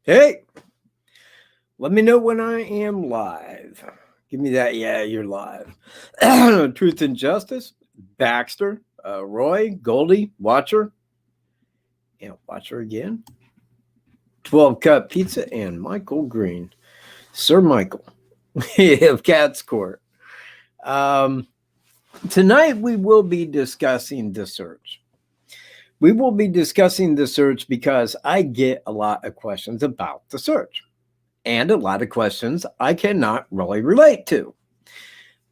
Hey, let me know when I am live. Give me that. Yeah, you're live. Truth and Justice, Baxter, Roy, Goldie, Watcher, and Watcher again. 12 Cup Pizza, and Michael Green. Sir Michael of Cat's Court. Tonight we will be discussing the search. We will be discussing the search because I get a lot of questions about the search. And a lot of questions I cannot really relate to.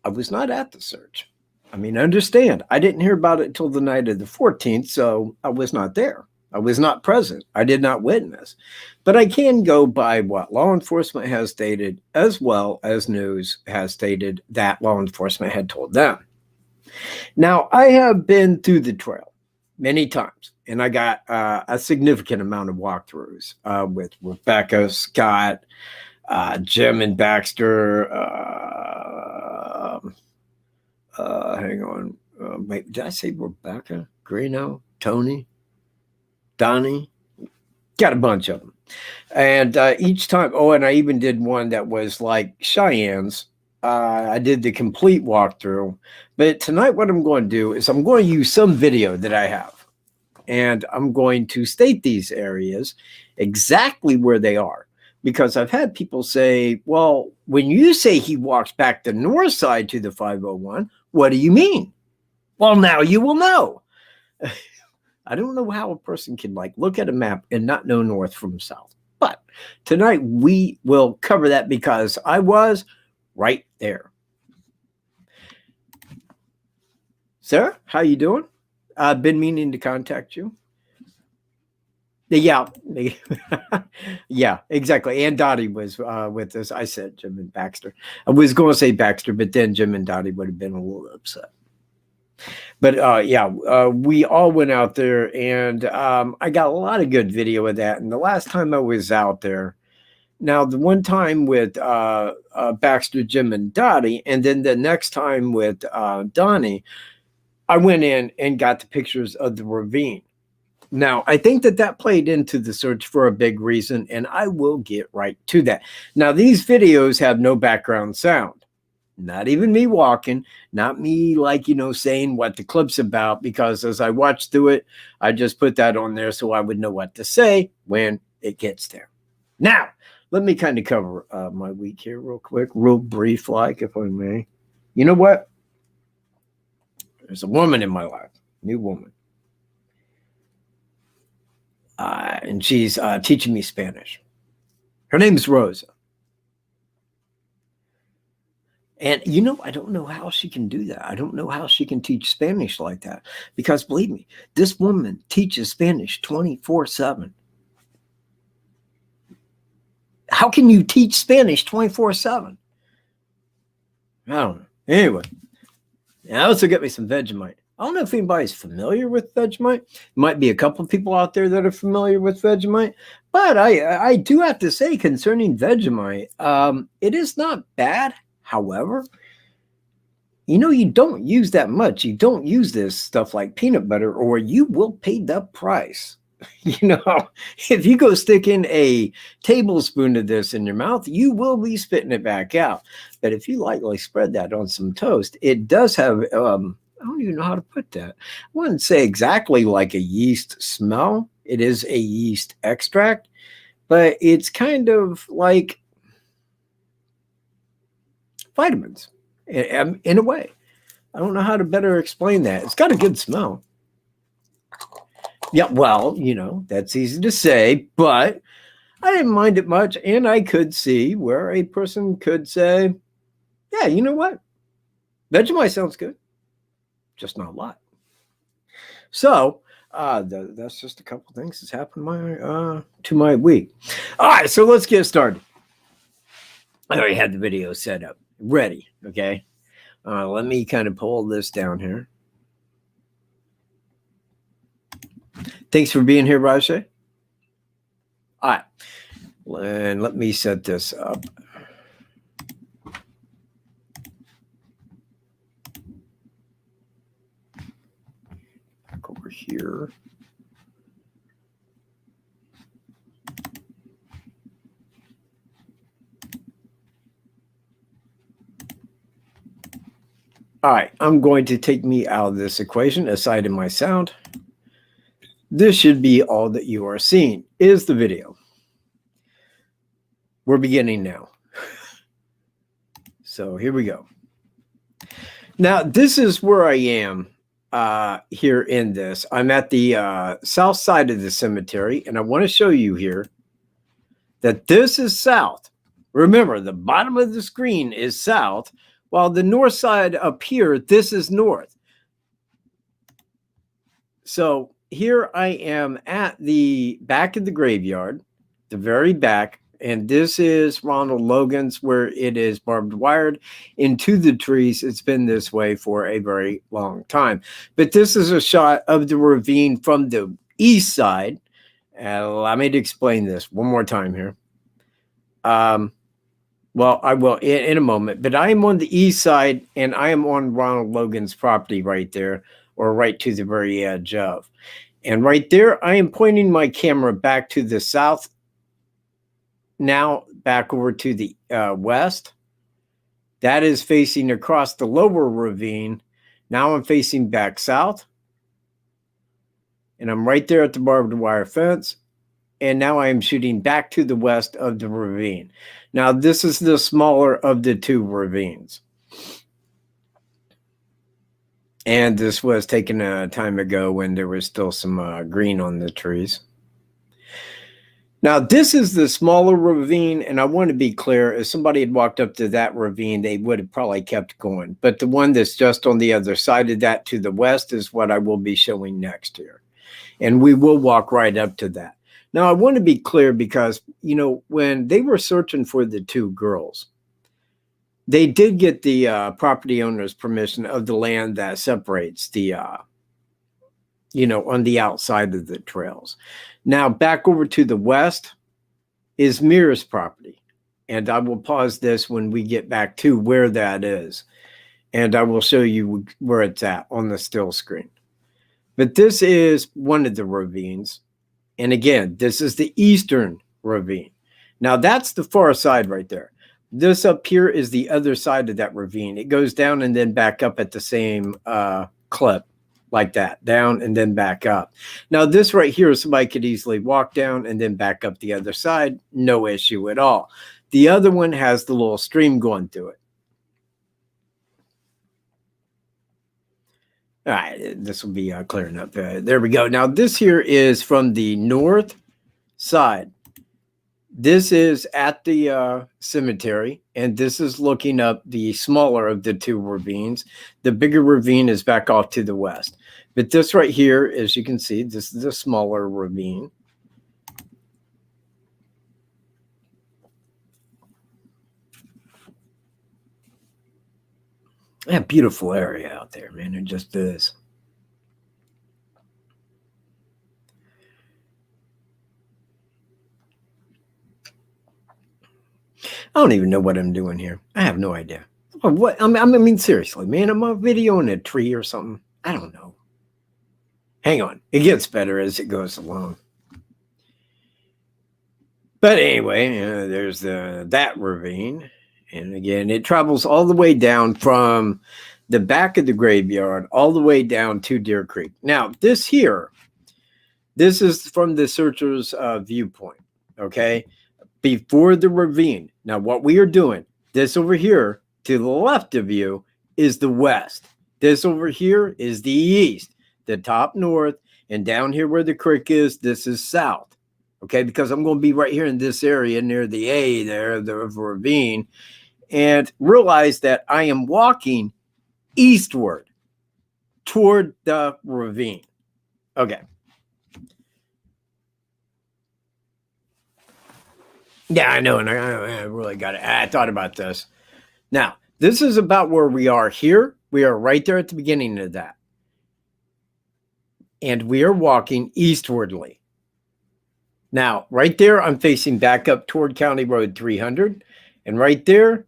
I was not at the search. I mean, understand, I didn't hear about it till the night of the 14th, so I was not there. I was not present. I did not witness. But I can go by what law enforcement has stated, as well as news has stated that law enforcement had told them. Now, I have been through the trail many times, and I got a significant amount of walkthroughs with Rebecca, Scott, Jim and Baxter. Hang on. Wait, did I say Rebecca? Greeno? Tony? Donnie? Got a bunch of them. And each time, and I even did one that was like Cheyenne's. I did the complete walkthrough. But tonight, what I'm going to do is I'm going to use some video that I have. And I'm going to state these areas exactly where they are. Because I've had people say, well, when you say he walks back the north side to the 501, what do you mean? Well, now you will know. I don't know how a person can look at a map and not know north from south. But tonight we will cover that because I was right there. Sarah, how you doing? I've been meaning to contact you. Yeah, yeah, exactly. And Dottie was with us. I said Jim and Baxter. I was going to say Baxter, but then Jim and Dottie would have been a little upset. But we all went out there, and I got a lot of good video of that. And the last time I was out there, now the one time with Baxter, Jim, and Dottie, and then the next time with Donnie, I went in and got the pictures of the ravine. Now, I think that played into the search for a big reason, and I will get right to that. Now, these videos have no background sound. Not even me walking, not me saying what the clip's about, because as I watched through it, I just put that on there so I would know what to say when it gets there. Now, let me kind of cover my week here real quick, real brief, if I may. You know what? There's a woman in my life, new woman. And she's teaching me Spanish. Her name is Rosa. And, I don't know how she can do that. I don't know how she can teach Spanish like that. Because, believe me, this woman teaches Spanish 24/7. How can you teach Spanish 24/7? I don't know. Anyway, I also got me some Vegemite. I don't know if anybody's familiar with Vegemite. Might be a couple of people out there that are familiar with Vegemite. But I do have to say, concerning Vegemite, it is not bad. However, you don't use that much. You don't use this stuff like peanut butter, or you will pay the price. If you go stick in a tablespoon of this in your mouth, you will be spitting it back out. But if you lightly spread that on some toast, it does have, I don't even know how to put that. I wouldn't say exactly like a yeast smell. It is a yeast extract, but it's kind of like vitamins in a way. I don't know how to better explain that. It's got a good smell. Yeah, well, that's easy to say, but I didn't mind it much. And I could see where a person could say, yeah, you know what? Vegemite sounds good, just not a lot. So that's just a couple things that's happened to my week. All right, so let's get started. I already had the video set up, ready, okay? Let me kind of pull this down here. Thanks for being here, Rajay. All right, and let me set this up. Back over here. All right, I'm going to take me out of this equation aside in my sound. This should be all that you are seeing is the video. We're beginning now. So here we go. Now, this is where I am here in this. I'm at the south side of the cemetery, and I want to show you here that this is south. Remember, the bottom of the screen is south, while the north side up here, this is north. So here I am at the back of the graveyard, the very back, and this is Ronald Logan's where it is barbed wired into the trees. It's been this way for a very long time. But this is a shot of the ravine from the east side. Allow me to explain this one more time here. Well, I will in a moment, but I am on the east side, and I am on Ronald Logan's property right there, or right to the very edge of. And right there, I am pointing my camera back to the south, now back over to the west. That is facing across the lower ravine. Now I'm facing back south. And I'm right there at the barbed wire fence. And now I am shooting back to the west of the ravine. Now, this is the smaller of the two ravines. And this was taken a time ago when there was still some green on the trees. Now, this is the smaller ravine, and I want to be clear, if somebody had walked up to that ravine, they would have probably kept going. But the one that's just on the other side of that to the west is what I will be showing next here. And we will walk right up to that. Now, I want to be clear because, you know, when they were searching for the two girls, they did get the property owner's permission of the land that separates the, you know, on the outside of the trails. Now, back over to the west is Mir's property. And I will pause this when we get back to where that is. And I will show you where it's at on the still screen. But this is one of the ravines. And again, this is the eastern ravine. Now, that's the far side right there. This up here is the other side of that ravine. It goes down and then back up at the same clip, like that, down and then back up. Now, this right here, somebody could easily walk down and then back up the other side. No issue at all. The other one has the little stream going through it. All right, this will be clearing up. There we go. Now, this here is from the north side. This is at the cemetery, and this is looking up the smaller of the two ravines. The bigger ravine is back off to the west. But this right here, as you can see, this is a smaller ravine. Yeah, beautiful area out there, man. It just is. I don't even know what I'm doing here. I have no idea. What? I mean, seriously, man, am I videoing a tree or something? I don't know. Hang on. It gets better as it goes along. But anyway, there's that ravine. And again, it travels all the way down from the back of the graveyard all the way down to Deer Creek. Now, this here, this is from the searcher's viewpoint, okay? Before the ravine. Now, what we are doing, this over here to the left of you is the west. This over here is the east, the top north, and down here where the creek is, this is south. Okay, because I'm going to be right here in this area near the A there, the ravine, and realize that I am walking eastward toward the ravine. Okay. Yeah, I know, and I really got it. I thought about this. Now, this is about where we are here. We are right there at the beginning of that. And we are walking eastwardly. Now, right there, I'm facing back up toward County Road 300. And right there,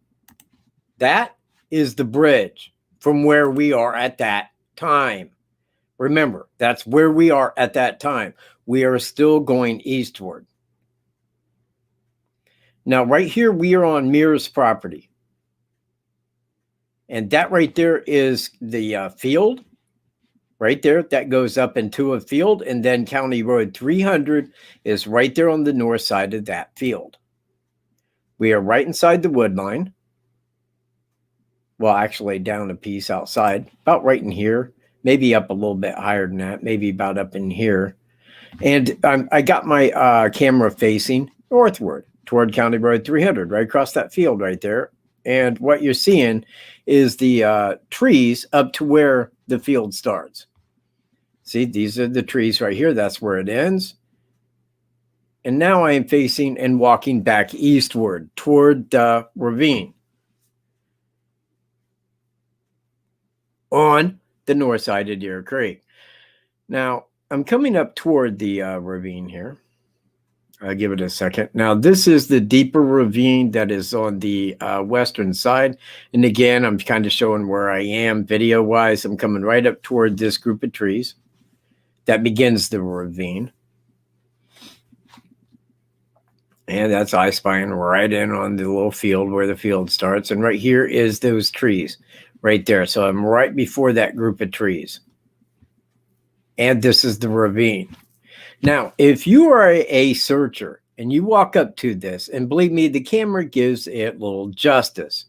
that is the bridge from where we are at that time. Remember, that's where we are at that time. We are still going eastward. Now, right here, we are on Mir's property. And that right there is the field right there. That goes up into a field. And then County Road 300 is right there on the north side of that field. We are right inside the wood line. Well, actually down a piece outside, about right in here, maybe up a little bit higher than that, maybe about up in here. And I got my camera facing northward toward County Road 300, right across that field right there. And what you're seeing is the trees up to where the field starts. See, these are the trees right here. That's where it ends. And now I am facing and walking back eastward toward the ravine on the north side of Deer Creek. Now, I'm coming up toward the ravine here. I'll give it a second. Now, this is the deeper ravine that is on the western side. And again, I'm kind of showing where I am video-wise. I'm coming right up toward this group of trees that begins the ravine. And that's I spying right in on the little field where the field starts. And right here is those trees right there. So I'm right before that group of trees. And this is the ravine. Now, if you are a searcher and you walk up to this, and believe me, the camera gives it little justice.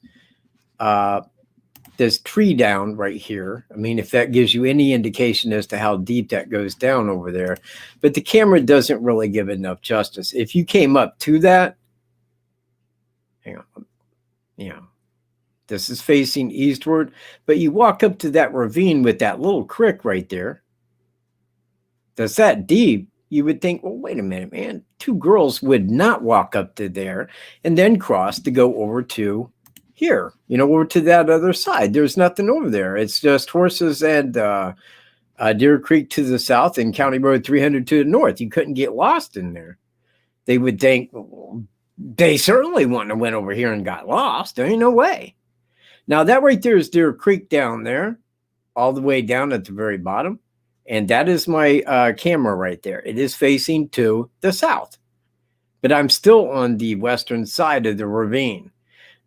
This tree down right here, I mean, if that gives you any indication as to how deep that goes down over there, but the camera doesn't really give enough justice. If you came up to that, hang on, yeah, this is facing eastward, but you walk up to that ravine with that little creek right there, that's that deep, you would think, well, wait a minute, man, two girls would not walk up to there and then cross to go over to here, you know, over to that other side. There's nothing over there. It's just horses and Deer Creek to the south and County Road 300 to the north. You couldn't get lost in there. They would think, well, they certainly wouldn't have went over here and got lost. There ain't no way. Now, that right there is Deer Creek down there, all the way down at the very bottom. And that is my camera right there. It is facing to the south. But I'm still on the western side of the ravine.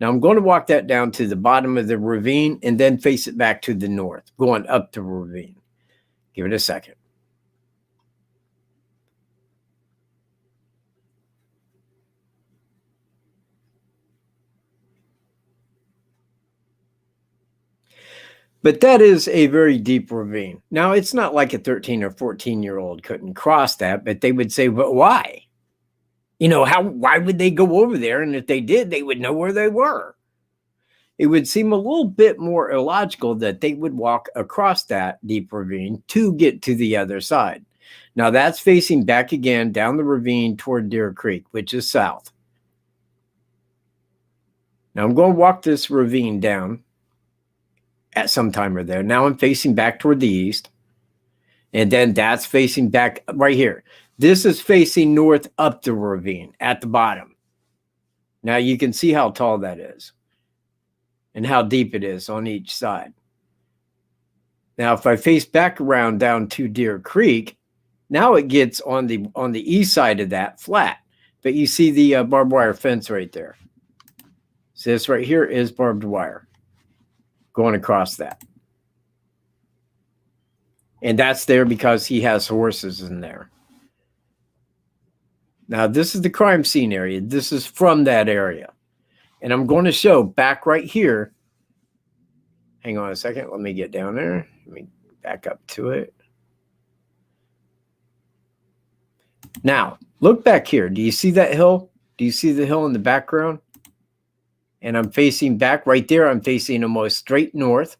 Now, I'm going to walk that down to the bottom of the ravine and then face it back to the north, going up the ravine. Give it a second. But that is a very deep ravine. Now, it's not like a 13 or 14-year-old couldn't cross that, but they would say, but why? You know, why would they go over there? And if they did, they would know where they were. It would seem a little bit more illogical that they would walk across that deep ravine to get to the other side. Now, that's facing back again down the ravine toward Deer Creek, which is south. Now, I'm going to walk this ravine down at some time or there. Now I'm facing back toward the east. And then that's facing back right here. This is facing north up the ravine at the bottom. Now you can see how tall that is and how deep it is on each side. Now, if I face back around down to Deer Creek, now it gets on the east side of that flat. But you see the barbed wire fence right there. So this right here is barbed wire going across that. And that's there because he has horses in there. Now, this is the crime scene area. This is from that area. And I'm going to show back right here. Hang on a second. Let me get down there. Let me back up to it. Now, look back here. Do you see that hill? Do you see the hill in the background? And I'm facing back right there. I'm facing almost straight north.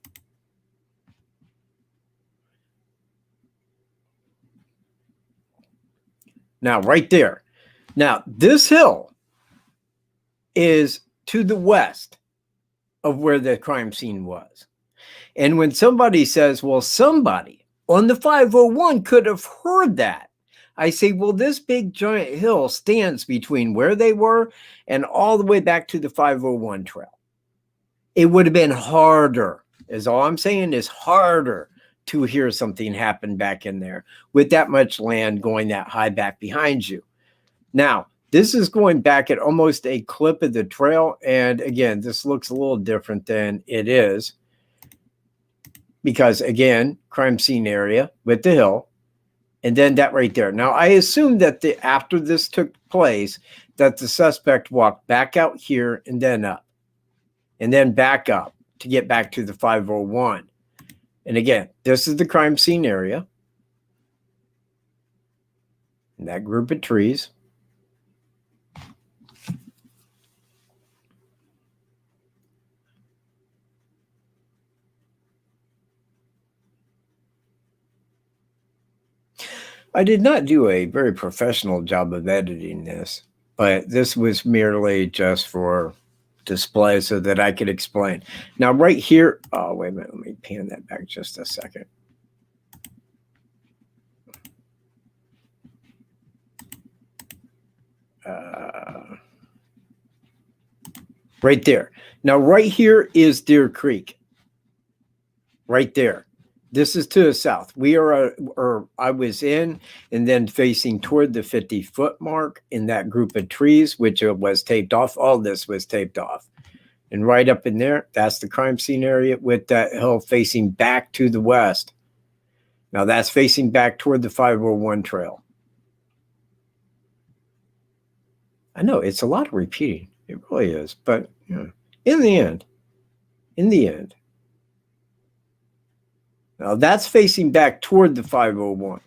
Now, right there. Now, this hill is to the west of where the crime scene was. And when somebody says, well, somebody on the 501 could have heard that, I say, well, this big giant hill stands between where they were and all the way back to the 501 trail. It would have been harder, is all I'm saying, is harder to hear something happen back in there with that much land going that high back behind you. Now, this is going back at almost a clip of the trail. And again, this looks a little different than it is. because again, crime scene area with the hill, and then that right there. Now, I assume that after this took place, that the suspect walked back out here and then up, and then back up to get back to the 501. And again, this is the crime scene area, and that group of trees. I did not do a very professional job of editing this, but this was merely just for display so that I could explain. Now, right here, oh, wait a minute, let me pan that back just a second. Right there. Now, right here is Deer Creek. Right there. This is to the south. We are, or I was in, and then facing toward the 50-foot mark in that group of trees, which was taped off. All this was taped off. And right up in there, that's the crime scene area with that hill facing back to the west. Now that's facing back toward the 501 trail. I know it's a lot of repeating. It really is. But you know, in the end, now that's facing back toward the 501.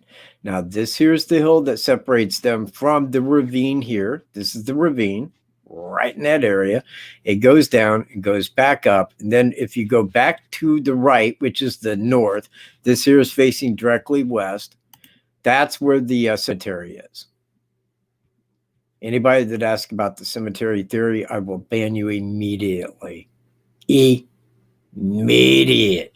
Now this here's the hill that separates them from the ravine here. This is the ravine right in that area. It goes down and goes back up. And then if you go back to the right, which is the north, this here is facing directly west. That's where the cemetery is. Anybody that asks about the cemetery theory, I will ban you immediately. Immediately.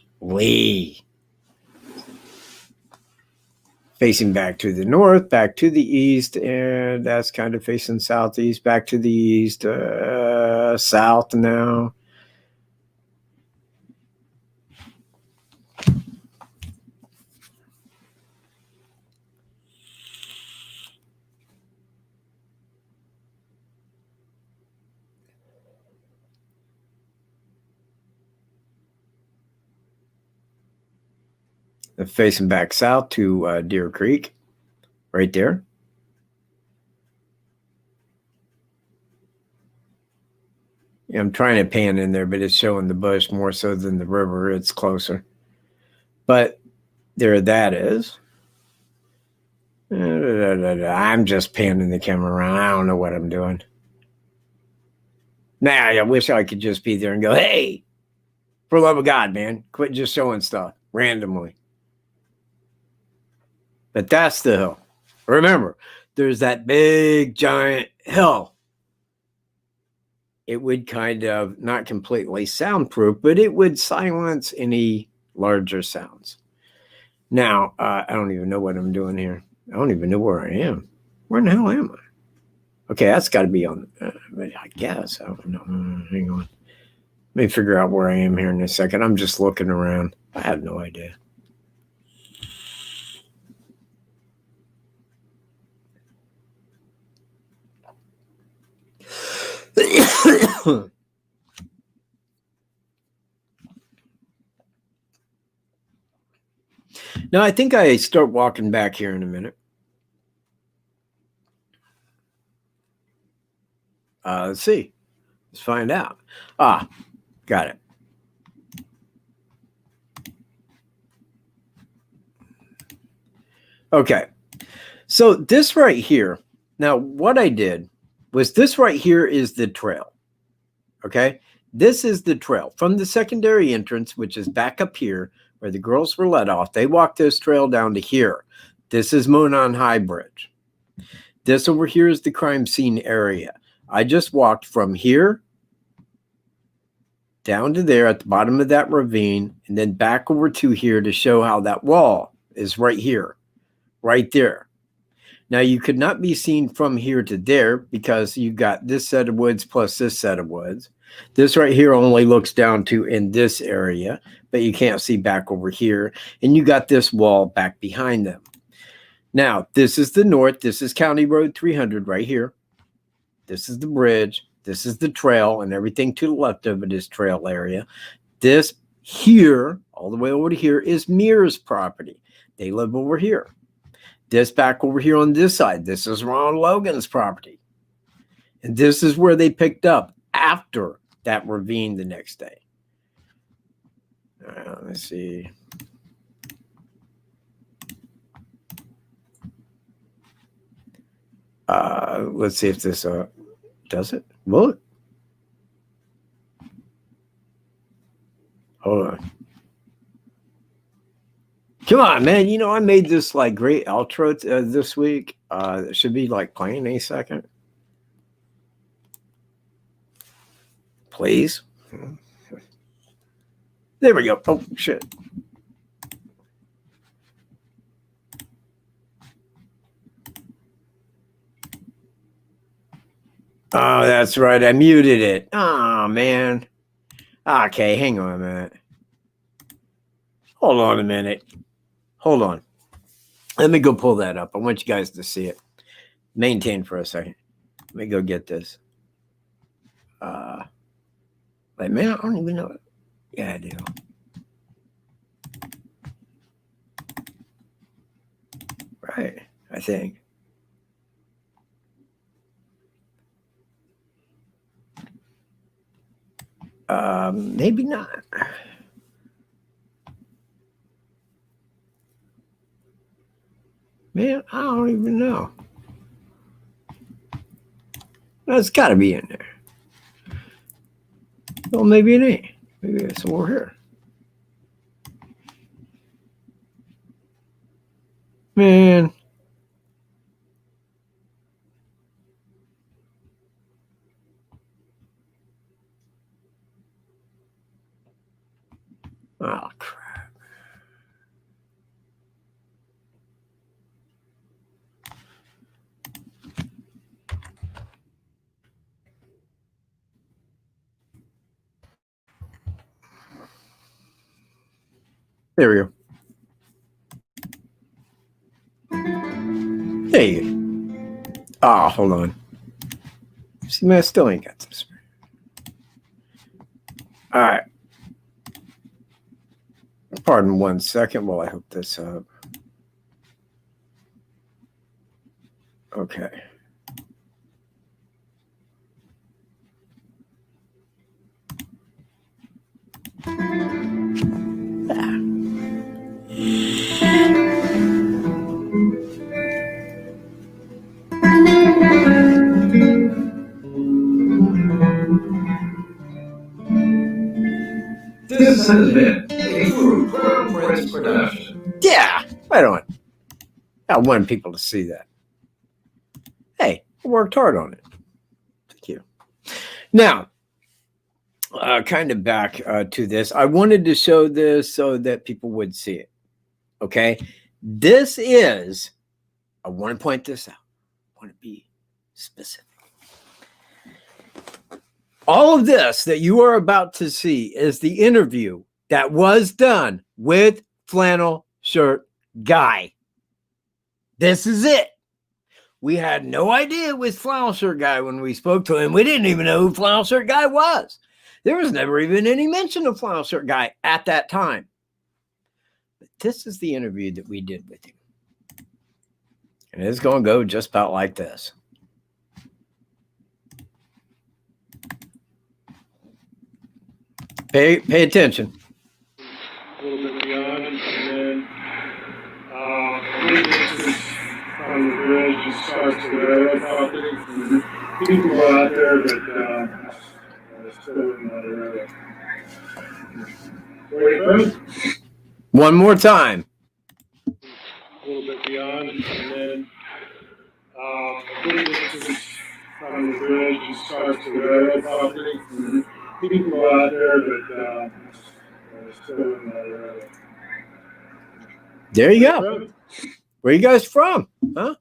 Facing back to the north, back to the east, and that's kind of facing southeast, back to the east, south now. Facing back south to Deer Creek, right there. Yeah, I'm trying to pan in there, but it's showing the bush more so than the river. It's closer. But there that is. I'm just panning the camera around. I don't know what I'm doing. Now, I wish I could just be there and go, hey, for the love of God, man, quit just showing stuff randomly. But that's the hill. Remember, there's that big, giant hill. It would kind of, not completely soundproof, but it would silence any larger sounds. Now, I don't even know what I'm doing here. I don't even know where I am. Where in the hell am I? Okay, that's got to be on, I guess. I don't know. Hang on. Let me figure out where I am here in a second. I'm just looking around. I have no idea. Now, I think I start walking back here in a minute. Let's see. Let's find out. Ah, got it. Okay. So this right here, now what I did was this right here is the trail. Okay. This is the trail from the secondary entrance, which is back up here where the girls were let off. They walked this trail down to here. This is Monon High Bridge. This over here is the crime scene area. I just walked from here down to there at the bottom of that ravine and then back over to here to show how that wall is right here, right there. Now, you could not be seen from here to there because you got this set of woods plus this set of woods. This right here only looks down to in this area, but you can't see back over here. And you got this wall back behind them. Now, this is the north. This is County Road 300 right here. This is the bridge. This is the trail, and everything to the left of it is trail area. This here, All the way over to here is Mears property. They live over here. This back over here on this side, this is Ron Logan's property. And this is where they picked up after that ravine the next day. Let's see. Let's see if this does it. Will it? Hold on. Come on, man. You know, I made this like great outro this week. It should be like playing any second. Please. There we go. Oh, shit. Oh, that's right. I muted it. Oh, man. Okay, hang on a minute. Hold on a minute. Hold on. Let me go pull that up. I want you guys to see it. Maintain for a second. Let me go get this. Like, man, I don't even know it. Yeah, I do. Right, I think. Maybe not. Man, I don't even know. No, it's got to be in there. Well, maybe it ain't. Maybe it's over here. Man. Oh, crap. There we go. Hey. Oh, hold on. See, man, I still ain't got this. All right. Pardon 1 second while I hook this up. Okay. This has been a True Crown Prince production. Yeah, right on. I want people to see that. Hey, I worked hard on it. Thank you. Now, kind of back to this. I wanted to show this so that people would see it. Okay. This is, I want to point this out. I want to be specific. All of this that you are about to see is the interview that was done with Flannel Shirt Guy. This is it. We had no idea it was Flannel Shirt Guy when we spoke to him. We didn't even know who Flannel Shirt Guy was. There was never even any mention of Flannel Shirt Guy at that time. But this is the interview that we did with him. And it's going to go just about like this. Pay attention. A little bit beyond, and then this is from the bridge and starts to the railroad property. People go out there, but still in that area. Wait, first. One more time. A little bit beyond, and then this is from the bridge and starts to the railroad property. People go out there, but still in that area. There you go. Where you guys from? Huh?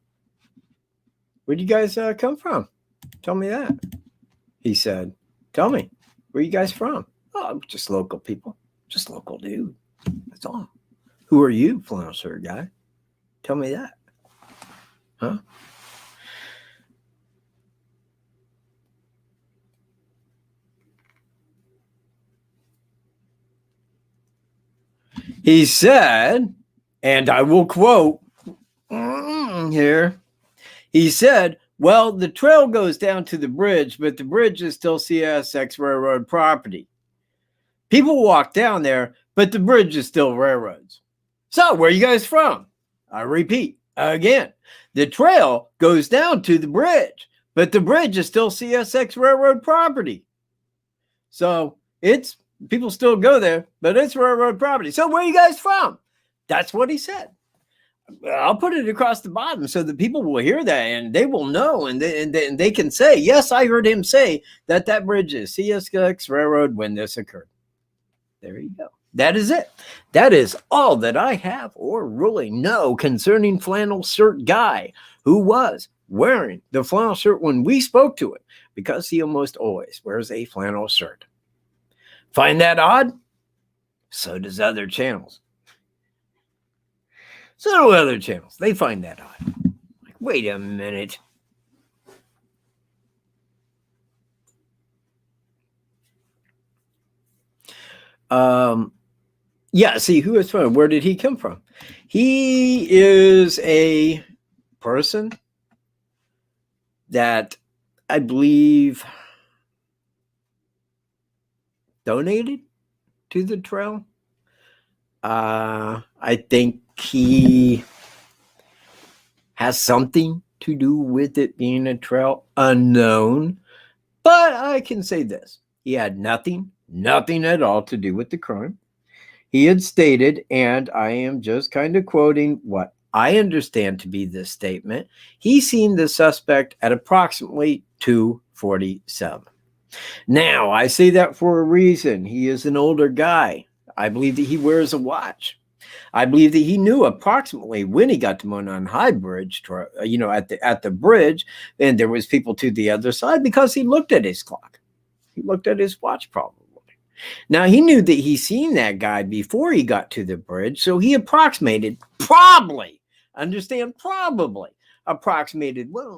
Where'd you guys come from? Tell me that. He said, tell me, where you guys from? Oh, just local people. Just local dude. That's all. Who are you, Flannel Shirt Guy? Tell me that. Huh? He said, and I will quote here, he said, well, the trail goes down to the bridge, but the bridge is still CSX Railroad property. People walk down there, but the bridge is still railroads. So where are you guys from? I repeat again, the trail goes down to the bridge, but the bridge is still CSX Railroad property. So it's, people still go there, but it's railroad property. So where are you guys from? That's what he said. I'll put it across the bottom so that people will hear that and they will know, and they can say, yes, I heard him say that that bridge is CSX Railroad when this occurred. There you go. That is it. That is all that I have or really know concerning Flannel Shirt Guy, who was wearing the flannel shirt when we spoke to him, because he almost always wears a flannel shirt. Find that odd? So does other channels. So do other channels. They find that odd. Like, wait a minute. Yeah, see, who is from? Where did he come from? He is a person that I believe donated to the trail. I think he has something to do with it being a trail, unknown. But I can say this. He had nothing at all to do with the crime. He had stated, and I am just kind of quoting what I understand to be this statement, he seen the suspect at approximately 2:47. Now, I say that for a reason. He is an older guy. I believe that he wears a watch. I believe that he knew approximately when he got to Monon High Bridge, at the bridge, and there was people to the other side because he looked at his clock. He looked at his watch probably. Now, he knew that he seen that guy before he got to the bridge, so he approximated, probably, well, it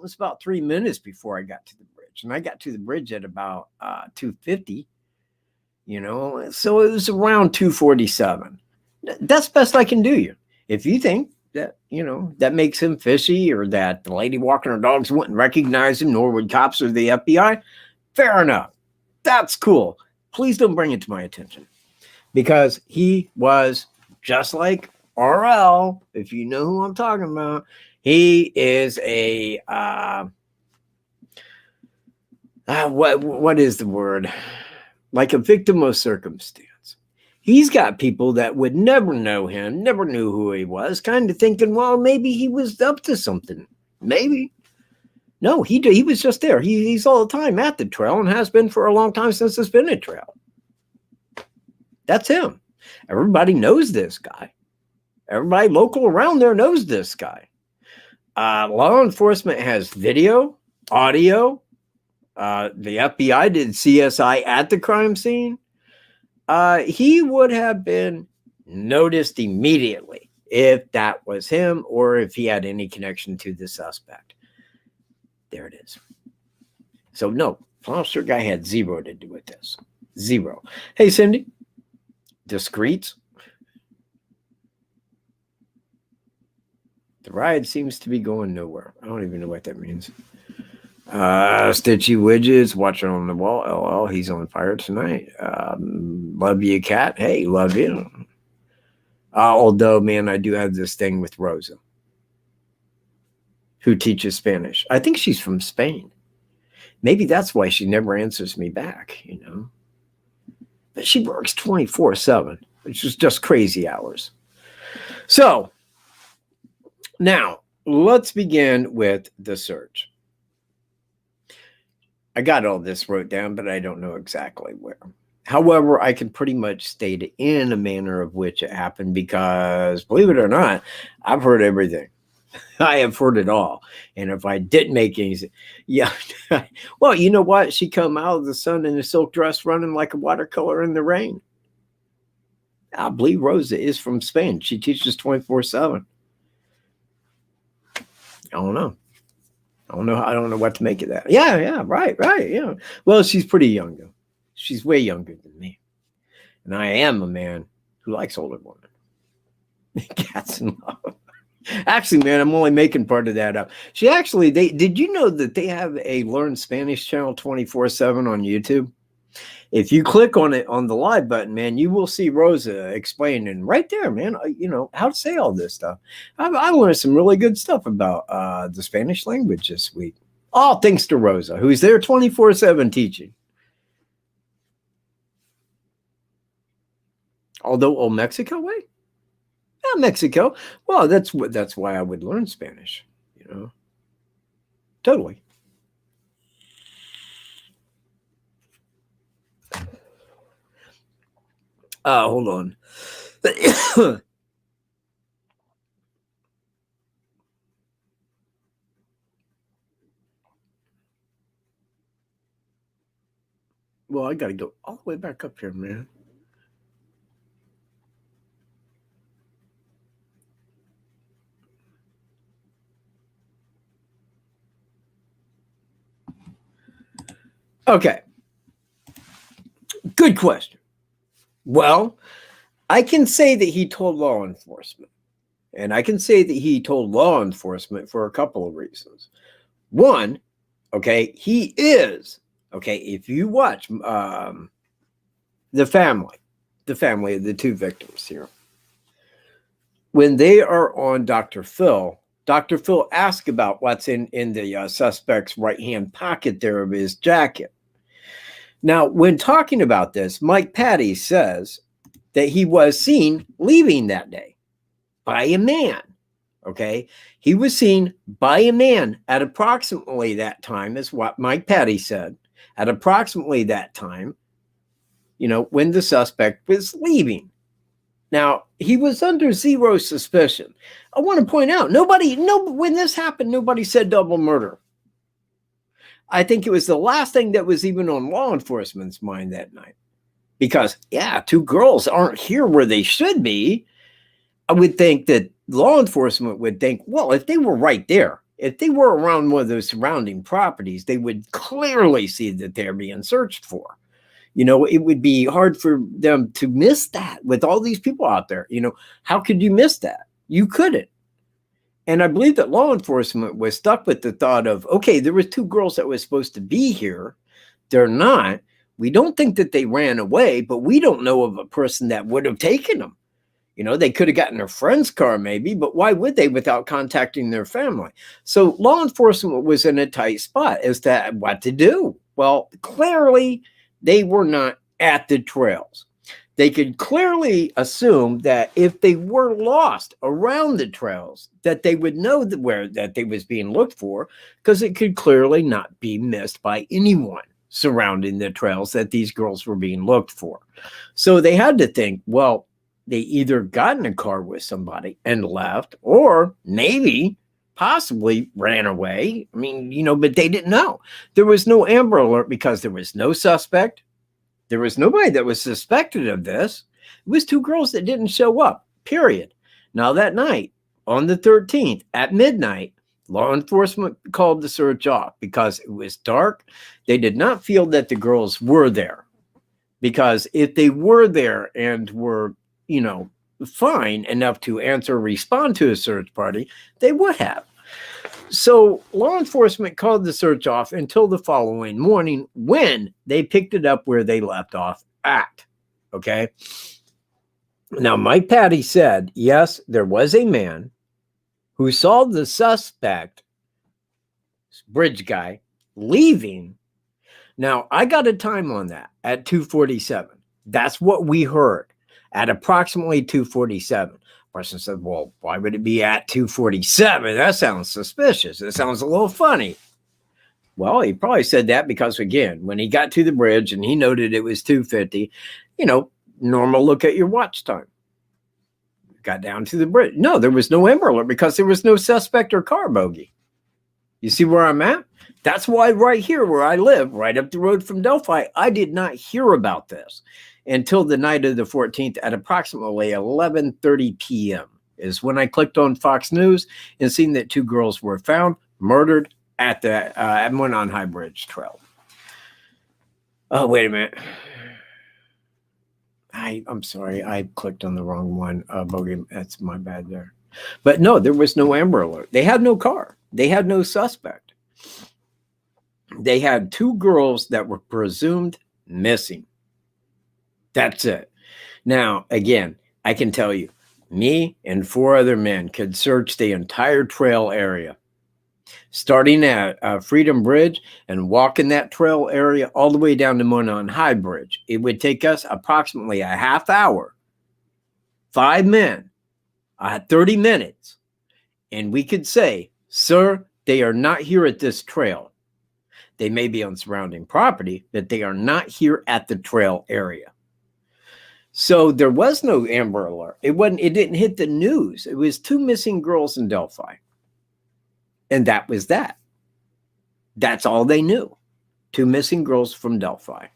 was about 3 minutes before I got to the bridge, and I got to the bridge at about 2:50, so it was around 2:47. That's best I can do you. If you think that, that makes him fishy, or that the lady walking her dogs wouldn't recognize him, nor would cops or the FBI, fair enough. That's cool. Please don't bring it to my attention, because he was just like RL, if you know who I'm talking about. He is a what is the word? Like a victim of circumstance. He's got people that would never know him, never knew who he was, kind of thinking, well, maybe he was up to something. Maybe. No, he was just there. He's all the time at the trail and has been for a long time since it's been a trail. That's him. Everybody knows this guy. Everybody local around there knows this guy. Law enforcement has video, audio. The FBI did CSI at the crime scene. He would have been noticed immediately if that was him or if he had any connection to the suspect. There it is. So no, Flannel Shirt Guy had zero to do with this. Zero. Hey, Cindy. Discreet. The ride seems to be going nowhere. I don't even know what that means. Stitchy Widgets, watching on the wall. LL, he's on fire tonight. Love you, cat. Hey, love you. Although, man, I do have this thing with Rosa, who teaches Spanish. I think she's from Spain. Maybe that's why she never answers me back, But she works 24/7, which is just crazy hours. So, now, let's begin with the search. I got all this wrote down, but I don't know exactly where. However, I can pretty much state it in a manner of which it happened because, believe it or not, I've heard everything. I have heard it all. And if I didn't make any, yeah. Well, you know what? She come out of the sun in a silk dress running like a watercolor in the rain. I believe Rosa is from Spain. She teaches 24/7. I don't know. I don't know what to make of that. Yeah, right, yeah. Well, she's pretty young, though. She's way younger than me. And I am a man who likes older women. Cats in love. Actually, man, I'm only making part of that up. She actually, did you know that they have a Learn Spanish channel 24/7 on YouTube? If you click on it on the live button, man, you will see Rosa explaining right there, man, how to say all this stuff. I learned some really good stuff about the Spanish language this week. All thanks to Rosa, who's there 24/7 teaching. Although Old Mexico way? Yeah, Mexico. Well, that's why I would learn Spanish, Totally. Hold on. Well, I got to go all the way back up here, man. Okay. Good question. Well, I can say that he told law enforcement. And I can say that he told law enforcement for a couple of reasons. One, okay, he is, okay, if you watch the family of the two victims here, when they are on Dr. Phil asked about what's in the suspect's right-hand pocket there of his jacket. Now, when talking about this, Mike Patty says that he was seen leaving that day by a man, okay? He was seen by a man at approximately that time, is what Mike Patty said, at approximately that time, when the suspect was leaving. Now, he was under zero suspicion. I want to point out, when this happened, nobody said double murder. I think it was the last thing that was even on law enforcement's mind that night. Because, yeah, two girls aren't here where they should be. I would think that law enforcement would think, well, if they were right there, if they were around one of those surrounding properties, they would clearly see that they're being searched for. It would be hard for them to miss that with all these people out there. How could you miss that? You couldn't. And I believe that law enforcement was stuck with the thought of, okay, there were two girls that were supposed to be here. They're not. We don't think that they ran away, but we don't know of a person that would have taken them. They could have gotten their friend's car maybe, but why would they without contacting their family? So law enforcement was in a tight spot as to what to do. Well, clearly they were not at the trails. They could clearly assume that if they were lost around the trails, that they would know that they was being looked for, because it could clearly not be missed by anyone surrounding the trails that these girls were being looked for. So they had to think, well, they either got in a car with somebody and left, or maybe possibly ran away. I mean, but they didn't know. There was no Amber Alert because there was no suspect. There was nobody that was suspected of this. It was two girls that didn't show up, period. Now that night, on the 13th at midnight, law enforcement called the search off because it was dark. They did not feel that the girls were there, because if they were there and were, fine enough to answer or respond to a search party, they would have. So law enforcement called the search off until the following morning, when they picked it up where they left off at. Okay. Now, Mike Patty said, yes, there was a man who saw the suspect, bridge guy, leaving. Now, I got a time on that at 2:47. That's what we heard at approximately 2:47. Person said, well, why would it be at 2:47? That sounds suspicious. It sounds a little funny. Well, he probably said that because, again, when he got to the bridge and he noted it was 2:50, normal look at your watch time. Got down to the bridge. No, there was no Amber Alert because there was no suspect or car bogey. You see where I'm at? That's why right here where I live, right up the road from Delphi, I did not hear about this until the night of the 14th at approximately 11:30 p.m. is when I clicked on Fox News and seen that two girls were found murdered at the M1 High Bridge Trail. Oh, wait a minute. I'm sorry, I clicked on the wrong one. Bogey, that's my bad there. But no, there was no Amber Alert. They had no car. They had no suspect. They had 2 girls that were presumed missing. That's it. Now, again, I can tell you, me and 4 other men could search the entire trail area, starting at Freedom Bridge and walking that trail area all the way down to Monon High Bridge. It would take us approximately a half hour, 5 men, 30 minutes, and we could say, sir, they are not here at this trail. They may be on surrounding property, but they are not here at the trail area. So there was no Amber Alert. It didn't hit the news. It was 2 missing girls in Delphi. And that was that. That's all they knew. 2 missing girls from Delphi.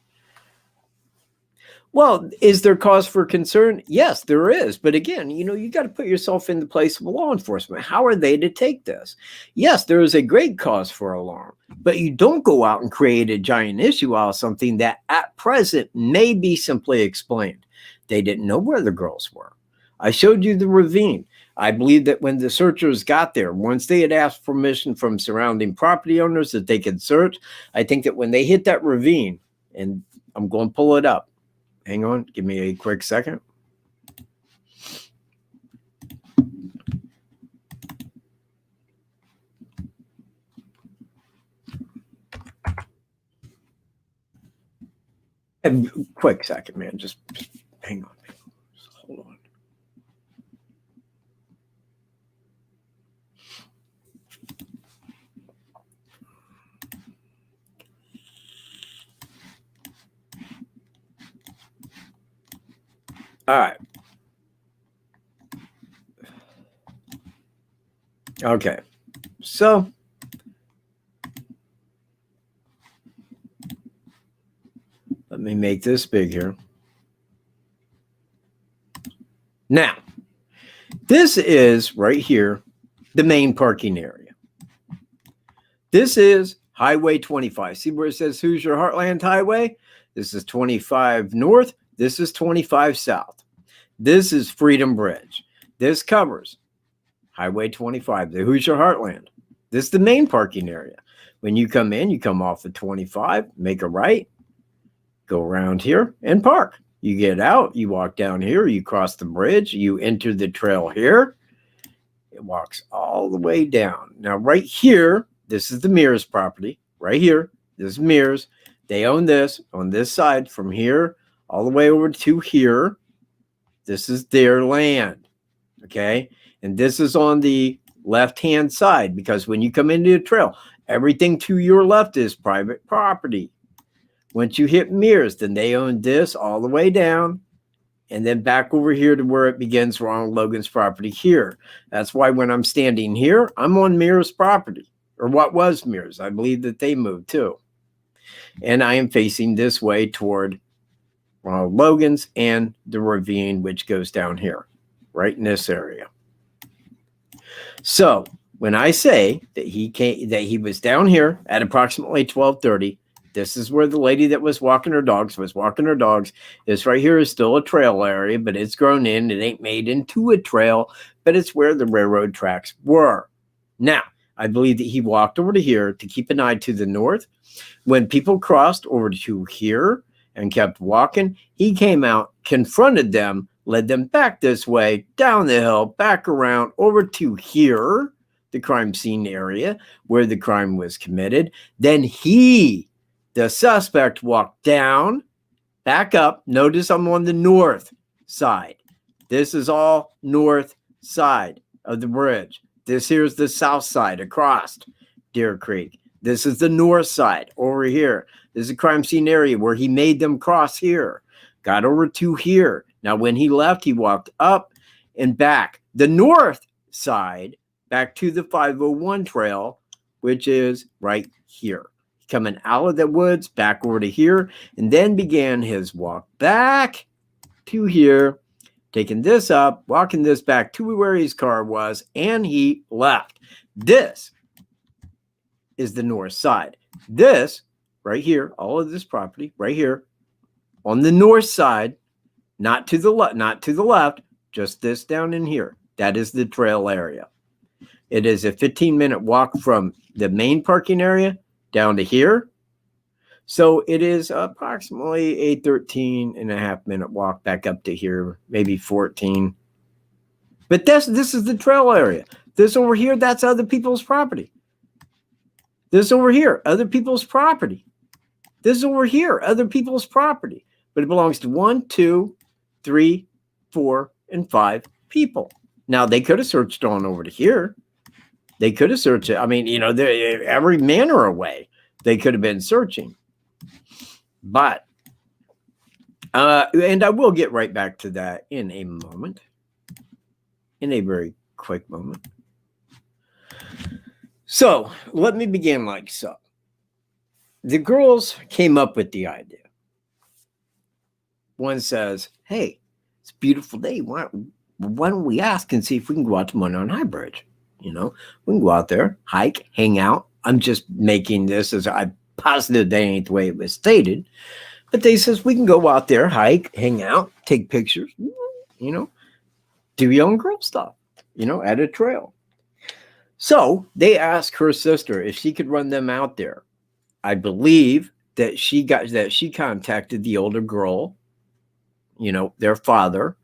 Well, is there cause for concern? Yes, there is. But again, you got to put yourself in the place of law enforcement. How are they to take this? Yes, there is a great cause for alarm, but you don't go out and create a giant issue out of something that at present may be simply explained. They didn't know where the girls were. I showed you the ravine. I believe that when the searchers got there, once they had asked permission from surrounding property owners that they could search, I think that when they hit that ravine, and I'm going to pull it up. Hang on, give me a quick second. A quick second, man. Just hang on. Just hold on. All right. Okay. So let me make this big here. Now, this is right here, the main parking area. This is Highway 25. See where it says Hoosier Heartland Highway? This is 25 North. This is 25 South. This is Freedom Bridge. This covers Highway 25, the Hoosier Heartland. This is the main parking area. When you come in, you come off of 25, make a right, go around here and park. You get out, you walk down here, you cross the bridge, you enter the trail here. It walks all the way down. Now, right here, this is the Mears property. Right here, this is Mears. They own this on this side from here all the way over to here. This is their land, okay? And this is on the left-hand side because when you come into the trail, everything to your left is private property. Once you hit Mears, then they own this all the way down and then back over here to where it begins Ronald Logan's property here. That's why when I'm standing here, I'm on Mears property, or what was Mears. I believe that they moved too. And I am facing this way toward Ronald Logan's and the ravine, which goes down here, right in this area. So when I say that he was down here at approximately 12:30, this is where the lady that was walking her dogs. This right here is still a trail area, but it's grown in. It ain't made into a trail, but it's where the railroad tracks were. Now, I believe that he walked over to here to keep an eye to the north. When people crossed over to here and kept walking, he came out, confronted them, led them back this way, down the hill, back around, over to here, the crime scene area where the crime was committed. Then the suspect, walked down, back up. Notice I'm on the north side. This is all north side of the bridge. This here's the south side across Deer Creek. This is the north side over here. This is a crime scene area where he made them cross here. Got over to here. Now, when he left, he walked up and back. The north side, back to the 501 trail, which is right here. Coming out of the woods, back over to here, and then began his walk back to here, taking this up, walking this back to where his car was, and he left. This is the north side. This right here, all of this property right here on the north side Not to the left, not to the left, just this down in here. That is the trail area. It is a 15-minute walk from the main parking area down to here. So it is approximately a 13.5-minute walk back up to here, maybe 14. But this is the trail area. This over here, that's other people's property. This over here, other people's property. This over here, other people's property. But it belongs to 1, 2, 3, 4, and 5 people. Now, they could have searched on over to here. They could have searched it. I mean, you know, every manner of way they could have been searching. But, and I will get right back to that in a moment. In a very quick moment. So, let me begin like so. The girls came up with the idea. One says, hey, it's a beautiful day. Why don't we ask and see if we can go out to Monroe High Bridge? You know, we can go out there, hike, hang out. I'm just making this as I'm positive that ain't the way it was stated. But they says we can go out there, hike, hang out, take pictures, you know, do young girl stuff, you know, at a trail. So they asked her sister if she could run them out there. I believe that she contacted the older girl, you know, their father,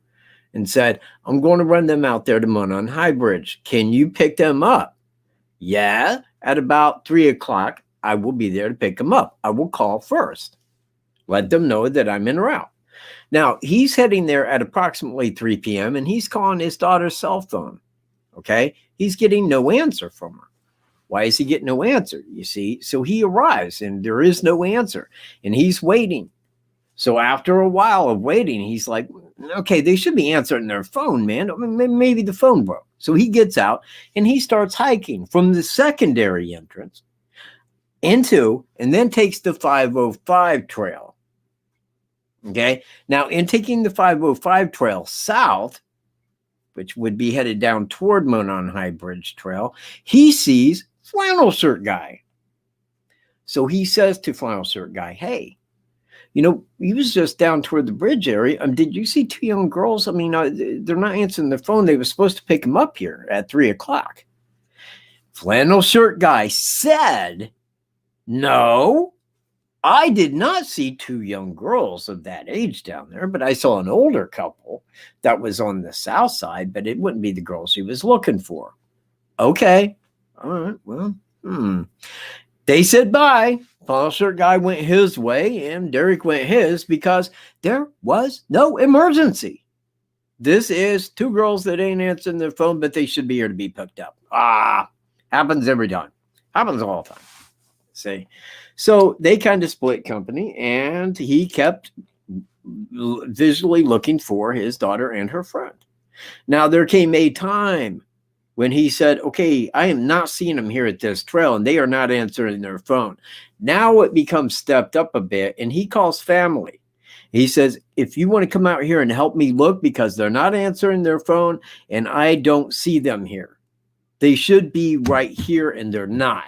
and said, I'm going to run them out there to Monroe High Bridge. Can you pick them up? Yeah, at about 3 o'clock, I will be there to pick them up. I will call first. Let them know that I'm en route. Now, he's heading there at approximately 3 p.m. and he's calling his daughter's cell phone. Okay? He's getting no answer from her. Why is he getting no answer? You see, so he arrives and there is no answer and he's waiting. So after a while of waiting, he's like, okay, they should be answering their phone, man. I mean, maybe the phone broke. So he gets out and he starts hiking from the secondary entrance into, and then takes the 505 trail. Okay. Now, in taking the 505 trail south, which would be headed down toward Monroe High Bridge Trail, he sees Flannel Shirt Guy. So he says to Flannel Shirt Guy, hey, you know, he was just down toward the bridge area. Did you see 2 young girls? I mean, they're not answering their phone. They were supposed to pick them up here at 3 o'clock. Flannel Shirt Guy said, no, I did not see 2 young girls of that age down there, but I saw an older couple that was on the south side, but it wouldn't be the girls he was looking for. Okay. All right. Well, They said bye. Flannel Shirt Guy went his way and Derek went his because there was no emergency. This is 2 girls that ain't answering their phone, but they should be here to be picked up. Happens every time. Happens all the time. See? So they kind of split company and he kept visually looking for his daughter and her friend. Now there came a time when he said, okay, I am not seeing them here at this trail and they are not answering their phone. Now it becomes stepped up a bit and he calls family. He says, if you want to come out here and help me look because they're not answering their phone and I don't see them here. They should be right here and they're not.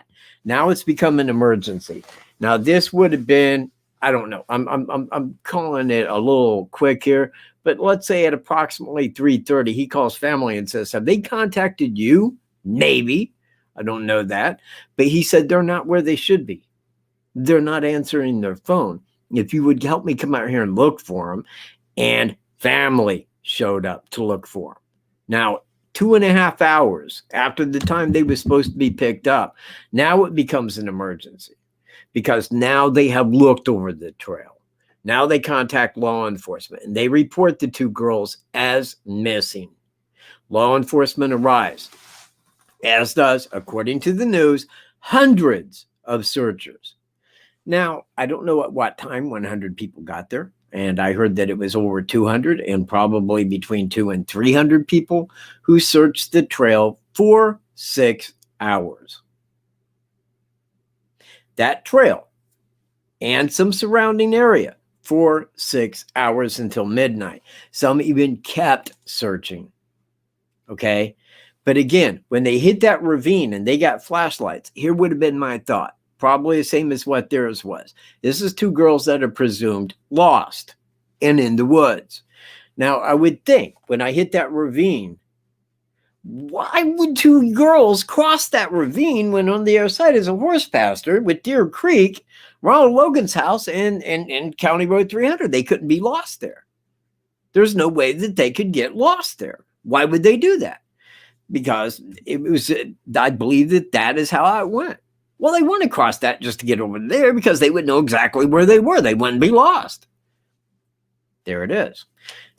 Now it's become an emergency. Now this would have been, I don't know, I'm calling it a little quick here, but let's say at approximately 3:30, he calls family and says, have they contacted you? Maybe. I don't know that. But he said they're not where they should be. They're not answering their phone. If you would help me come out here and look for them. And family showed up to look for them. Now, 2.5 hours after the time they were supposed to be picked up, now it becomes an emergency because now they have looked over the trail. Now they contact law enforcement and they report the 2 girls as missing. Law enforcement arrives, as does, according to the news, hundreds of searchers. Now, I don't know at what time 100 people got there. And I heard that it was over 200 and probably between 200 and 300 people who searched the trail for 6 hours. That trail and some surrounding area for 6 hours until midnight. Some even kept searching. Okay. But again, when they hit that ravine and they got flashlights, here would have been my thought. Probably the same as what theirs was. This is 2 girls that are presumed lost. and in the woods. Now, I would think when I hit that ravine, why would two girls cross that ravine when on the other side is a horse pasture with Deer Creek, Ronald Logan's house, and County Road 300? They couldn't be lost there. There's no way that they could get lost there. Why would they do that? Because it was, I believe that is how it went. Well, they wouldn't cross that just to get over there because they would know exactly where they were. They wouldn't be lost. There it is.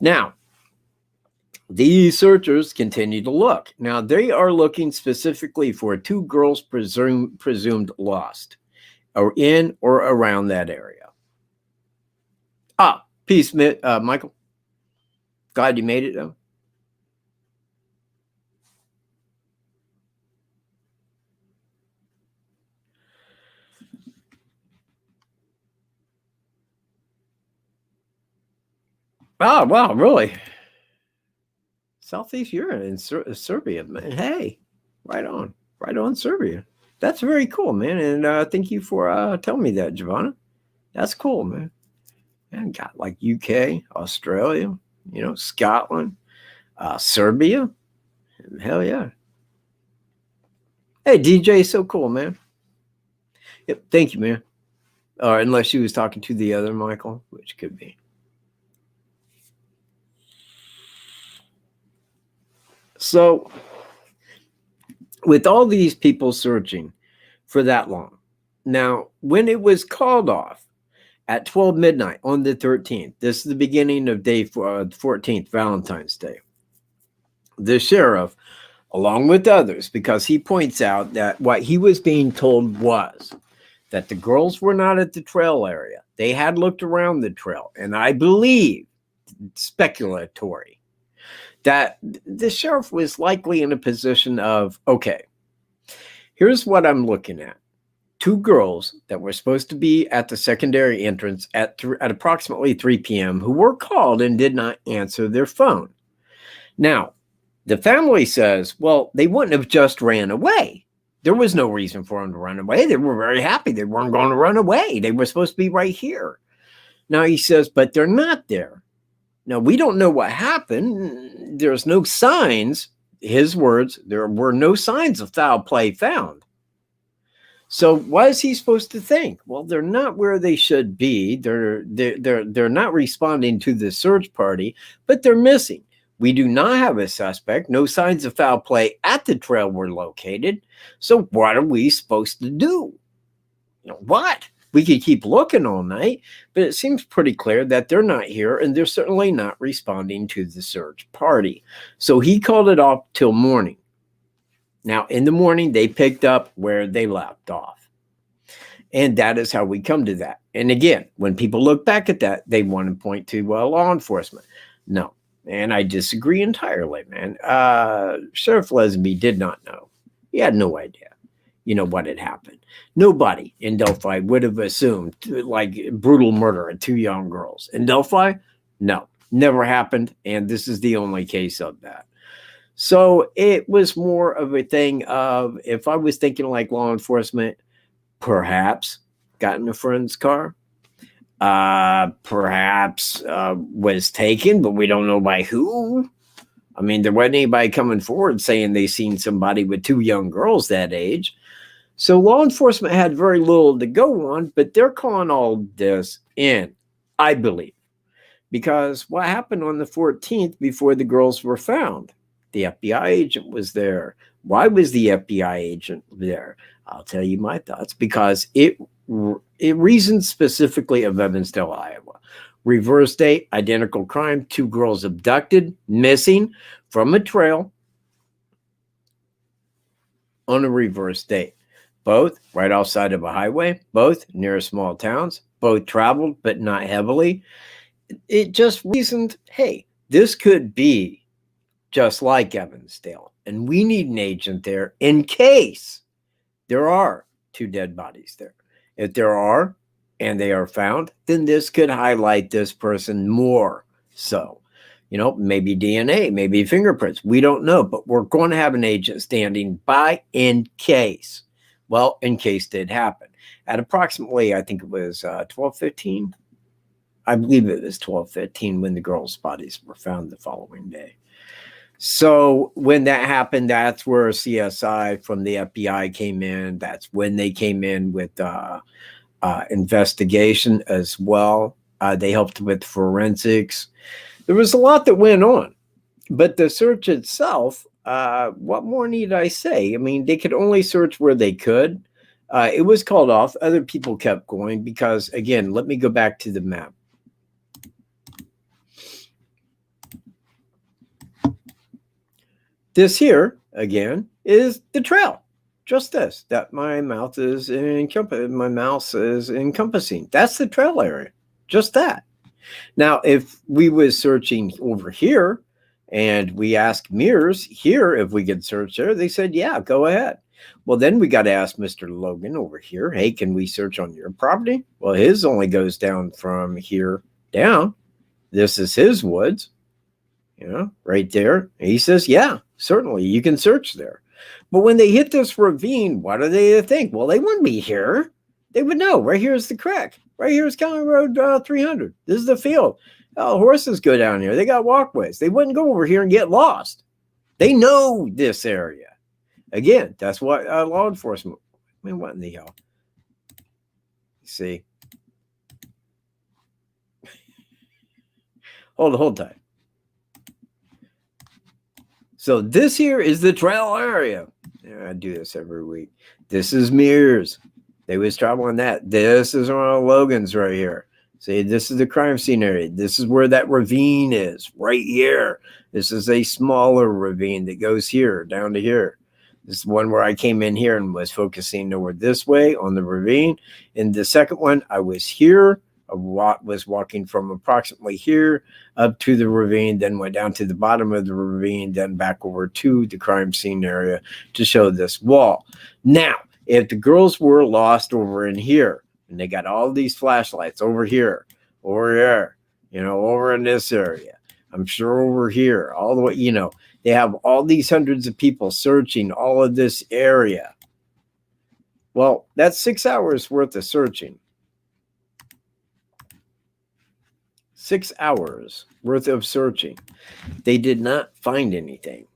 Now, these searchers continue to look. Now, they are looking specifically for two girls presumed lost or in or around that area. Peace, Michael. Glad you made it, though. Oh, wow, really? Southeast Europe in Serbia, man. Hey, right on, Serbia. That's very cool, man. And thank you for telling me that, Giovanna. That's cool, man. And got like UK, Australia, Scotland, Serbia. Hell yeah. Hey, DJ, so cool, man. Yep, thank you, man. Unless she was talking to the other Michael, which could be. So, with all these people searching for that long, now, when it was called off at 12 midnight on the 13th, this is the beginning of day 14th, Valentine's Day, the sheriff, along with others, because he points out that what he was being told was that the girls were not at the trail area. They had looked around the trail, and I believe, speculatory, that the sheriff was likely in a position of, okay, here's what I'm looking at. Two girls that were supposed to be at the secondary entrance at approximately 3 p.m. who were called and did not answer their phone. Now, the family says, well, they wouldn't have just ran away. There was no reason for them to run away. They were very happy. They weren't going to run away. They were supposed to be right here. Now he says, but they're not there. Now, we don't know what happened. There's no signs, his words, there were no signs of foul play found. So what is he supposed to think? Well, they're not where they should be. They're not responding to the search party, but they're missing. We do not have a suspect. No signs of foul play at the trail were located. So what are we supposed to do? What? We could keep looking all night, but it seems pretty clear that they're not here and they're certainly not responding to the search party. So he called it off till morning. Now, in the morning, they picked up where they left off. And that is how we come to that. And again, when people look back at that, they want to point to law enforcement. No, and I disagree entirely, man. Sheriff Lesby did not know. He had no idea. What had happened. Nobody in Delphi would have assumed like brutal murder of two young girls. In Delphi, no, never happened. And this is the only case of that. So it was more of a thing of, if I was thinking like law enforcement, perhaps got in a friend's car, perhaps was taken, but we don't know by who. I mean, there wasn't anybody coming forward saying they seen somebody with two young girls that age. So law enforcement had very little to go on, but they're calling all this in, I believe, because what happened on the 14th before the girls were found? The FBI agent was there. Why was the FBI agent there? I'll tell you my thoughts, because it reasons specifically of Evansdale, Iowa. Reverse date, identical crime, two girls abducted, missing from a trail on a reverse date. Both right outside of a highway, both near small towns, both traveled, but not heavily. It just reasoned, hey, this could be just like Evansdale, and we need an agent there in case there are two dead bodies there. If there are, and they are found, then this could highlight this person more so. Maybe DNA, maybe fingerprints. We don't know, but we're going to have an agent standing by in case. Well, in case did happen. At approximately, I think it was 12:15 I believe it was 12:15 when the girls' bodies were found the following day. So when that happened, that's where CSI from the FBI came in. That's when they came in with investigation as well. They helped with forensics. There was a lot that went on, but the search itself, what more need I say? I mean, they could only search where they could. It was called off. Other people kept going because, again, let me go back to the map. This here, again, is the trail. Just this, that my mouse is encompassing. That's the trail area. Just that. Now, if we was searching over here and we asked mirrors here if we could search there, they said, yeah, go ahead. Well, then we got to ask Mr. Logan over here, hey, can we search on your property? Well, his only goes down from here down. This is his woods, right there. And he says, yeah, certainly you can search there. But when they hit this ravine, what do they think? Well, they wouldn't be here. They would know. Right here is the creek. Right here is County Road 300. This is the field. Oh, horses go down here. They got walkways. They wouldn't go over here and get lost. They know this area. Again, that's what law enforcement. I mean, what in the hell? See? Hold tight. So this here is the trail area. Yeah, I do this every week. This is Mears. They was traveling that. This is one of Logan's right here. See, this is the crime scene area. This is where that ravine is, right here. This is a smaller ravine that goes here, down to here. This is one where I came in here and was focusing over this way on the ravine. In the second one, I was here. I was walking from approximately here up to the ravine, then went down to the bottom of the ravine, then back over to the crime scene area to show this wall. Now, if the girls were lost over in here, and they got all these flashlights over here, over here, over in this area, I'm sure over here, all the way, they have all these hundreds of people searching all of this area. Well, that's 6 hours worth of searching. 6 hours worth of searching. They did not find anything.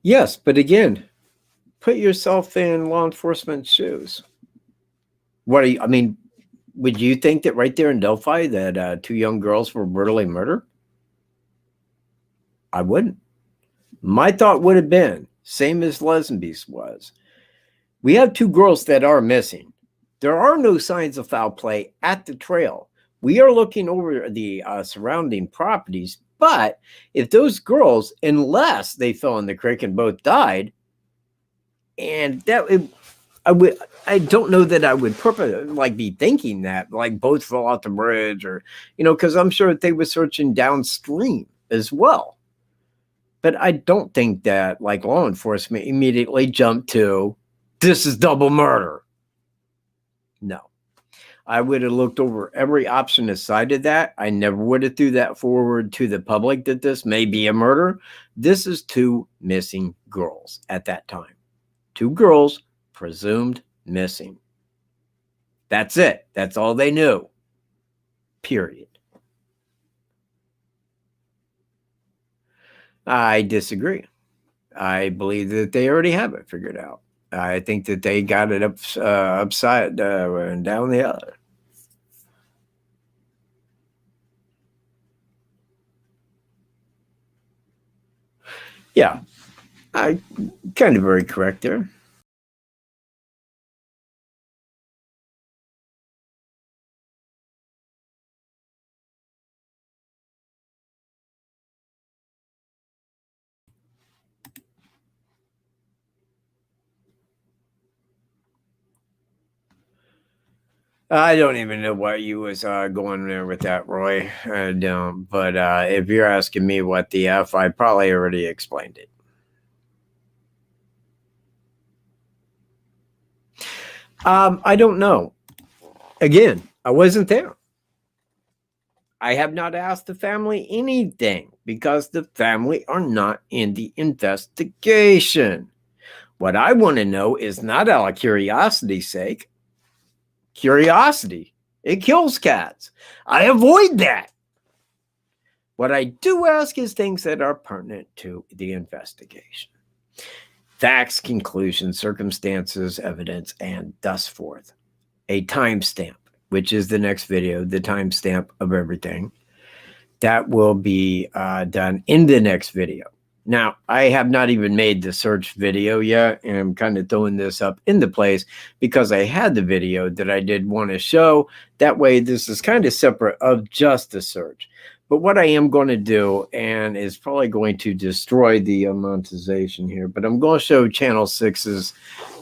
Yes, but again, put yourself in law enforcement's shoes. Would you think that right there in Delphi that 2 young girls were brutally murdered? I wouldn't. My thought would have been, same as Lesenby's was, we have 2 girls that are missing. There are no signs of foul play at the trail. We are looking over the surrounding properties, but if those girls, unless they fell in the creek and both died, and I don't know that I would be thinking that both fell off the bridge or, because I'm sure that they were searching downstream as well. But I don't think that law enforcement immediately jumped to, this is double murder. No. I would have looked over every option aside of that. I never would have threw that forward to the public that this may be a murder. This is 2 missing girls at that time. 2 girls presumed missing. That's it. That's all they knew. Period. I disagree. I believe that they already have it figured out. I think that they got it upside and down the other. Yeah, I kind of very correct there. I don't even know what you was going there with that, Roy. I don't. But if you're asking me what the F, I probably already explained it. I don't know. Again, I wasn't there. I have not asked the family anything because the family are not in the investigation. What I want to know is not out of curiosity's sake. Curiosity, it kills cats. I avoid that. What I do ask is things that are pertinent to the investigation. Facts, conclusions, circumstances, evidence, and thus forth. A timestamp, which is the next video, the timestamp of everything. That will be done in the next video. Now, I have not even made the search video yet, and I'm kind of throwing this up into place because I had the video that I did want to show. That way, this is kind of separate of just the search. But what I am going to do, and is probably going to destroy the monetization here, but I'm going to show Channel 6's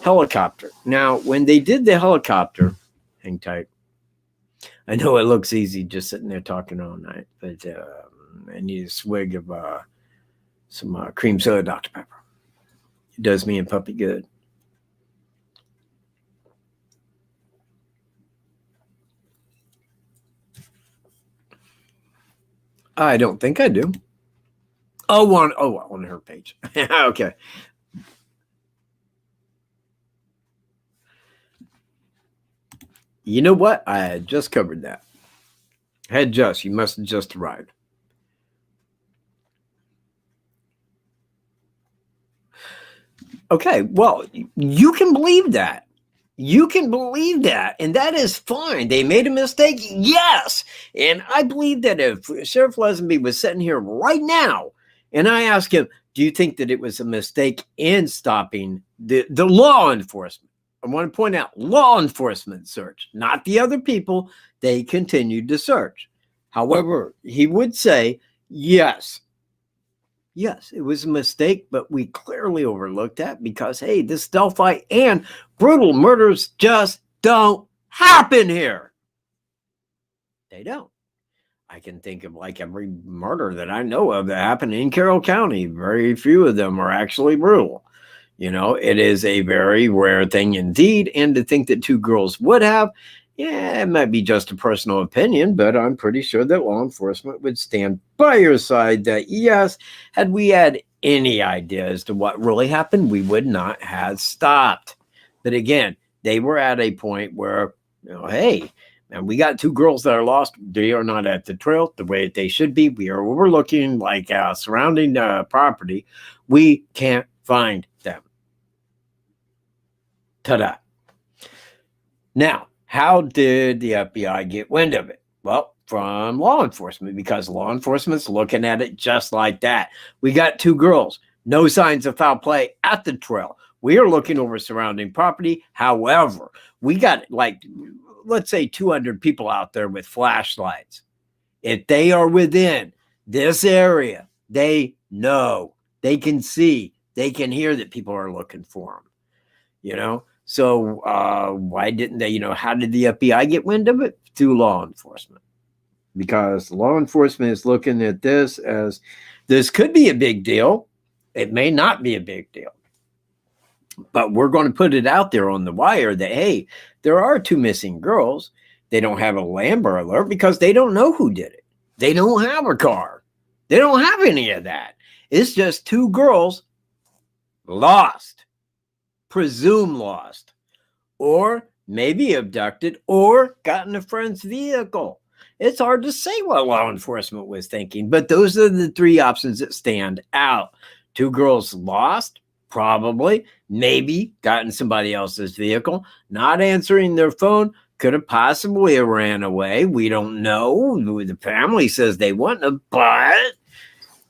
helicopter. Now, when they did the helicopter, hang tight. I know it looks easy just sitting there talking all night, but I need a swig of some cream soda Dr. Pepper. It does me and Puppy good. I don't think I do. On her page. Okay. You know what? I had just covered that. You must have just arrived. Okay, well, you can believe that. You can believe that, and that is fine. They made a mistake, yes. And I believe that if Sheriff Lesenby was sitting here right now, and I asked him, do you think that it was a mistake in stopping the law enforcement? I want to point out law enforcement search, not the other people. They continued to search. However, he would say, yes, it was a mistake, but we clearly overlooked that because, hey, this Delphi and brutal murders just don't happen here. They don't. I can think of like every murder that I know of that happened in Carroll County. Very few of them are actually brutal. You know, it is a very rare thing indeed. And to think that two girls would have, yeah, it might be just a personal opinion, but I'm pretty sure that law enforcement would stand by your side that, yes, had we had any idea as to what really happened, we would not have stopped. But again, they were at a point where, you know, hey, man, we got two girls that are lost. They are not at the trail the way they should be. We are overlooking like surrounding property. We can't find them. Ta-da. Now, how did the FBI get wind of it? Well, from law enforcement, because law enforcement's looking at it just like that. We got two girls, no signs of foul play at the trail. We are looking over surrounding property. However, we got like, let's say 200 people out there with flashlights. If they are within this area, they know, they can see, they can hear that people are looking for them, you know? So why didn't they, you know, how did the FBI get wind of it? Through law enforcement. Because law enforcement is looking at this as this could be a big deal. It may not be a big deal. But we're going to put it out there on the wire that, hey, there are two missing girls. They don't have a Amber Alert because they don't know who did it. They don't have a car. They don't have any of that. It's just two girls lost. Presumed lost, or maybe abducted, or got in a friend's vehicle. It's hard to say what law enforcement was thinking, but those are the three options that stand out. Two girls lost, probably, maybe got in somebody else's vehicle, not answering their phone, could have possibly ran away. We don't know. The family says they wouldn't have, but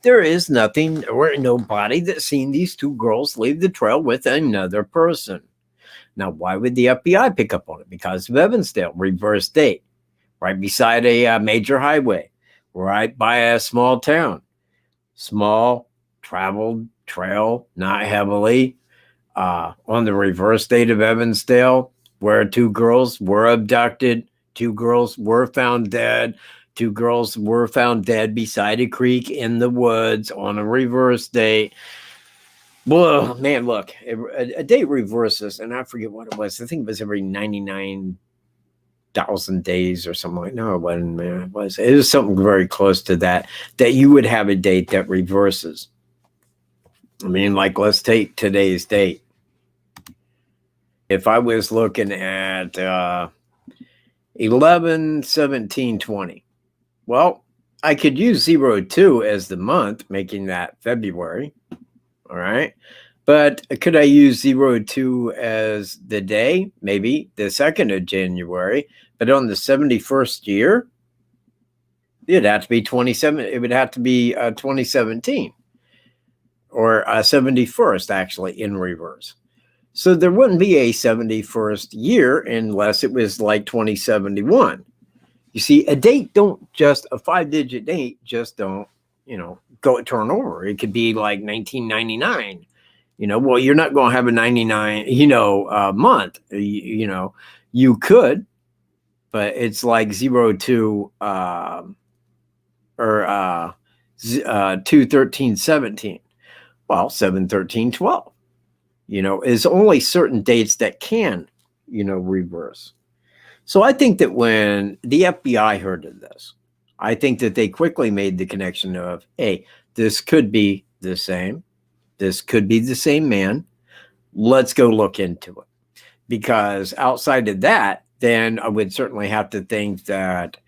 there is nothing or nobody that's seen these two girls leave the trail with another person. Now, why would the FBI pick up on it? Because of Evansdale, reverse date, right beside a major highway, right by a small town, small traveled trail, not heavily, on the reverse date of Evansdale, where two girls were abducted, two girls were found dead. Two girls were found dead beside a creek in the woods on a reverse date. Well, man, look, a date reverses, and I forget what it was. I think it was every 99 1,000 days or something like. No, it wasn't. Man, it was something very close to that. That you would have a date that reverses. I mean, like, let's take today's date. If I was looking at 11/17/20, well, I could use 02 as the month, making that February. All right. But could I use 02 as the day? Maybe the 2nd of January. But on the 71st year, it'd have to be 27. It would have to be 2017 or 71st, actually, in reverse. So there wouldn't be a 71st year unless it was like 2071. You see, a 5-digit date just don't, go turn over. It could be like 1999. Well, you're not going to have a 99, month. You could, but it's like 02 or 2/13/17. Well, 7/13/12. Is only certain dates that can, reverse. So I think that when the FBI heard of this, I think that they quickly made the connection of, hey, this could be the same. This could be the same man. Let's go look into it. Because outside of that, then I would certainly have to think that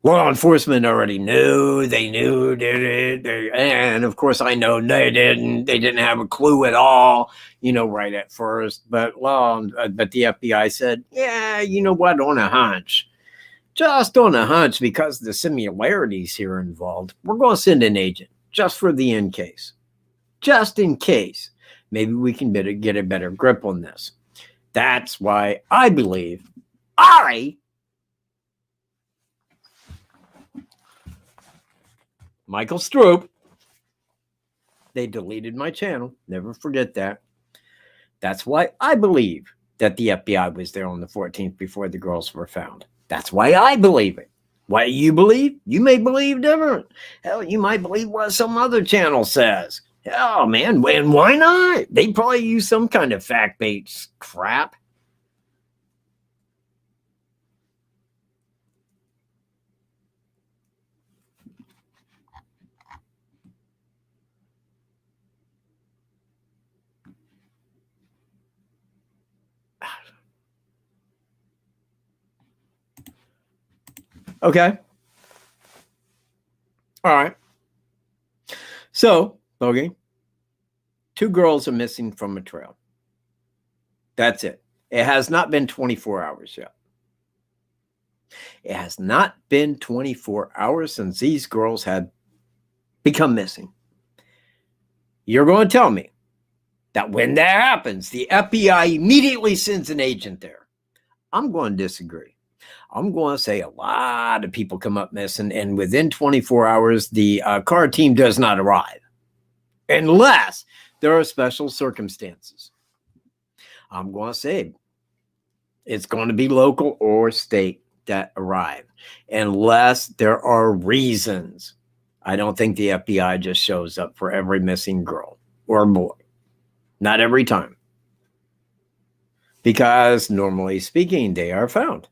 law enforcement already knew. They knew, did it. And of course, I know they didn't. They didn't have a clue at all, right at first. But the FBI said, yeah, you know what, on a hunch. Just on a hunch, because the similarities here involved, we're going to send an agent just for the in case. Just in case. Maybe we can get a better grip on this. That's why I believe Michael Stroop, they deleted my channel. Never forget that. That's why I believe that the FBI was there on the 14th before the girls were found. That's why I believe it. Why you believe? You may believe different. Hell, you might believe what some other channel says. Hell, man, and why not? They probably use some kind of fact-based crap. Okay. All right. So, Bogey, 2 girls are missing from a trail. That's it. It has not been 24 hours yet. It has not been 24 hours since these girls had become missing. You're going to tell me that when that happens, the FBI immediately sends an agent there. I'm going to disagree. I'm going to say a lot of people come up missing, and within 24 hours, the car team does not arrive, unless there are special circumstances. I'm going to say it's going to be local or state that arrive, unless there are reasons. I don't think the FBI just shows up for every missing girl or boy. Not every time. Because normally speaking, they are found,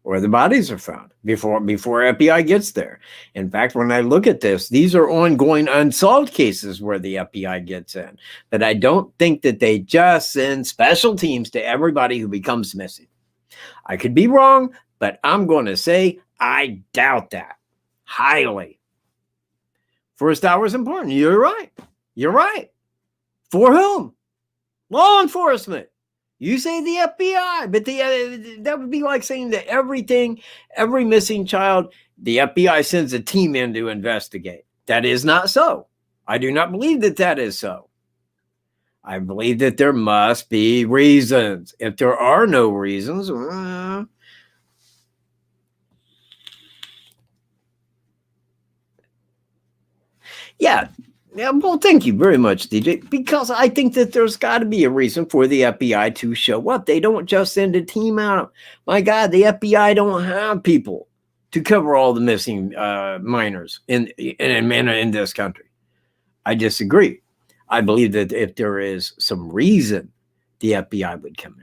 or the bodies are found before FBI gets there. In fact, when I look at this, these are ongoing unsolved cases where the FBI gets in. But I don't think that they just send special teams to everybody who becomes missing. I could be wrong, but I'm going to say I doubt that highly. First hour is important. You're right. You're right. For whom? Law enforcement. You say the FBI, but that would be like saying that every missing child, the FBI sends a team in to investigate. That is not so. I do not believe that that is so. I believe that there must be reasons. If there are no reasons, yeah. Yeah, well, thank you very much, DJ, because I think that there's got to be a reason for the FBI to show up. They don't just send a team out. My God, the FBI don't have people to cover all the missing minors in this country. I disagree. I believe that if there is some reason, the FBI would come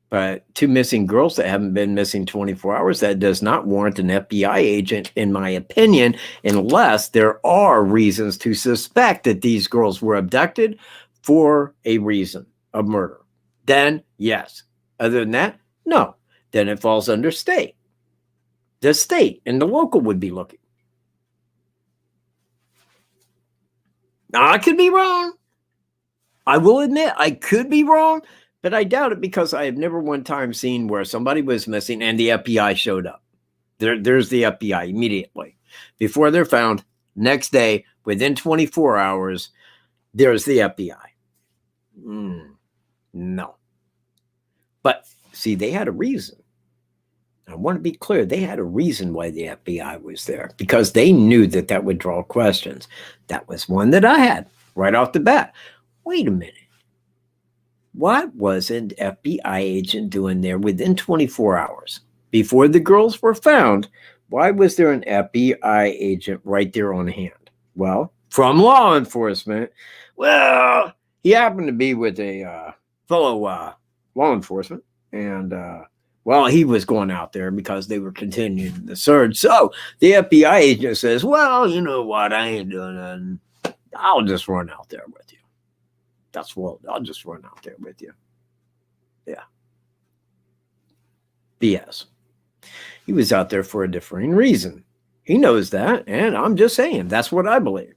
in. But two missing girls that haven't been missing 24 hours, that does not warrant an FBI agent, in my opinion, unless there are reasons to suspect that these girls were abducted for a reason of murder. Then, yes. Other than that, no. Then it falls under state. The state and the local would be looking. Now, I could be wrong. I will admit I could be wrong, but I doubt it because I have never one time seen where somebody was missing and the FBI showed up. There's the FBI immediately. Before they're found, next day, within 24 hours, there's the FBI. No. But see, they had a reason. I want to be clear. They had a reason why the FBI was there because they knew that that would draw questions. That was one that I had right off the bat. Wait a minute. What was an FBI agent doing there within 24 hours? Before the girls were found, why was there an FBI agent right there on hand? Well, from law enforcement. Well, he happened to be with a fellow law enforcement. And, well, he was going out there because they were continuing the search. So the FBI agent says, well, you know what? I ain't doing nothing. I'll just run out there with you. That's what I'll just run out there with you. Yeah. BS. He was out there for a differing reason. He knows that. And I'm just saying, that's what I believe.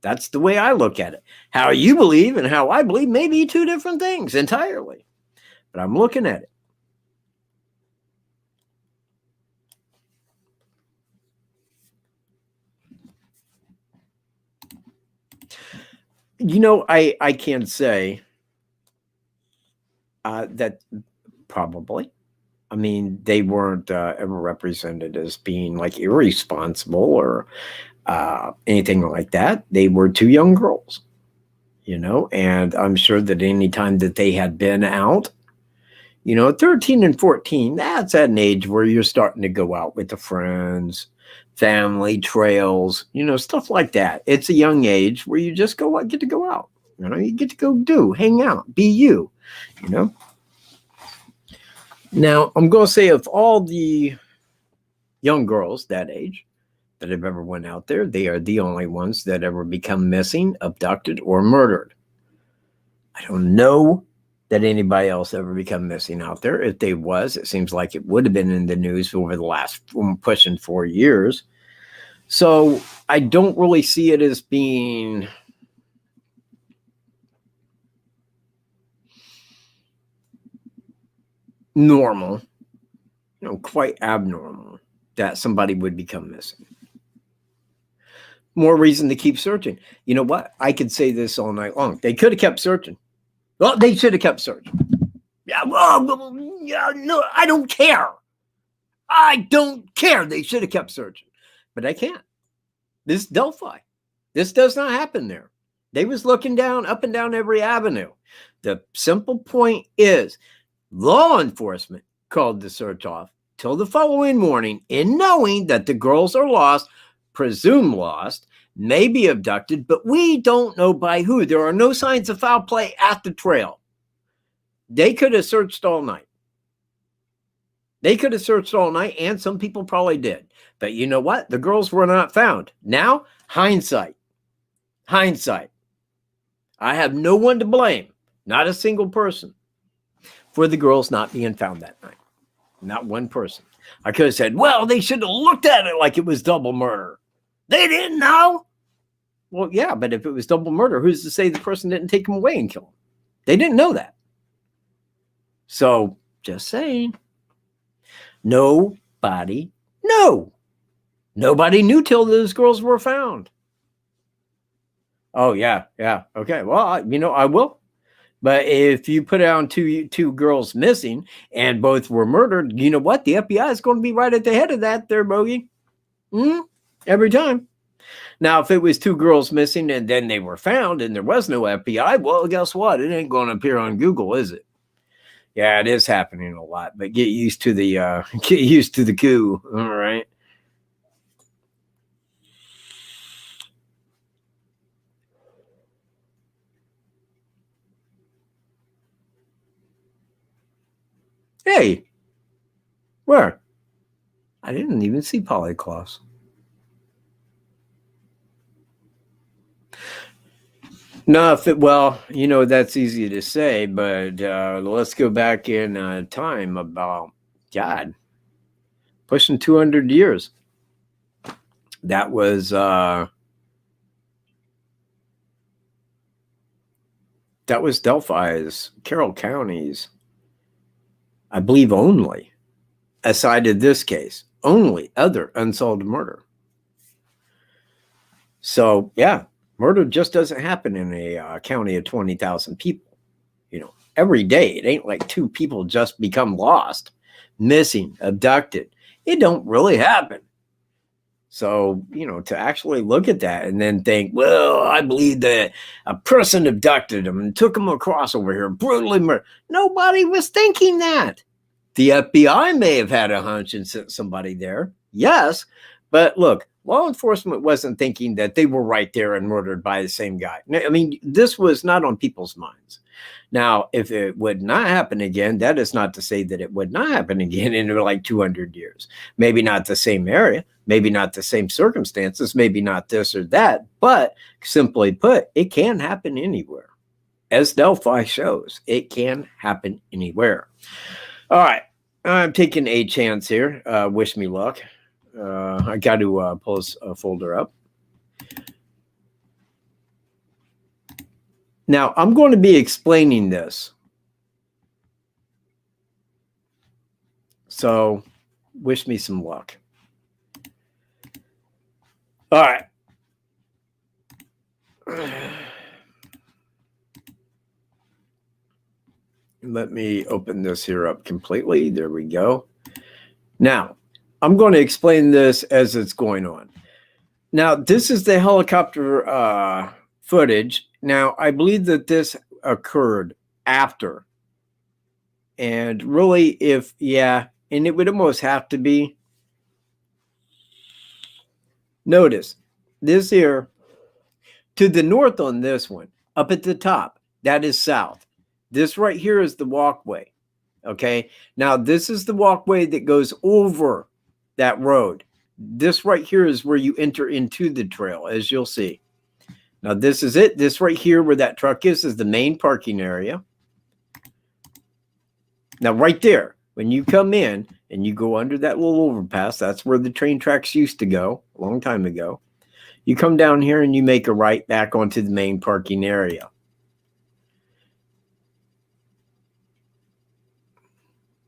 That's the way I look at it. How you believe and how I believe may be two different things entirely. But I'm looking at it. You know, I can say that probably. I mean, they weren't ever represented as being like irresponsible or anything like that. They were two young girls, you know, and I'm sure that any time that they had been out, you know, 13 and 14, that's at an age where you're starting to go out with the friends, family, trails, you know, stuff like that. It's a young age where you just go out, get to go out. You know, you get to go hang out, be you know. Now, I'm going to say of all the young girls that age that have ever went out there, they are the only ones that ever become missing, abducted, or murdered. I don't know that anybody else ever become missing out there. If they was, it seems like it would have been in the news over the last pushing 4 years. So I don't really see it as being normal, you know, quite abnormal that somebody would become missing. More reason to keep searching. You know what? I could say this all night long. They could have kept searching. Well, they should have kept searching. Yeah, well, yeah, no, I don't care. I don't care. They should have kept searching. But I can't. This is Delphi. This does not happen there. They was looking down, up and down every avenue. The simple point is law enforcement called the search off till the following morning in knowing that the girls are lost, presumed lost, may be abducted, but we don't know by who. There are no signs of foul play at the trail. They could have searched all night. They could have searched all night, and some people probably did. But you know what? The girls were not found. Now, hindsight. Hindsight. I have no one to blame, not a single person, for the girls not being found that night. Not one person. I could have said, well, they should have looked at it like it was double murder. They didn't know. Well, yeah, but if it was double murder, who's to say the person didn't take them away and kill them? They didn't know that. So, just saying. Nobody knew. Nobody knew till those girls were found. Oh, yeah. Okay. Well, you know, I will. But if you put down two girls missing and both were murdered, you know what? The FBI is going to be right at the head of that there, Bogey. Every time. Now, if it was two girls missing and then they were found and there was no FBI, well, guess what? It ain't going to appear on Google, is it? Yeah, it is happening a lot, but get used to the coup. All right. Hey, where? I didn't even see polycloths. No, well, that's easy to say, but let's go back in time about, God, pushing 200 years. That was Delphi's, Carroll County's, I believe, only, aside of this case, only other unsolved murder. So, yeah, murder just doesn't happen in a county of 20,000 people. Every day. It ain't like two people just become lost, missing, abducted. It don't really happen. So, to actually look at that and then think, well, I believe that a person abducted them and took them across over here, brutally murdered. Nobody was thinking that. The FBI may have had a hunch and sent somebody there. Yes. But look, law enforcement wasn't thinking that they were right there and murdered by the same guy. I mean, this was not on people's minds. Now, if it would not happen again, that is not to say that it would not happen again in like 200 years. Maybe not the same area, maybe not the same circumstances, maybe not this or that, but simply put, it can happen anywhere. As Delphi shows, it can happen anywhere. All right, I'm taking a chance here. Wish me luck. I got to pull this folder up. Now, I'm going to be explaining this. So, wish me some luck. All right. Let me open this here up completely. There we go. Now, I'm going to explain this as it's going on. Now, this is the helicopter footage. Now, I believe that this occurred after. And really, and it would almost have to be. Notice, this here, to the north on this one, up at the top, that is south. This right here is the walkway. Okay, now this is the walkway that goes over that road. This right here is where you enter into the trail, as you'll see. Now, this is it. This right here where that truck is the main parking area. Now, right there, when you come in and you go under that little overpass, that's where the train tracks used to go a long time ago. You come down here and you make a right back onto the main parking area.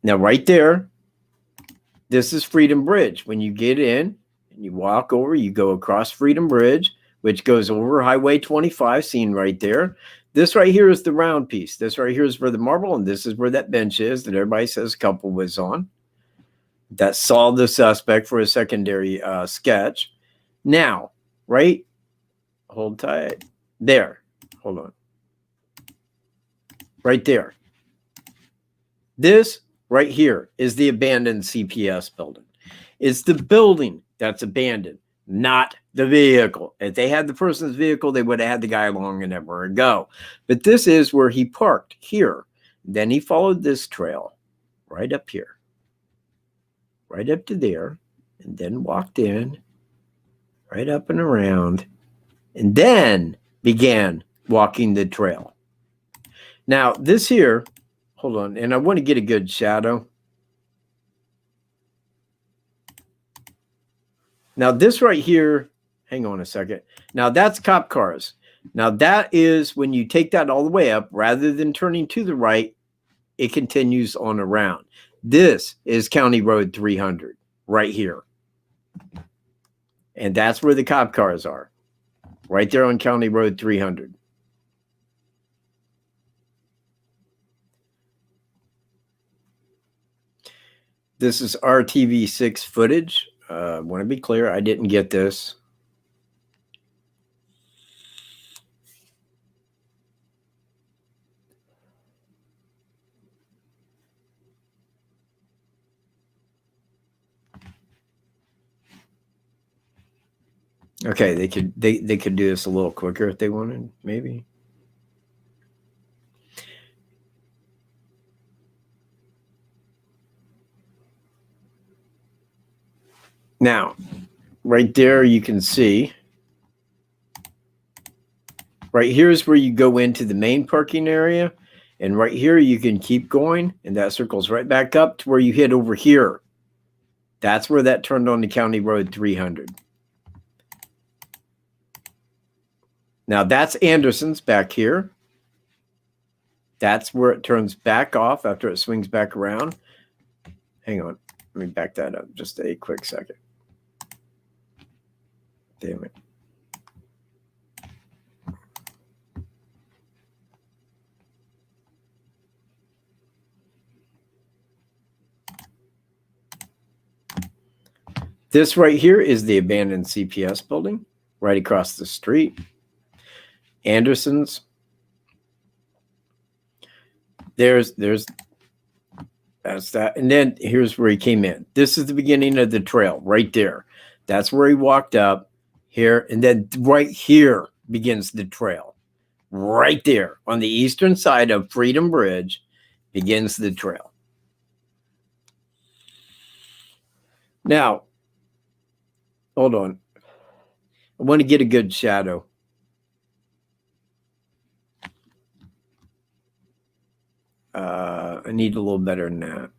Now, right there, this is Freedom Bridge. When you get in and you walk over, you go across Freedom Bridge, which goes over Highway 25, seen right there. This right here is the round piece. This right here is where the marble, and this is where that bench is that everybody says a couple was on. That saw the suspect for a secondary sketch. Now, right? Hold tight. There. Hold on. Right there. This right here is the abandoned CPS building. It's the building that's abandoned, not the vehicle. If they had the person's vehicle, they would have had the guy along and everywhere to go. But this is where he parked here. Then he followed this trail right up here, right up to there, and then walked in, right up and around, and then began walking the trail. Now, this here, hold on, and I want to get a good shadow. Now, this right here, hang on a second. Now, that's cop cars. Now, that is when you take that all the way up, rather than turning to the right, it continues on around. This is County Road 300 right here. And that's where the cop cars are, right there on County Road 300. This is RTV6 footage. I want to be clear, I didn't get this. Okay, they could do this a little quicker if they wanted, maybe. Now, right there, you can see. Right here is where you go into the main parking area. And right here, you can keep going. And that circles right back up to where you hit over here. That's where that turned on to County Road 300. Now, that's Anderson's back here. That's where it turns back off after it swings back around. Hang on. Let me back that up just a quick second. Damn it. This right here is the abandoned CPS building right across the street. Anderson's. That's that. And then here's where he came in. This is the beginning of the trail right there. That's where he walked up here. And then right here begins the trail. Right there on the eastern side of Freedom Bridge begins the trail. Now, hold on. I want to get a good shadow. I need a little better than that.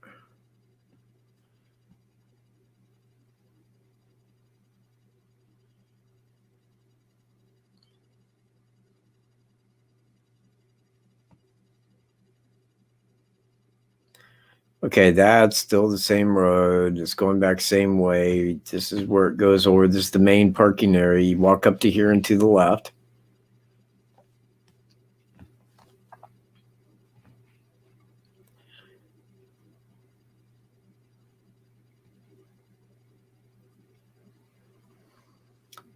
Okay, that's still the same road. It's going back same way. This is where it goes over. This is the main parking area. You walk up to here and to the left.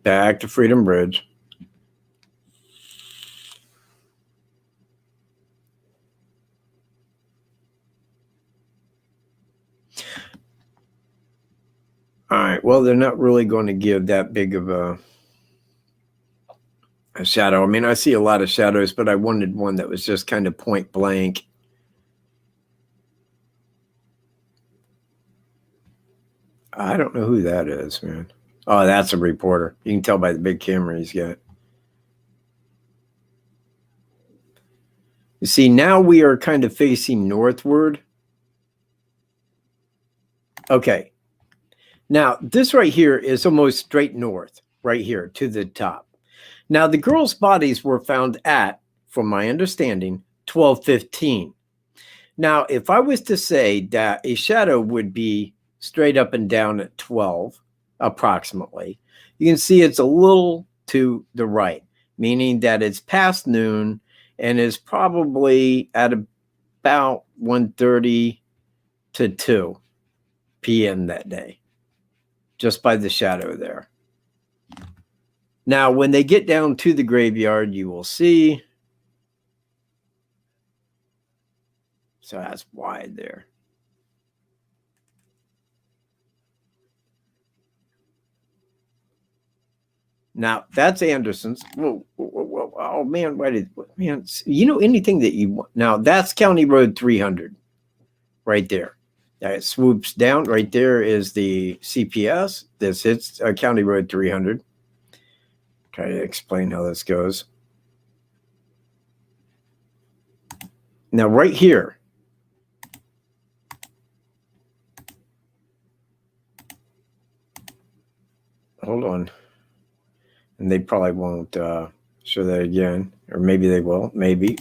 Back to Freedom Bridge. All right. Well, they're not really going to give that big of a shadow. I mean, I see a lot of shadows, but I wanted one that was just kind of point blank. I don't know who that is, man. Oh, that's a reporter. You can tell by the big camera he's got. You see, now we are kind of facing northward. Okay. Now, this right here is almost straight north, right here to the top. Now, the girls' bodies were found at, from my understanding, 12:15. Now, if I was to say that a shadow would be straight up and down at 12, approximately, you can see it's a little to the right, meaning that it's past noon and is probably at about 1:30 to 2 p.m. that day, just by the shadow there. Now, when they get down to the graveyard, you will see. So that's wide there. Now, that's Anderson's. Whoa, whoa, whoa, whoa. Oh, man, man, you know anything that you want? Now, that's County Road 300 right there. It swoops down. Right there is the CPS. This hits County Road 300. Try to explain how this goes. Now, right here. Hold on. And they probably won't show that again. Or maybe they will. Maybe.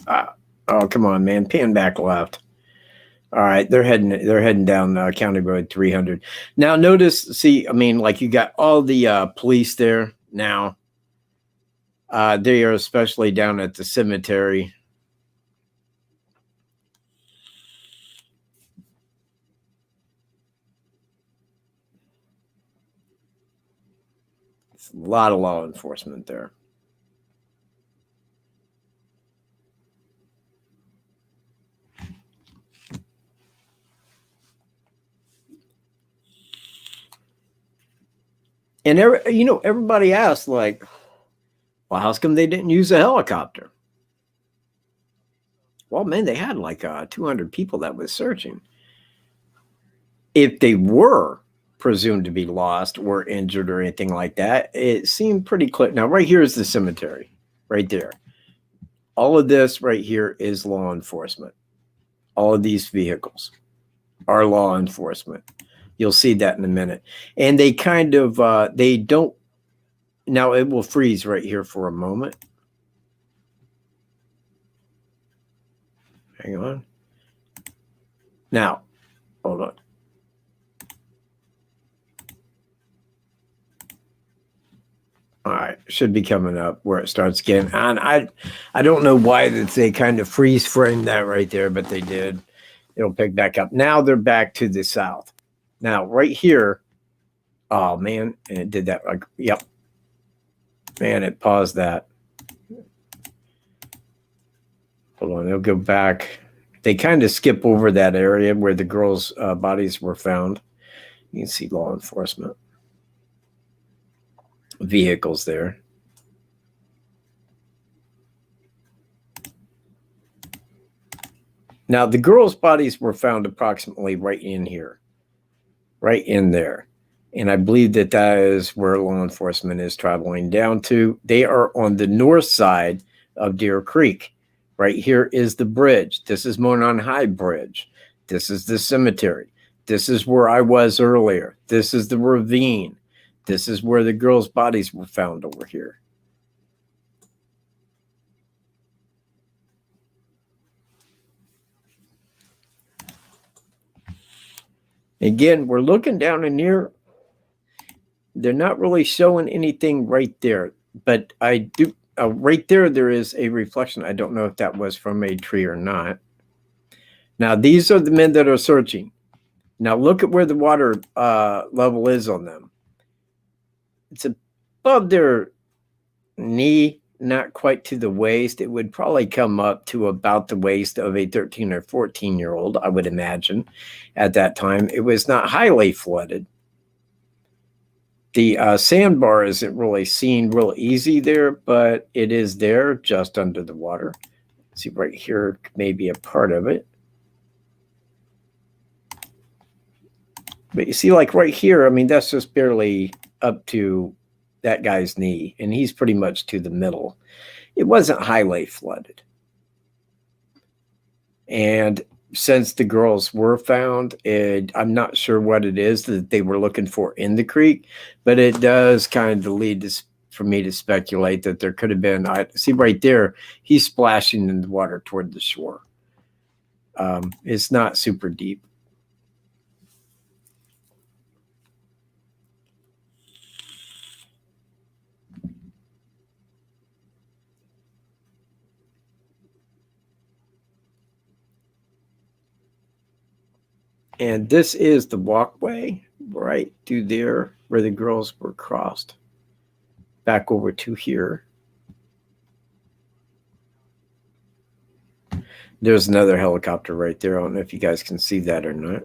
Oh, come on, man. Pan back left. All right, they're heading down County Road 300. Now, notice, see, I mean, like you got all the police there now. They are especially down at the cemetery. It's a lot of law enforcement there. And you know, everybody asked, like, well, how come they didn't use a helicopter? Well, man, they had like 200 people that was searching. If they were presumed to be lost or injured or anything like that. It seemed pretty clear. Now, right here is the cemetery, right there. All of this right here is law enforcement. All of these vehicles are law enforcement. You'll see that in a minute. And they kind of, they don't, now it will freeze right here for a moment. Hang on. Now, hold on. All right, should be coming up where it starts again. And I don't know why that they kind of freeze frame that right there, but they did. It'll pick back up. Now they're back to the south. Now right here, oh man, and it did that like, yep. Man, it paused that. Hold on, they'll go back. They kind of skip over that area where the girls' bodies were found. You can see law enforcement vehicles there. Now, the girls' bodies were found approximately right in here, right in there. And I believe that that is where law enforcement is traveling down to. They are on the north side of Deer Creek. Right here is the bridge. This is Monon High Bridge. This is the cemetery. This is where I was earlier. This is the ravine. This is where the girls' bodies were found over here. Again, we're looking down in here. They're not really showing anything right there, but I do. Right there, there is a reflection. I don't know if that was from a tree or not. Now, these are the men that are searching. Now, look at where the water level is on them. It's above their knee, not quite to the waist. It would probably come up to about the waist of a 13 or 14-year-old, I would imagine, at that time. It was not highly flooded. The sandbar isn't really seen real easy there, but it is there just under the water. See right here, maybe a part of it. But you see, like right here, I mean, that's just barely up to that guy's knee, and he's pretty much to the middle. It wasn't highly flooded. And since the girls were found, I'm not sure what it is that they were looking for in the creek, but it does kind of lead to, for me to speculate that there could have been, I see right there, he's splashing in the water toward the shore. It's not super deep. And this is the walkway right through there where the girls were crossed. Back over to here. There's another helicopter right there. I don't know if you guys can see that or not.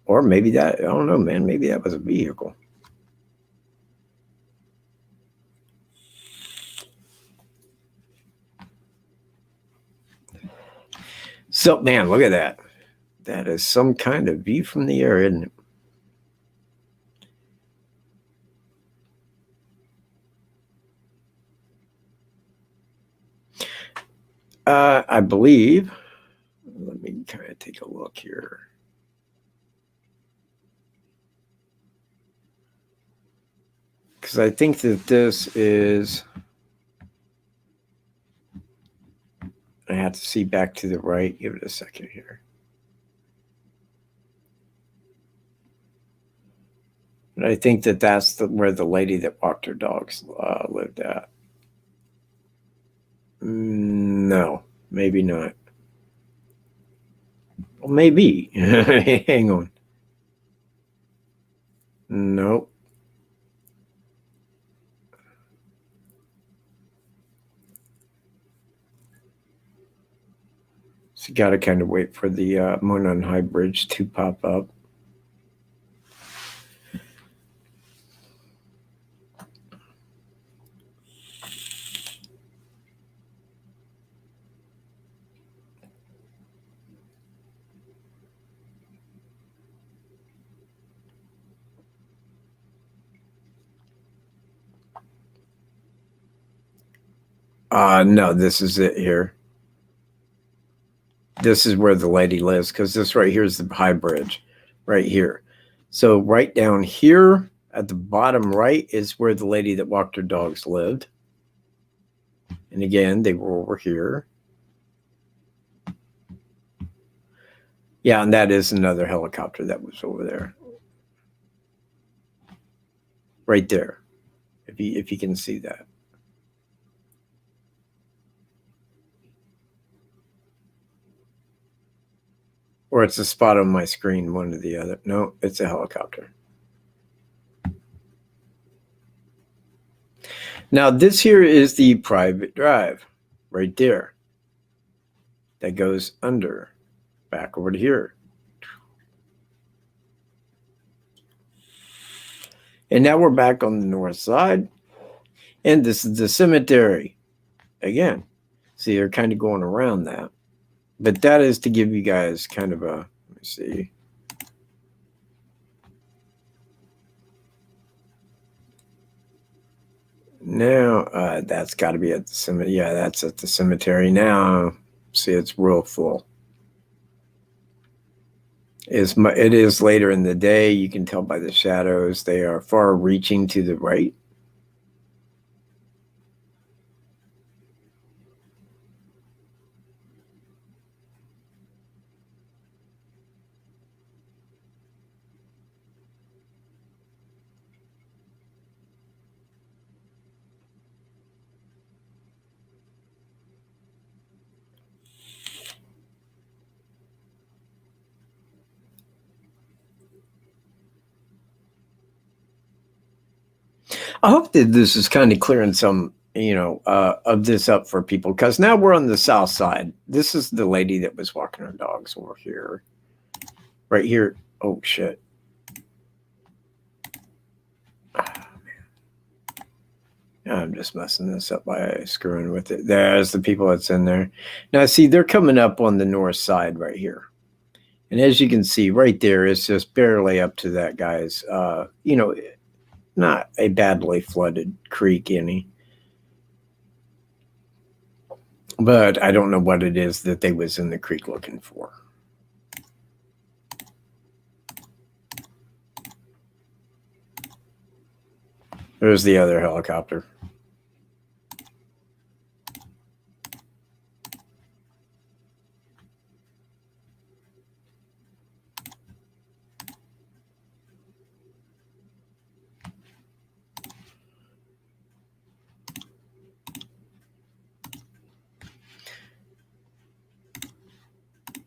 Or maybe that, I don't know, man. Maybe that was a vehicle. So, man, look at that. That is some kind of view from the air, isn't it? I believe, let me kind of take a look here. Because I think that this is, I have to see back to the right. Give it a second here. And I think that that's where the lady that walked her dogs lived at. No, maybe not. Well, maybe. Hang on. Nope. So you got to kind of wait for the Monon High Bridge to pop up. No, this is it here. This is where the lady lives, because this right here is the high bridge, right here. So right down here at the bottom right is where the lady that walked her dogs lived. And again, they were over here. Yeah, and that is another helicopter that was over there. Right there, if you can see that. Or it's a spot on my screen, one or the other. No, it's a helicopter. Now, this here is the private drive right there that goes under, back over to here. And now we're back on the north side. And this is the cemetery. Again, see, they're kind of going around that. But that is to give you guys kind of a, let me see. Now, that's got to be at the cemetery. Yeah, that's at the cemetery now. See, it's real full. It is later in the day. You can tell by the shadows. They are far reaching to the right. I hope that this is kind of clearing some, of this up for people, because now we're on the south side. This is the lady that was walking her dogs over here. Right here. Oh, shit. Oh, man. I'm just messing this up by screwing with it. There's the people that's in there. Now, see, they're coming up on the north side right here. And as you can see right there, it's just barely up to that guy's, not a badly flooded creek any. But I don't know what it is that they was in the creek looking for. There's the other helicopter.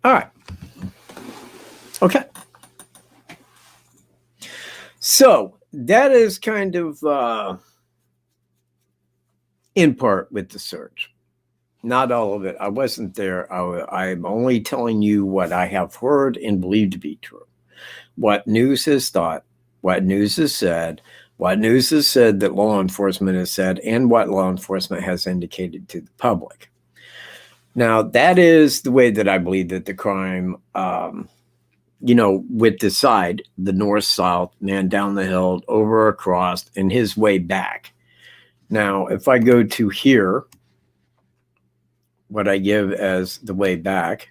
All right. Okay. So that is kind of in part with the search. Not all of it. I wasn't there. I'm only telling you what I have heard and believe to be true. What news has thought, what news has said, what news has said that law enforcement has said, and what law enforcement has indicated to the public. Now, that is the way that I believe that the crime, with the side, the north-south, man down the hill, over across, and his way back. Now, if I go to here, what I give as the way back,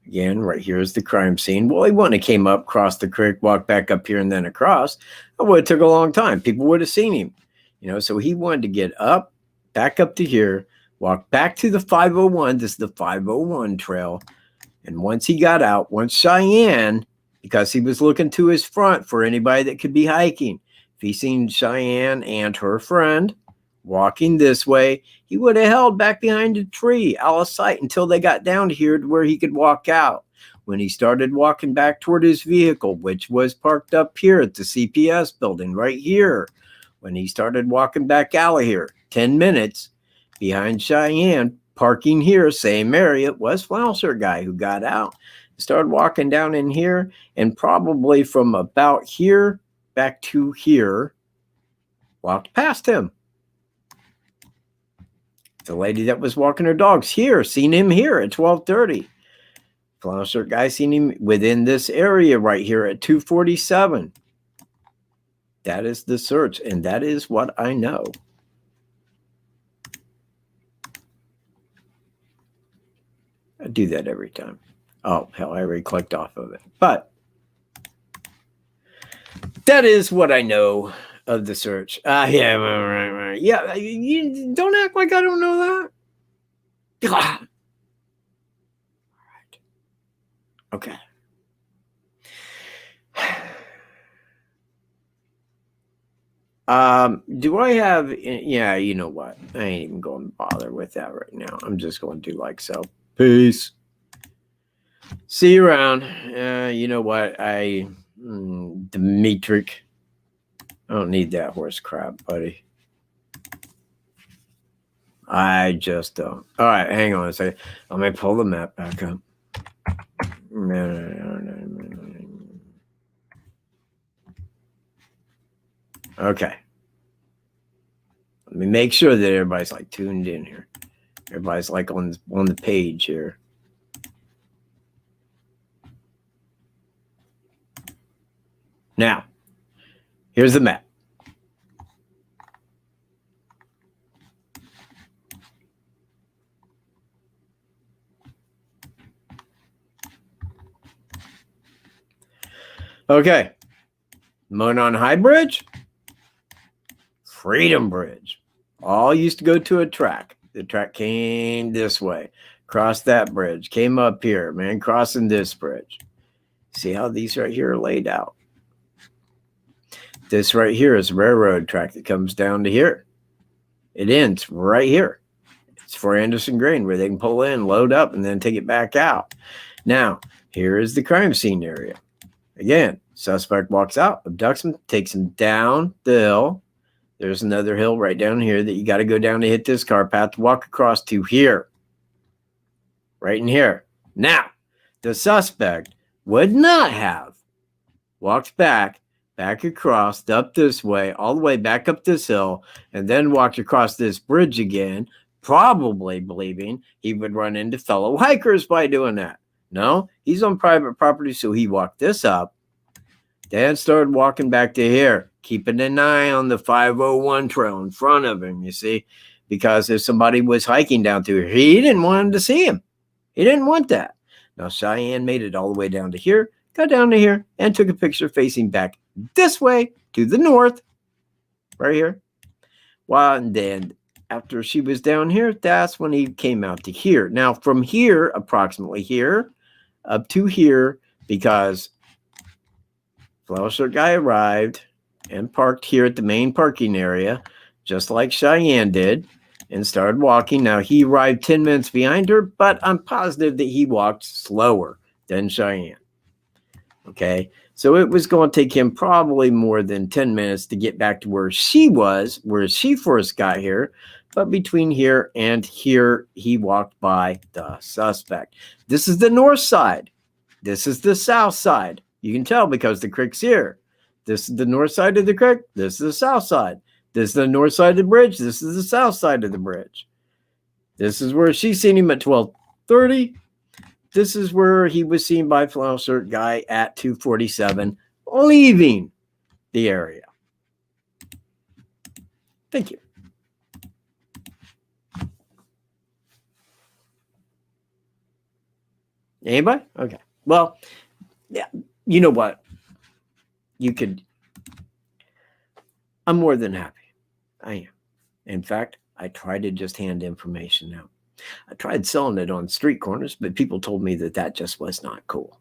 again, right here is the crime scene. Well, he wouldn't have came up, crossed the creek, walked back up here, and then across. It would have took a long time. People would have seen him. So he wanted to get up, back up to here, walk back to the 501. This is the 501 trail. And once he got out, once Cheyenne, because he was looking to his front for anybody that could be hiking, if he seen Cheyenne and her friend walking this way, he would have held back behind a tree out of sight until they got down to here to where he could walk out. When he started walking back toward his vehicle, which was parked up here at the CPS building right here, when he started walking back out of here, 10 minutes behind Cheyenne, parking here, same area, was Flannel shirt guy who got out, started walking down in here, and probably from about here back to here, walked past him. The lady that was walking her dogs here, seen him here at 12:30. Flannel shirt guy seen him within this area right here at 2:47. That is the search, and that is what I know. I do that every time. Oh, hell, I already clicked off of it. But that is what I know of the search. Yeah, right. Yeah, you don't act like I don't know that. Okay. Do I have, yeah, you know what? I ain't even going to bother with that right now. I'm just going to do like so. Peace. See you around. You know what? Dimitri. I don't need that horse crap, buddy. I just don't. All right, hang on a second. Let me pull the map back up. Okay. Let me make sure that everybody's like tuned in here. Everybody's like on the page here. Now, here's the map. Okay. Monon High Bridge. Freedom Bridge. All used to go to a track. The track came this way. Crossed that bridge. Came up here, man. Crossing this bridge. See how these right here are laid out? This right here is a railroad track that comes down to here. It ends right here. It's for Anderson Grain where they can pull in, load up, and then take it back out. Now, here is the crime scene area. Again, suspect walks out, abducts him, takes him down the hill. There's another hill right down here that you got to go down to hit this car path to walk across to here. Right in here. Now, the suspect would not have walked back across, up this way, all the way back up this hill, and then walked across this bridge again, probably believing he would run into fellow hikers by doing that. No, he's on private property, so he walked this up, then started walking back to here, keeping an eye on the 501 trail in front of him, you see, because if somebody was hiking down through here, he didn't want him to see him. He didn't want that. Now, Cheyenne made it all the way down to here, got down to here, and took a picture facing back this way to the north, right here. Well, and then after she was down here, that's when he came out to here. Now, from here, approximately here, up to here, because Flannel shirt guy arrived and parked here at the main parking area, just like Cheyenne did, and started walking. Now, he arrived 10 minutes behind her, but I'm positive that he walked slower than Cheyenne. Okay, so it was going to take him probably more than 10 minutes to get back to where she was, where she first got here. But between here and here, he walked by the suspect. This is the north side. This is the south side. You can tell because the creek's here. This is the north side of the creek. This is the south side. This is the north side of the bridge. This is the south side of the bridge. This is where she seen him at 12:30. This is where he was seen by Flannel shirt guy at 2:47, leaving the area. Thank you. Anybody? Okay. Well, yeah. You know what? I'm more than happy. I am. In fact, I try to just hand information out. I tried selling it on street corners, but people told me that just was not cool.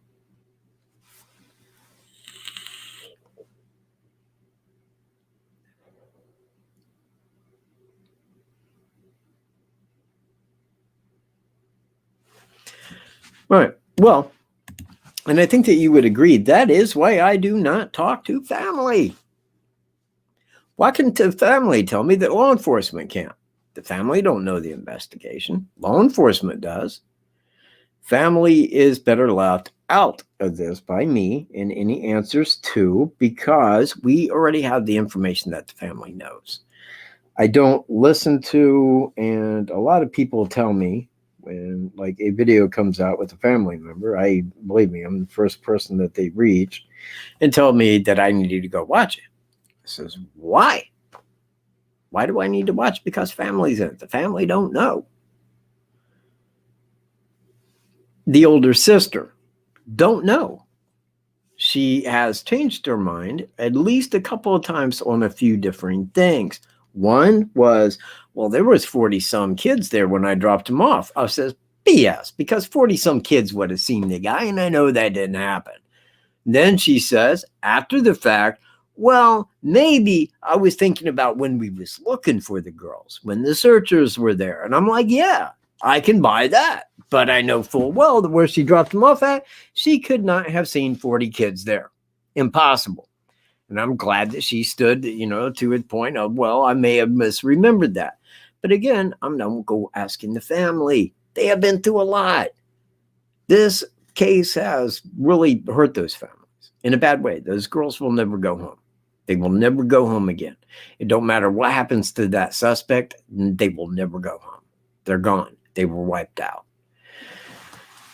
All right. Well, and I think that you would agree that is why I do not talk to family. Why can't the family tell me that law enforcement can't? The family don't know the investigation. Law enforcement does. Family is better left out of this by me in any answers to, because we already have the information that the family knows. I don't listen to, and a lot of people tell me when like a video comes out with a family member, believe me, I'm the first person that they reach and tell me that I needed to go watch it. I says, why? Why do I need to watch? Because family's in it. The family don't know. The older sister, don't know. She has changed her mind at least a couple of times on a few different things. One was, well, there was 40 some kids there when I dropped him off. I says, BS, because 40 some kids would have seen the guy, and I know that didn't happen. Then she says, after the fact, well, maybe I was thinking about when we was looking for the girls, when the searchers were there. And I'm like, yeah, I can buy that. But I know full well that where she dropped them off at, she could not have seen 40 kids there. Impossible. And I'm glad that she stood, to a point of, well, I may have misremembered that. But again, I'm not go asking the family. They have been through a lot. This case has really hurt those families in a bad way. Those girls will never go home. They will never go home again. It don't matter what happens to that suspect. They will never go home. They're gone. They were wiped out.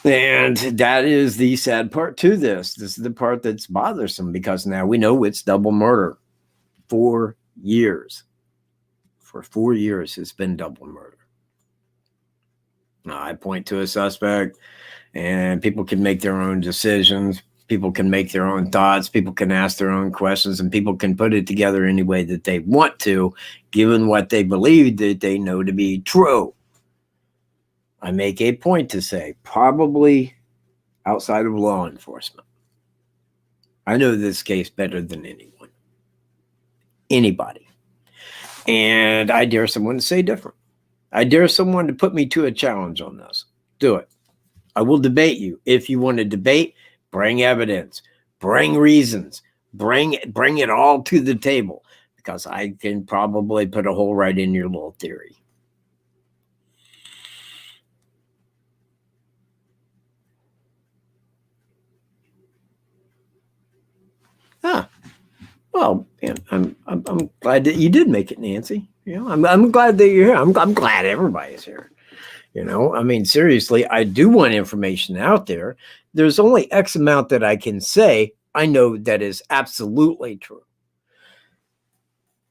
And that is the sad part to this. This is the part that's bothersome, because now we know it's double murder. 4 years. For 4 years, it's been double murder. Now, I point to a suspect, and people can make their own decisions. People can make their own thoughts. People can ask their own questions, and people can put it together any way that they want to, given what they believe that they know to be true. I make a point to say, probably outside of law enforcement, I know this case better than anyone. Anybody. And I dare someone to say different. I dare someone to put me to a challenge on this. Do it. I will debate you. If you want to debate, bring evidence, bring reasons, bring it all to the table, because I can probably put a hole right in your little theory. Well, man, I'm glad that you did make it, Nancy. I'm glad that you're here. I'm glad everybody's here. I mean, seriously, I do want information out there. There's only X amount that I can say I know that is absolutely true.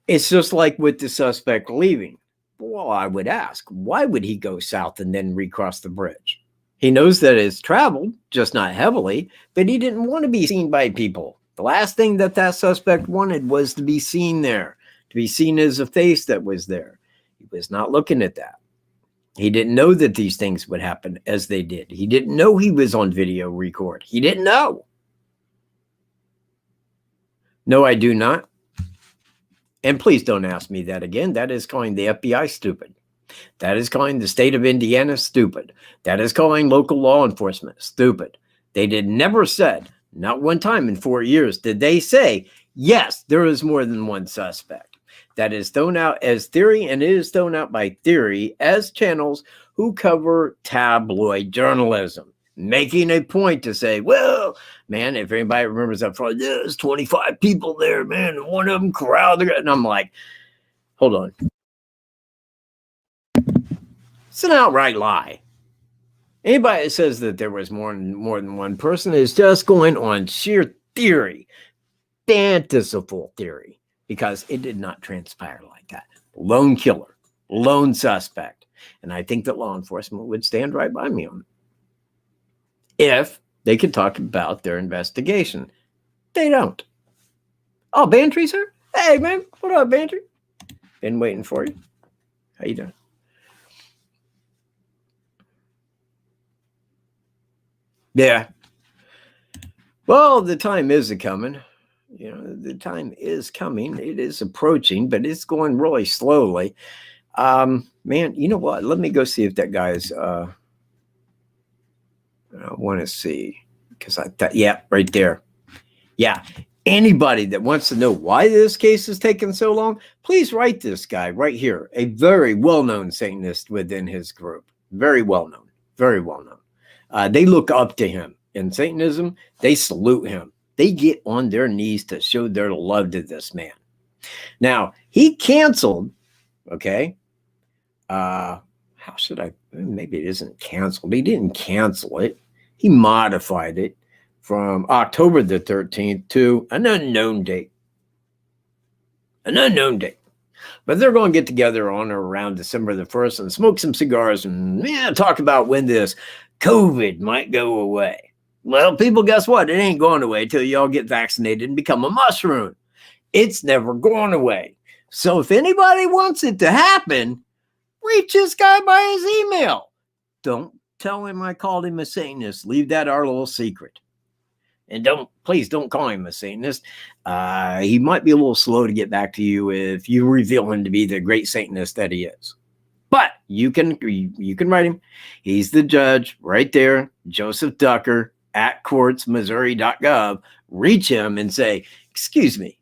It's just like with the suspect leaving. Well, I would ask, why would he go south and then recross the bridge? He knows that it's traveled, just not heavily, but he didn't want to be seen by people. The last thing that suspect wanted was to be seen there, to be seen as a face that was there. He was not looking at that. He didn't know that these things would happen as they did. He didn't know he was on video record. He didn't know. No, I do not. And please don't ask me that again. That is calling the FBI stupid. That is calling the state of Indiana stupid. That is calling local law enforcement stupid. They never said, not one time in 4 years, did they say, yes, there is more than one suspect. That is thrown out as theory, and it is thrown out by theory as channels who cover tabloid journalism, making a point to say, well, man, if anybody remembers up front, there's 25 people there, man, and one of them corralled. And I'm like, hold on. It's an outright lie. Anybody that says that there was more than one person is just going on sheer theory, fanciful theory, because it did not transpire like that. Lone killer, lone suspect. And I think that law enforcement would stand right by me on it if they could talk about their investigation. They don't. Oh, Bantry, sir? Hey, man. What up, Bantry? Been waiting for you. How you doing? Yeah. Well, the time is coming. The time is coming. It is approaching, but it's going really slowly. Man, you know what? Let me go see if that guy's, I want to see, because I thought, yeah, right there. Yeah. Anybody that wants to know why this case is taking so long, please write this guy right here, a very well-known Satanist within his group. Very well-known. Very well-known. They look up to him. In Satanism, they salute him. They get on their knees to show their love to this man. Now, he canceled, okay? How should I? Maybe it isn't canceled. He didn't cancel it. He modified it from October the 13th to an unknown date. An unknown date. But they're going to get together on or around December the 1st and smoke some cigars and talk about when this COVID might go away. Well, people, guess what? It ain't going away till y'all get vaccinated and become a mushroom. It's never going away. So if anybody wants it to happen, reach this guy by his email. Don't tell him I called him a Satanist. Leave that our little secret. And please don't call him a Satanist. He might be a little slow to get back to you if you reveal him to be the great Satanist that he is. But you can write him. He's the judge right there, Joseph Ducker at courtsmissouri.gov. Reach him and say, excuse me,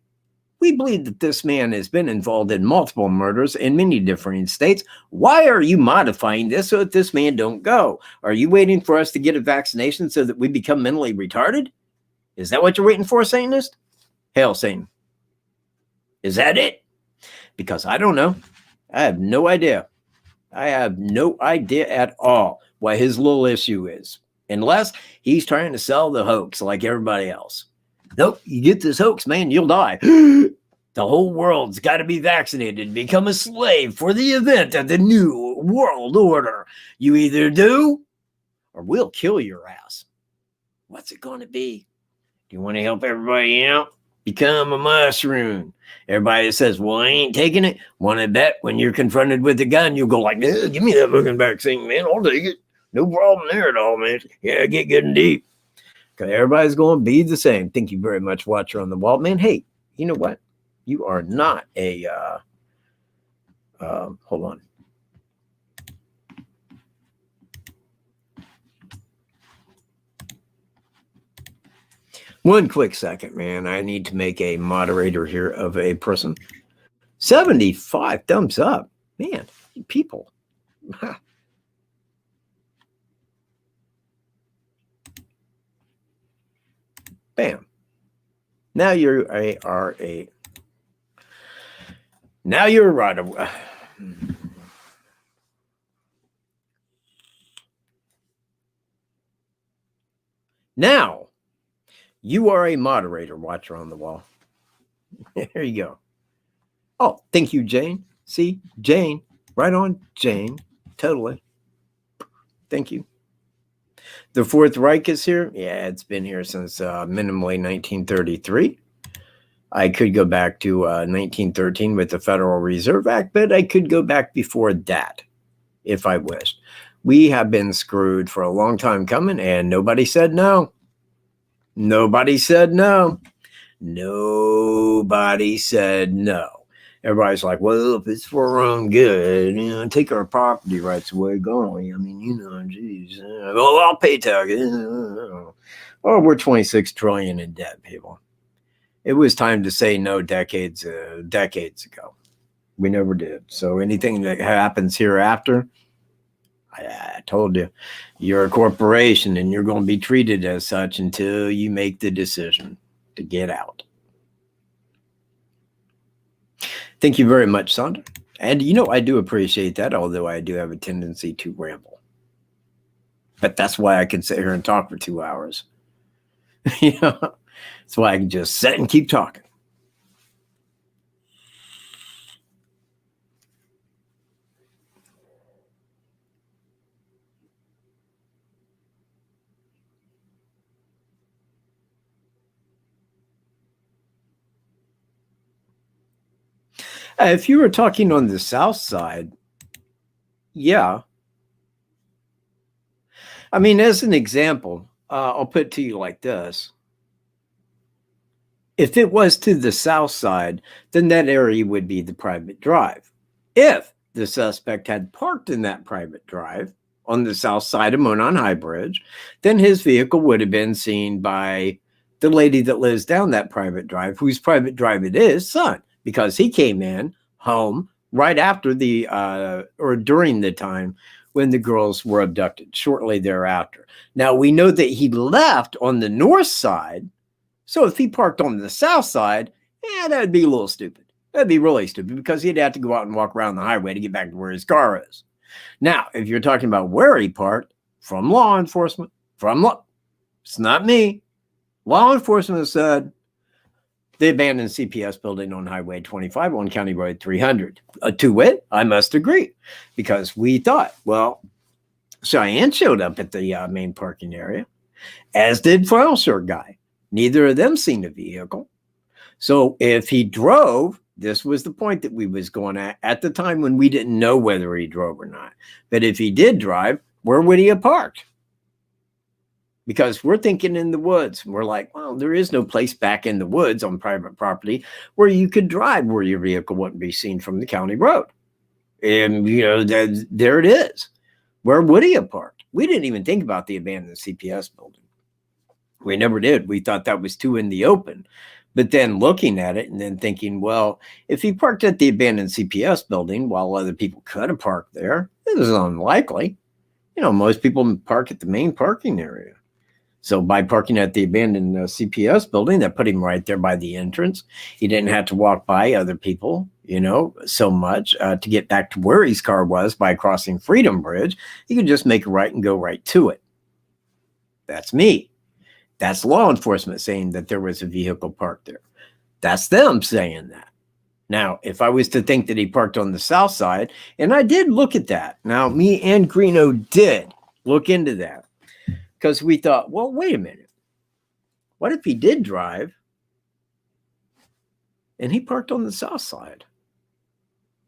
we believe that this man has been involved in multiple murders in many different states. Why are you modifying this so that this man don't go? Are you waiting for us to get a vaccination so that we become mentally retarded? Is that what you're waiting for, Satanist? Hail, Satan. Is that it? Because I don't know. I have no idea. I have no idea at all what his little issue is. Unless he's trying to sell the hoax like everybody else. Nope, you get this hoax, man, you'll die. The whole world's got to be vaccinated and become a slave for the event of the new world order. You either do or we'll kill your ass. What's it going to be? Do you want to help everybody out? Become a mushroom. Everybody that says, well, I ain't taking it. Want to bet when you're confronted with a gun, you'll go like, give me that fucking vaccine, man. I'll take it. No problem there at all, man. Yeah, get good and deep. Okay, everybody's going to be the same. Thank you very much, Watcher on the Wall. Man, hey, you know what? You are not a, hold on. One quick second, man. I need to make a moderator here of a person. 75 thumbs up. Man, people. Bam. Now you're a now you're right. Now you are a moderator, Watcher on the Wall. There you go. Oh, thank you, Jane. See, Jane, right on, Jane. Totally. Thank you. The Fourth Reich is here. Yeah, it's been here since minimally 1933. I could go back to 1913 with the Federal Reserve Act, but I could go back before that if I wished. We have been screwed for a long time coming, and nobody said no. Nobody said no. Nobody said no. Everybody's like, well, if it's for our own good, take our property rights away, golly. I mean, geez. Well, I'll pay taxes. Oh, we're 26 trillion in debt, people. It was time to say no decades ago. We never did. So anything that happens hereafter, I told you, you're a corporation and you're going to be treated as such until you make the decision to get out. Thank you very much, Sandra. And I do appreciate that, although I do have a tendency to ramble. But that's why I can sit here and talk for 2 hours. That's why I can just sit and keep talking. If you were talking on the south side, yeah. I mean, as an example, I'll put it to you like this. If it was to the south side, then that area would be the private drive. If the suspect had parked in that private drive on the south side of Monon High Bridge, then his vehicle would have been seen by the lady that lives down that private drive, whose private drive it is, son, because he came in home right after or during the time when the girls were abducted, shortly thereafter. Now, we know that he left on the north side. So if he parked on the south side, that would be a little stupid. That'd be really stupid because he'd have to go out and walk around the highway to get back to where his car is. Now, if you're talking about where he parked, from law enforcement, it's not me. Law enforcement said the abandoned CPS building on Highway 25 on County Road 300. To wit, I must agree, because we thought, well, Cheyenne showed up at the main parking area, as did Flannel Shirt Guy. Neither of them seen a vehicle. So if he drove, this was the point that we was going at the time when we didn't know whether he drove or not. But if he did drive, where would he have parked? Because we're thinking in the woods. We're like, well, there is no place back in the woods on private property where you could drive where your vehicle wouldn't be seen from the county road. And, you know, there it is. Where would he have parked? We didn't even think about the abandoned CPS building. We never did. We thought that was too in the open. But then looking at it and then thinking, well, if he parked at the abandoned CPS building while other people could have parked there, it was unlikely. You know, most people park at the main parking area. So by parking at the abandoned CPS building, that put him right there by the entrance. He didn't have to walk by other people, you know, so much to get back to where his car was by crossing Freedom Bridge. He could just make a right and go right to it. That's me. That's law enforcement saying that there was a vehicle parked there. That's them saying that. Now, if I was to think that he parked on the south side, and I did look at that. Now, me and Greeno did look into that because we thought, well, wait a minute. What if he did drive and he parked on the south side?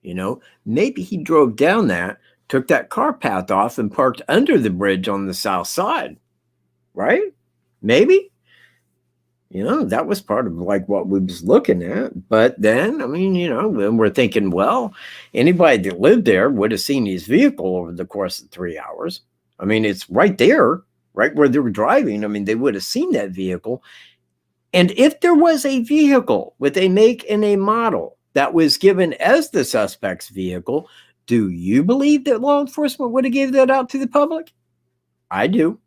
You know, maybe he drove down that, took that car path off and parked under the bridge on the south side, right? Maybe, you know, that was part of like what we was looking at. But then, I mean, you know, then we're thinking, well, anybody that lived there would have seen his vehicle over the course of 3 hours. I mean, it's right there, right where they were driving. I mean, they would have seen that vehicle. And if there was a vehicle with a make and a model that was given as the suspect's vehicle, do you believe that law enforcement would have given that out to the public? I do.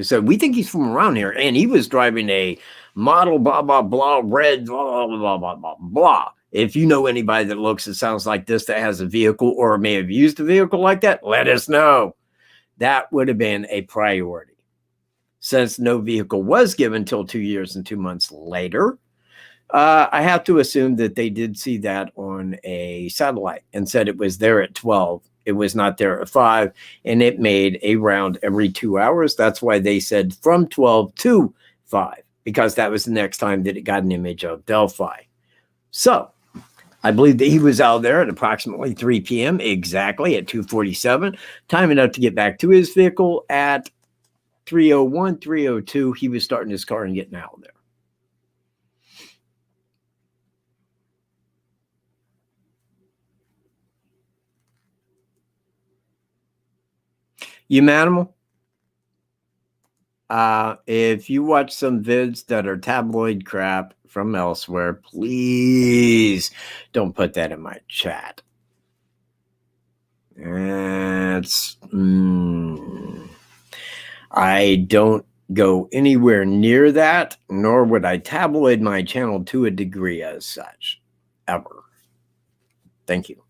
So we think he's from around here, and he was driving a model, blah, blah, blah, red, blah, blah, blah, blah, blah, blah. If you know anybody that looks and sounds like this that has a vehicle or may have used a vehicle like that, let us know. That would have been a priority. Since no vehicle was given until 2 years and 2 months later, I have to assume that they did see that on a satellite and said it was there at 12. It was not there at 5, and it made a round every 2 hours. That's why they said from 12 to 5, because that was the next time that it got an image of Delphi. So I believe that he was out there at approximately 3 p.m. exactly at 2:47, time enough to get back to his vehicle at 3:01, 3:02. He was starting his car and getting out of there. You manimal? If you watch some vids that are tabloid crap from elsewhere, please don't put that in my chat. I don't go anywhere near that, nor would I tabloid my channel to a degree as such, ever. Thank you.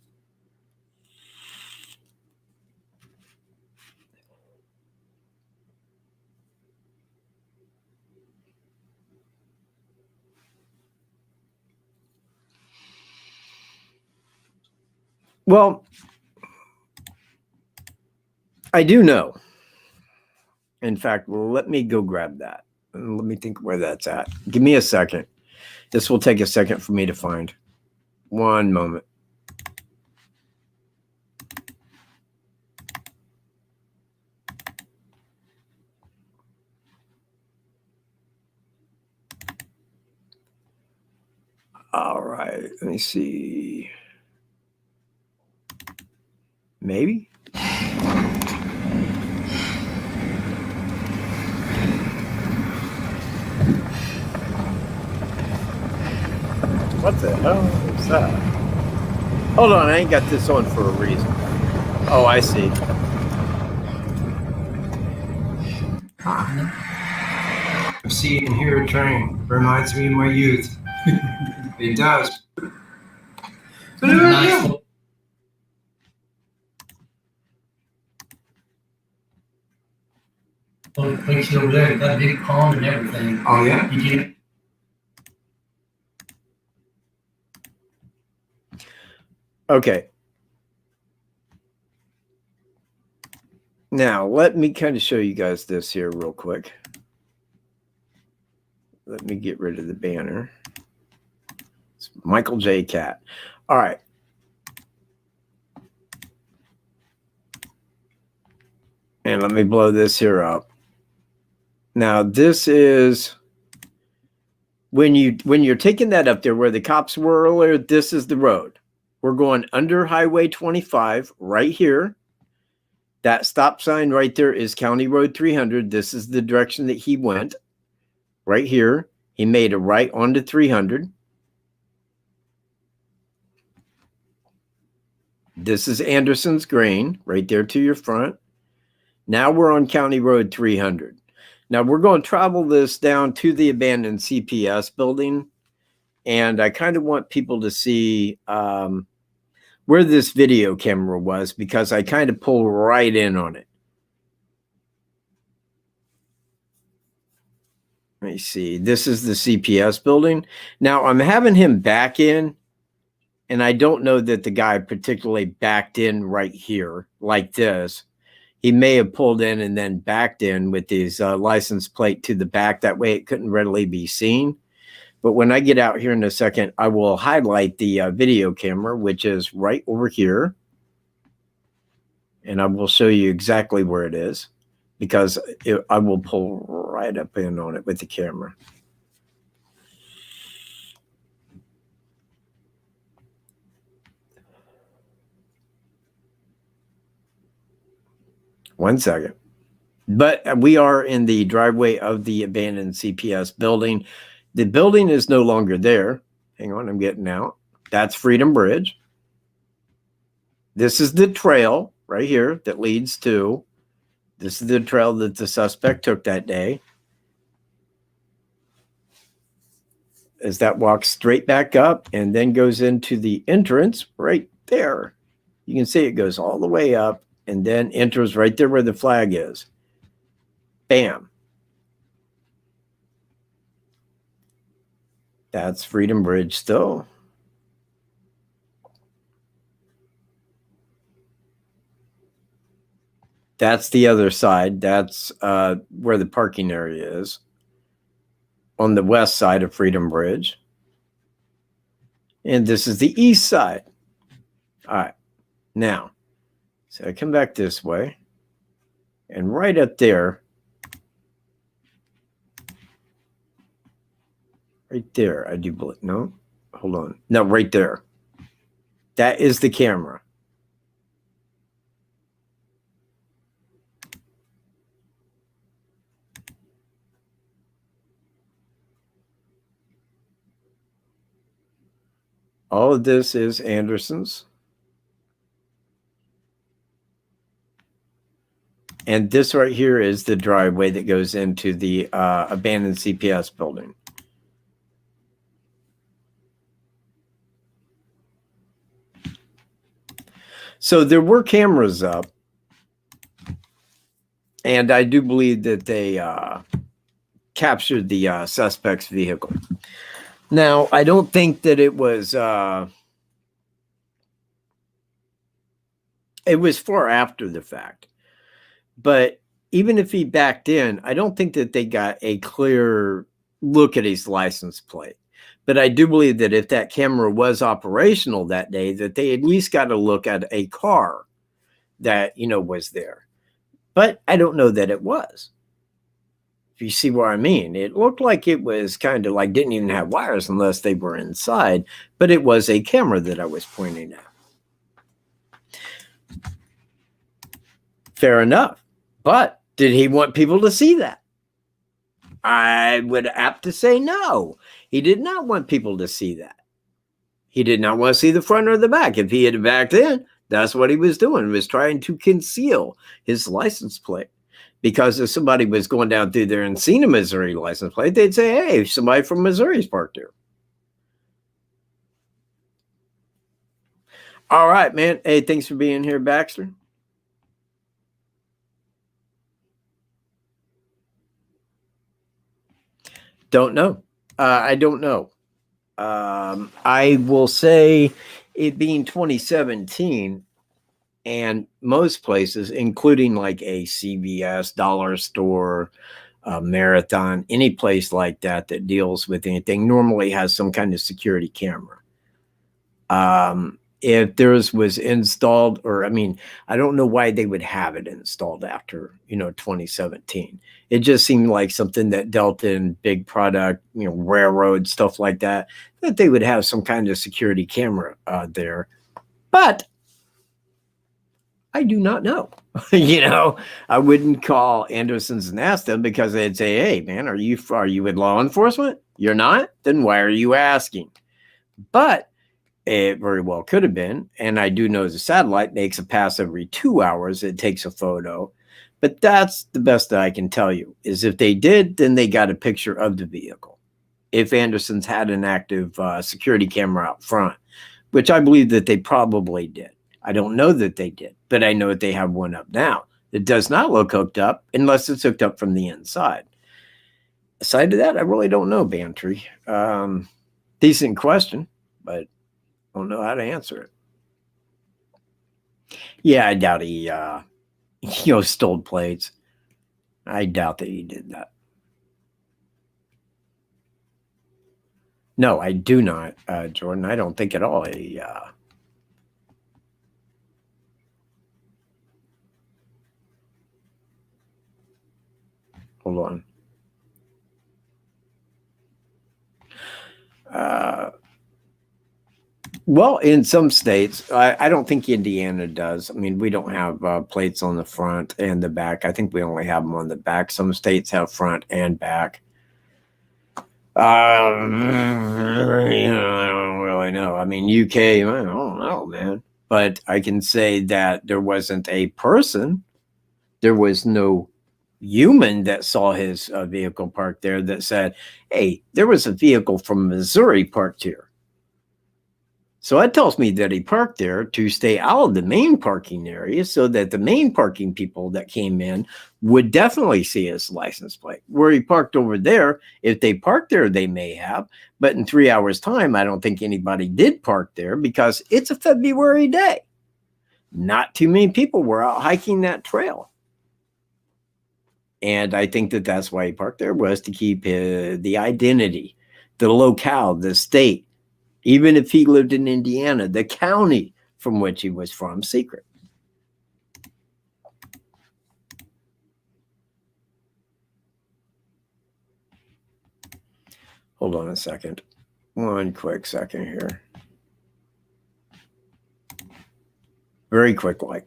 Well, I do know. In fact, let me go grab that. Let me think where that's at. Give me a second. This will take a second for me to find. One moment. All right. Let me see. Maybe. What the hell is that? Hold on, I ain't got this on for a reason. Oh, I see. I see and hear a train. Reminds me of my youth. It does. Nice. Place over there, got a big pond and everything. Oh, yeah? You can. Okay. Now, let me kind of show you guys this here real quick. Let me get rid of the banner. It's Michael J. Cat. All right. And let me blow this here up. Now, this is when you're taking that up there where the cops were earlier, this is the road. We're going under Highway 25 right here. That stop sign right there is County Road 300. This is the direction that he went. Right here. He made a right onto 300. This is Anderson's Grain right there to your front. Now we're on County Road 300. Now we're going to travel this down to the abandoned CPS building. And I kind of want people to see where this video camera was, because I kind of pull right in on it. Let me see. This is the CPS building. Now I'm having him back in, and I don't know that the guy particularly backed in right here like this. He may have pulled in and then backed in with his license plate to the back. That way it couldn't readily be seen. But when I get out here in a second, I will highlight the video camera, which is right over here. And I will show you exactly where it is, because I will pull right up in on it with the camera. One second. But we are in the driveway of the abandoned CPS building. The building is no longer there. Hang on, I'm getting out. That's Freedom Bridge. This is the trail right here that leads to. This is the trail that the suspect took that day. As that walks straight back up and then goes into the entrance right there. You can see it goes all the way up and then enters right there where the flag is. Bam. That's Freedom Bridge still. That's the other side. That's where the parking area is. On the west side of Freedom Bridge. And this is the east side. All right. Now, so I come back this way. And right up there. Right there, I do believe. No, hold on. No, right there. That is the camera. All of this is Anderson's. And this right here is the driveway that goes into the abandoned CPS building. So there were cameras up, and I do believe that they captured the suspect's vehicle. Now, I don't think that it was far after the fact. But even if he backed in, I don't think that they got a clear look at his license plate. But I do believe that if that camera was operational that day, that they at least got a look at a car that, was there. But I don't know that it was. If you see what I mean, it looked like it was kind of like didn't even have wires unless they were inside. But it was a camera that I was pointing at. Fair enough. But did he want people to see that? I would apt to say no. He did not want people to see that. He did not want to see the front or the back. If he had backed in, that's what he was doing. He was trying to conceal his license plate. Because if somebody was going down through there and seen a Missouri license plate, they'd say, hey, somebody from Missouri's parked there. All right, man. Hey, thanks for being here, Baxter. Don't know. I don't know. I will say it being 2017 And most places, including like a CVS, Dollar Store, Marathon, any place like that that deals with anything, normally has some kind of security camera. If theirs was installed, or I mean, I don't know why they would have it installed after, 2017. It just seemed like something that dealt in big product, railroad, stuff like that they would have some kind of security camera there. But I do not know. I wouldn't call Anderson's and ask them, because they'd say, hey, man, are you in law enforcement? You're not? Then why are you asking? But it very well could have been. And I do know the satellite makes a pass every 2 hours. It takes a photo. But that's the best that I can tell you, is if they did, then they got a picture of the vehicle. If Anderson's had an active security camera out front, which I believe that they probably did. I don't know that they did, but I know that they have one up now. It does not look hooked up unless it's hooked up from the inside. Aside of that, I really don't know, Bantry. Decent question, but I don't know how to answer it. Yeah, I doubt he, stole plates. I doubt that he did that. No, I do not, Jordan. I don't think at all. Hold on. Well, in some states, I don't think Indiana does. I mean, we don't have plates on the front and the back. I think we only have them on the back. Some states have front and back. I don't really know. I mean, UK, I don't know, man. But I can say that there wasn't a person. There was no human that saw his vehicle parked there that said, hey, there was a vehicle from Missouri parked here. So that tells me that he parked there to stay out of the main parking area, so that the main parking people that came in would definitely see his license plate. Where he parked over there, if they parked there, they may have. But in 3 hours' time, I don't think anybody did park there, because it's a February day. Not too many people were out hiking that trail. And I think that that's why he parked there, was to keep the identity, the locale, the state, even if he lived in Indiana, the county from which he was from, secret. Hold on a second. One quick second here. Very quick, like.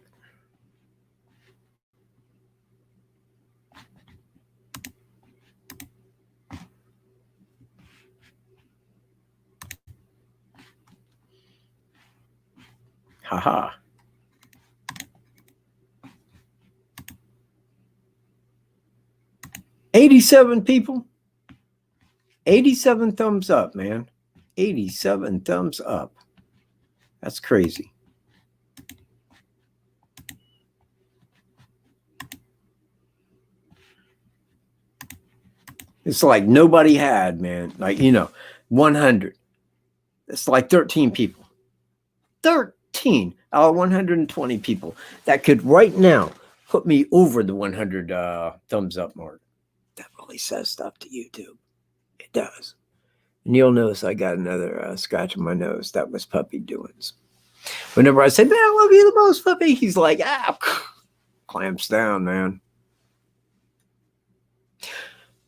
Haha. 87 people. 87 thumbs up, man. 87 thumbs up. That's crazy. It's like nobody had, man. Like, 100. It's like 13 people. 13 out of 120 people that could right now put me over the 100 thumbs up mark. That really says stuff to YouTube. It does. And you'll notice I got another scratch on my nose. That was Puppy doings. Whenever I say, man, I love you the most, Puppy, he's like, clamps down, man.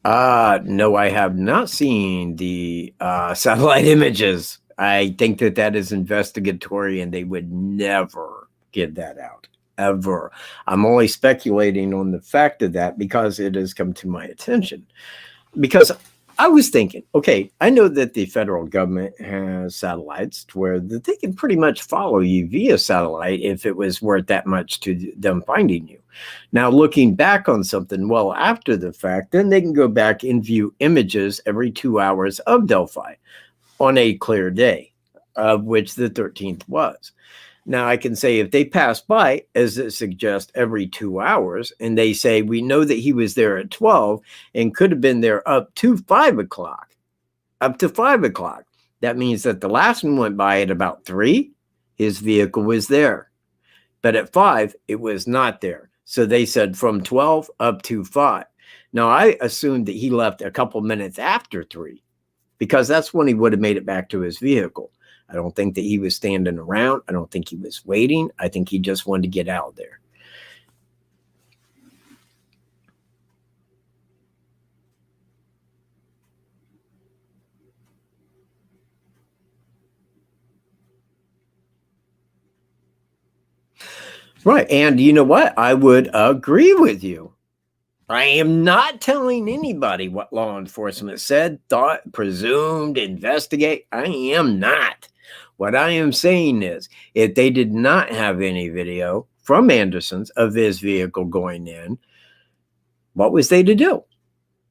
No, I have not seen the satellite images. I think that is investigatory, and they would never get that out, ever. I'm only speculating on the fact of that because it has come to my attention. Because I was thinking, okay, I know that the federal government has satellites where they can pretty much follow you via satellite if it was worth that much to them finding you. Now, looking back on something well after the fact, then they can go back and view images every 2 hours of Delphi on a clear day, of which the 13th was. Now, I can say if they pass by, as it suggests, every 2 hours, and they say, we know that he was there at 12 and could have been there up to 5 o'clock, that means that the last one went by at about 3, his vehicle was there. But at 5, it was not there. So they said from 12 up to 5. Now, I assumed that he left a couple minutes after 3 because that's when he would have made it back to his vehicle. I don't think that he was standing around. I don't think he was waiting. I think he just wanted to get out of there. Right. And you know what? I would agree with you. I am not telling anybody what law enforcement said, thought, presumed, investigate. I am not. What I am saying is, if they did not have any video from Anderson's of his vehicle going in, what was they to do?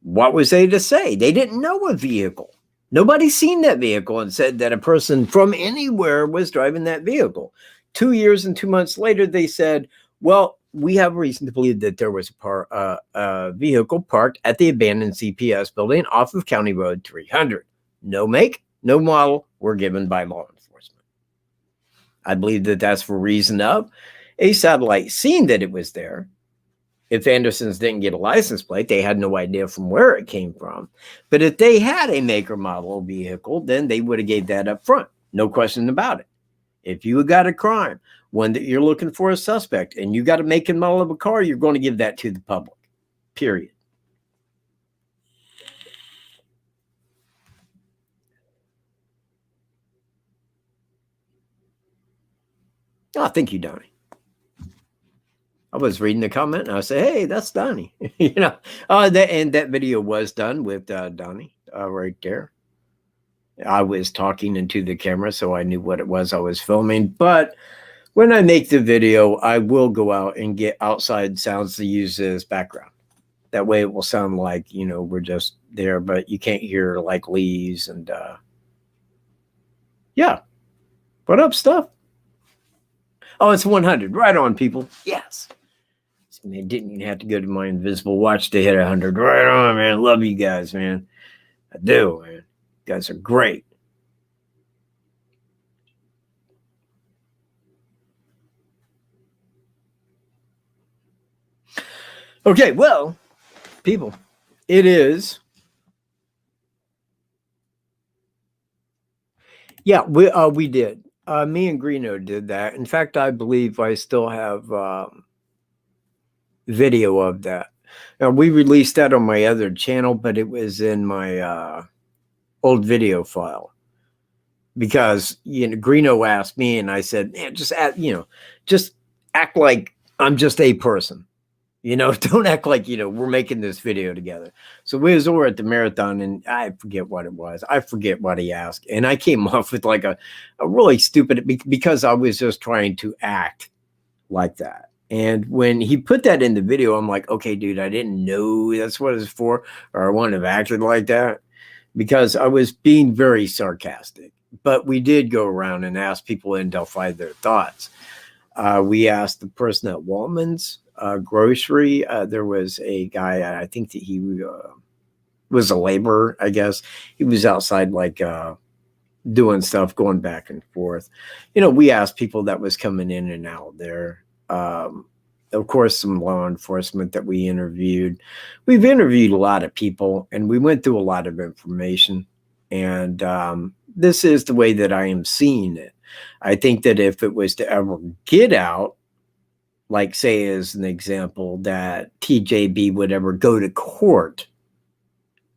What was they to say? They didn't know a vehicle. Nobody's seen that vehicle and said that a person from anywhere was driving that vehicle. 2 years and 2 months later, they said, well, we have reason to believe that there was a vehicle parked at the abandoned CPS building off of County Road 300. No make, no model were given by law enforcement. I believe that that's for reason of a satellite seeing that it was there. If Anderson's didn't get a license plate, they had no idea from where it came from. But if they had a make or model vehicle, then they would have gave that up front. No question about it. If you got a crime, one that you're looking for a suspect, and you got a make and model of a car, you're going to give that to the public, period. Oh, thank you, Donnie. I was reading the comment, and I said, hey, that's Donnie. You know, and that video was done with Donnie right there. I was talking into the camera, so I knew what it was I was filming. But when I make the video, I will go out and get outside sounds to use as background. That way it will sound like, you know, we're just there, but you can't hear like leaves and yeah. What up, stuff? Oh, it's 100. Right on, people. Yes. Man, didn't even have to go to my invisible watch to hit 100. Right on, man. Love you guys, man. I do, man. You guys are great. Okay, well, people, it is. Yeah, we did. Me and Greeno did that. In fact, I believe I still have video of that. Now, we released that on my other channel, but it was in my old video file because, you know, Greeno asked me, and I said, man, just act like I'm just a person. You know, don't act like, you know, we're making this video together. So we was over at the marathon, and I forget what it was. I forget what he asked. And I came off with like a really stupid, because I was just trying to act like that. And when he put that in the video, I'm like, okay, dude, I didn't know that's what it's for, or I wouldn't have acted like that, because I was being very sarcastic. But we did go around and ask people in Delphi their thoughts. We asked the person at Walman's grocery. There was a guy, I think that he was a laborer, I guess. He was outside like doing stuff, going back and forth. You know, we asked people that was coming in and out there. Of course, some law enforcement that we interviewed. We've interviewed a lot of people, and we went through a lot of information. And this is the way that I am seeing it. I think that if it was to ever get out, like say as an example, that TJB would ever go to court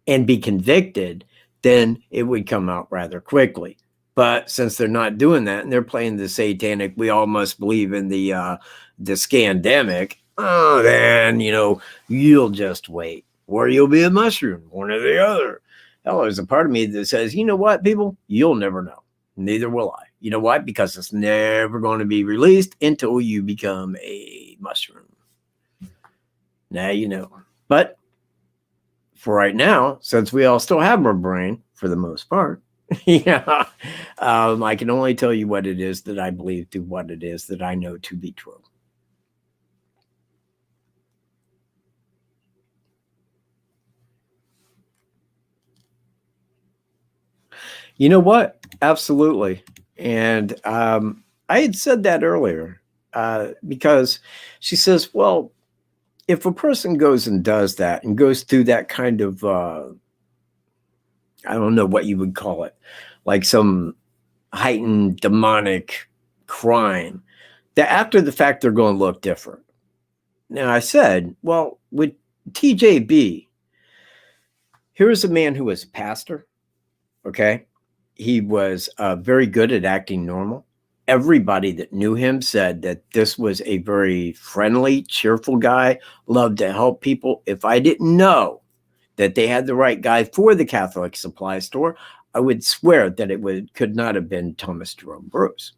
and be convicted, then it would come out rather quickly. But since they're not doing that, and they're playing the satanic, we all must believe in the scandemic, oh, then, you know, you'll just wait, or you'll be a mushroom, one or the other. Hell, there's a part of me that says, you know what, people, you'll never know. Neither will I. You know why? Because it's never going to be released until you become a mushroom. Now you know. But for right now, since we all still have our brain, for the most part, yeah, I can only tell you what it is that I believe to what it is that I know to be true. You know what? Absolutely. And I had said that earlier. because she says, well, if a person goes and does that and goes through that kind of, I don't know what you would call it, like some heightened demonic crime, that after the fact, they're going to look different. Now, I said, well, with TJB, here's a man who was a pastor, okay? He was very good at acting normal. Everybody that knew him said that this was a very friendly, cheerful guy, loved to help people. If I didn't know that they had the right guy for the Catholic supply store, I would swear that it could not have been Thomas Jerome Bruce.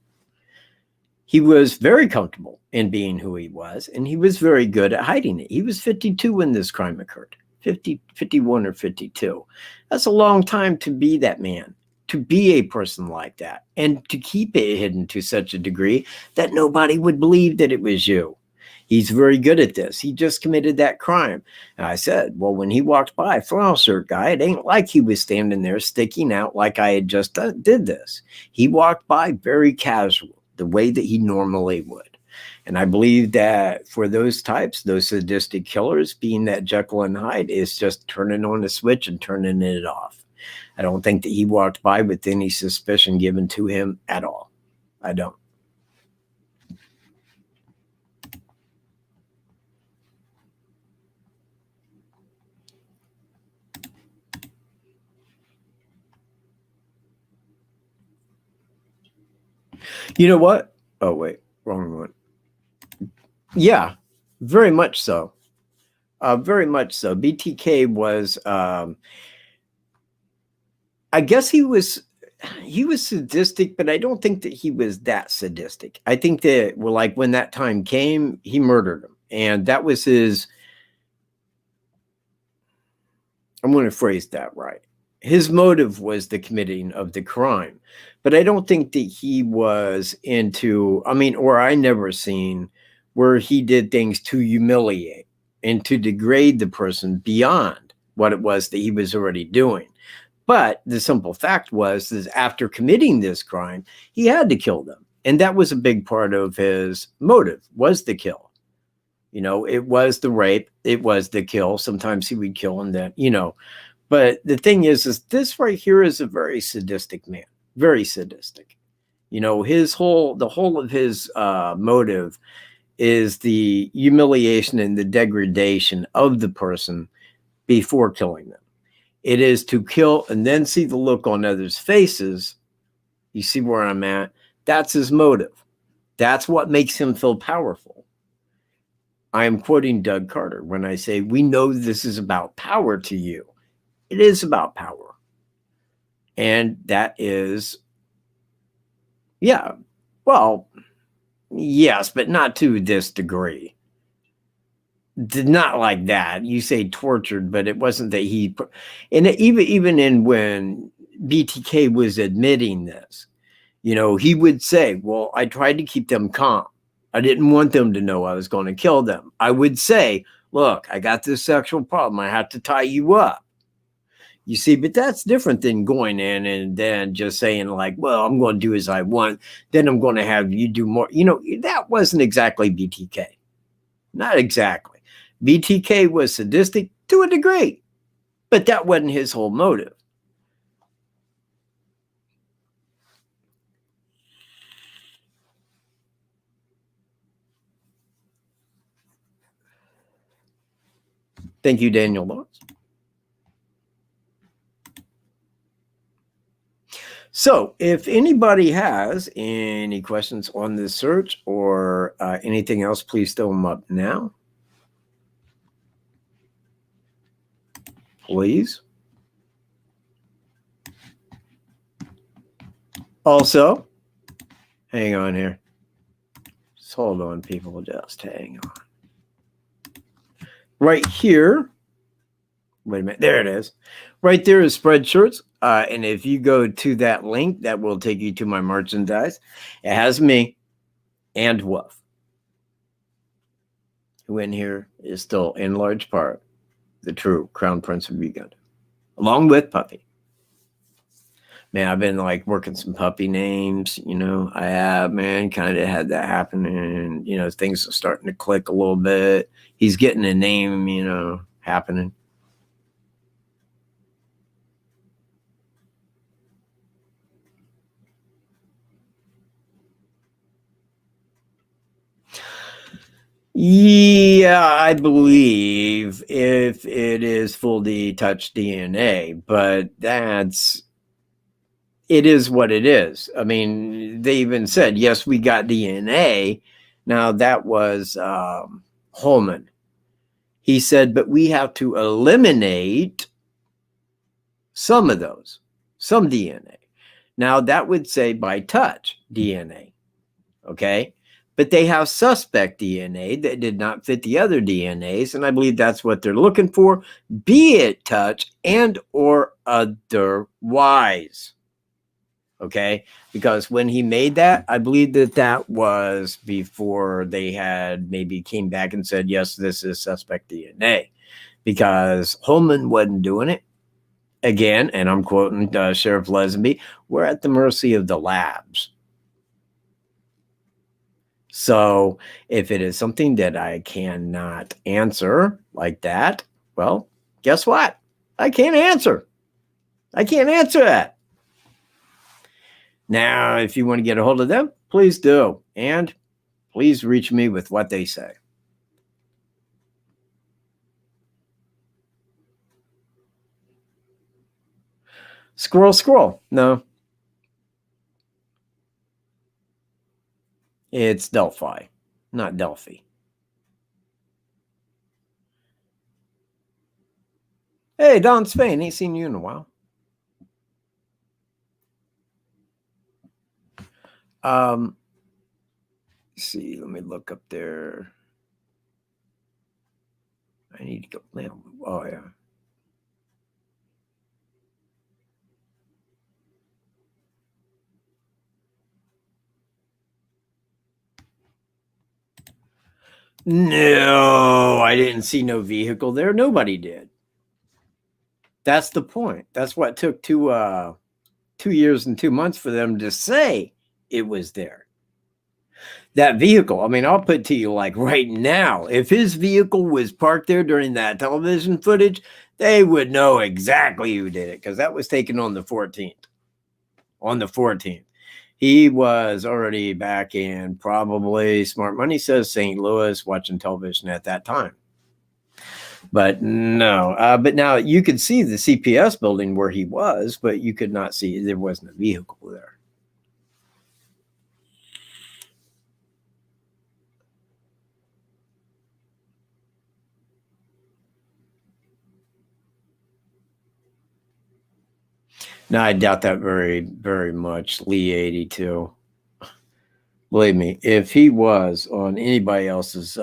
He was very comfortable in being who he was, and he was very good at hiding it. He was 52 when this crime occurred, 50, 51 or 52. That's a long time to be that man, to be a person like that, and to keep it hidden to such a degree that nobody would believe that it was you. He's very good at this. He just committed that crime. And I said, well, when he walked by, flannel shirt guy, it ain't like he was standing there sticking out like I had just did this. He walked by very casual, the way that he normally would. And I believe that for those types, those sadistic killers, being that Jekyll and Hyde is just turning on the switch and turning it off. I don't think that he walked by with any suspicion given to him at all. I don't. You know what? Oh, wait, wrong one. Yeah, very much so. Very much so. BTK was, I guess he was sadistic, but I don't think that he was that sadistic. I think that, well, like when that time came, he murdered him. And that was his, I'm going to phrase that right. His motive was the committing of the crime. But I don't think that he was into, I mean, or I never seen where he did things to humiliate and to degrade the person beyond what it was that he was already doing. But the simple fact was that after committing this crime, he had to kill them. And that was a big part of his motive, was the kill. You know, it was the rape, it was the kill. Sometimes he would kill and then, you know. But the thing is this right here is a very sadistic man, very sadistic. You know, the whole of his motive is the humiliation and the degradation of the person before killing them. It is to kill and then see the look on others' faces. You see where I'm at? That's his motive. That's what makes him feel powerful. I am quoting Doug Carter when I say, we know this is about power to you. It is about power. And that is, yeah, well, yes, but not to this degree. Not like that. You say tortured, but it wasn't that he, and even in when BTK was admitting this, you know, he would say, well, I tried to keep them calm. I didn't want them to know I was going to kill them. I would say, look, I got this sexual problem. I have to tie you up. You see, but that's different than going in and then just saying like, well, I'm going to do as I want. Then I'm going to have you do more. You know, that wasn't exactly BTK. Not exactly. BTK was sadistic to a degree, but that wasn't his whole motive. Thank you, Daniel Lawrence. So if anybody has any questions on this search or anything else, please throw them up now. Please. Also, hang on here. Just hold on, people. Just hang on. Right here. Wait a minute. There it is. Right there is SPREADSHIRTs. And if you go to that link, that will take you to my merchandise. It has me and Wolf, who in here is still in large part the true Crown Prince of Uganda, along with Puppy. Man, I've been like working some puppy names, you know. I have, man, kind of had that happen, and you know, things are starting to click a little bit. He's getting a name, you know, happening. Yeah, I believe if it is full D touch DNA, but it is what it is. I mean, they even said, yes, we got DNA. Now that was Holman. He said, but we have to eliminate some of those, some DNA. Now that would say by touch DNA. Okay. But they have suspect DNA that did not fit the other DNAs. And I believe that's what they're looking for, be it touch and or otherwise. Okay. Because when he made that, I believe that was before they had maybe came back and said, yes, this is suspect DNA. Because Holman wasn't doing it. Again, and I'm quoting Sheriff Lesenby, we're at the mercy of the labs. So if it is something that I cannot answer like that, well, guess what? I can't answer. I can't answer that. Now, if you want to get a hold of them, please do. And please reach me with what they say. Scroll. No. It's Delphi, not Delphi. Hey, Don Spain, ain't seen you in a while. Let's see, let me look up there. I need to go. Oh, yeah. No, I didn't see no vehicle there. Nobody did. That's the point. That's what took 2 years and 2 months for them to say it was there. That vehicle, I mean, I'll put to you like right now, if his vehicle was parked there during that television footage, they would know exactly who did it because that was taken on the 14th. On the 14th. He was already back in probably, Smart Money says, St. Louis, watching television at that time. But no, but now you could see the CPS building where he was, but you could not see, there wasn't a vehicle there. No, I doubt that very, very much. Lee 82. Believe me, if he was on anybody else's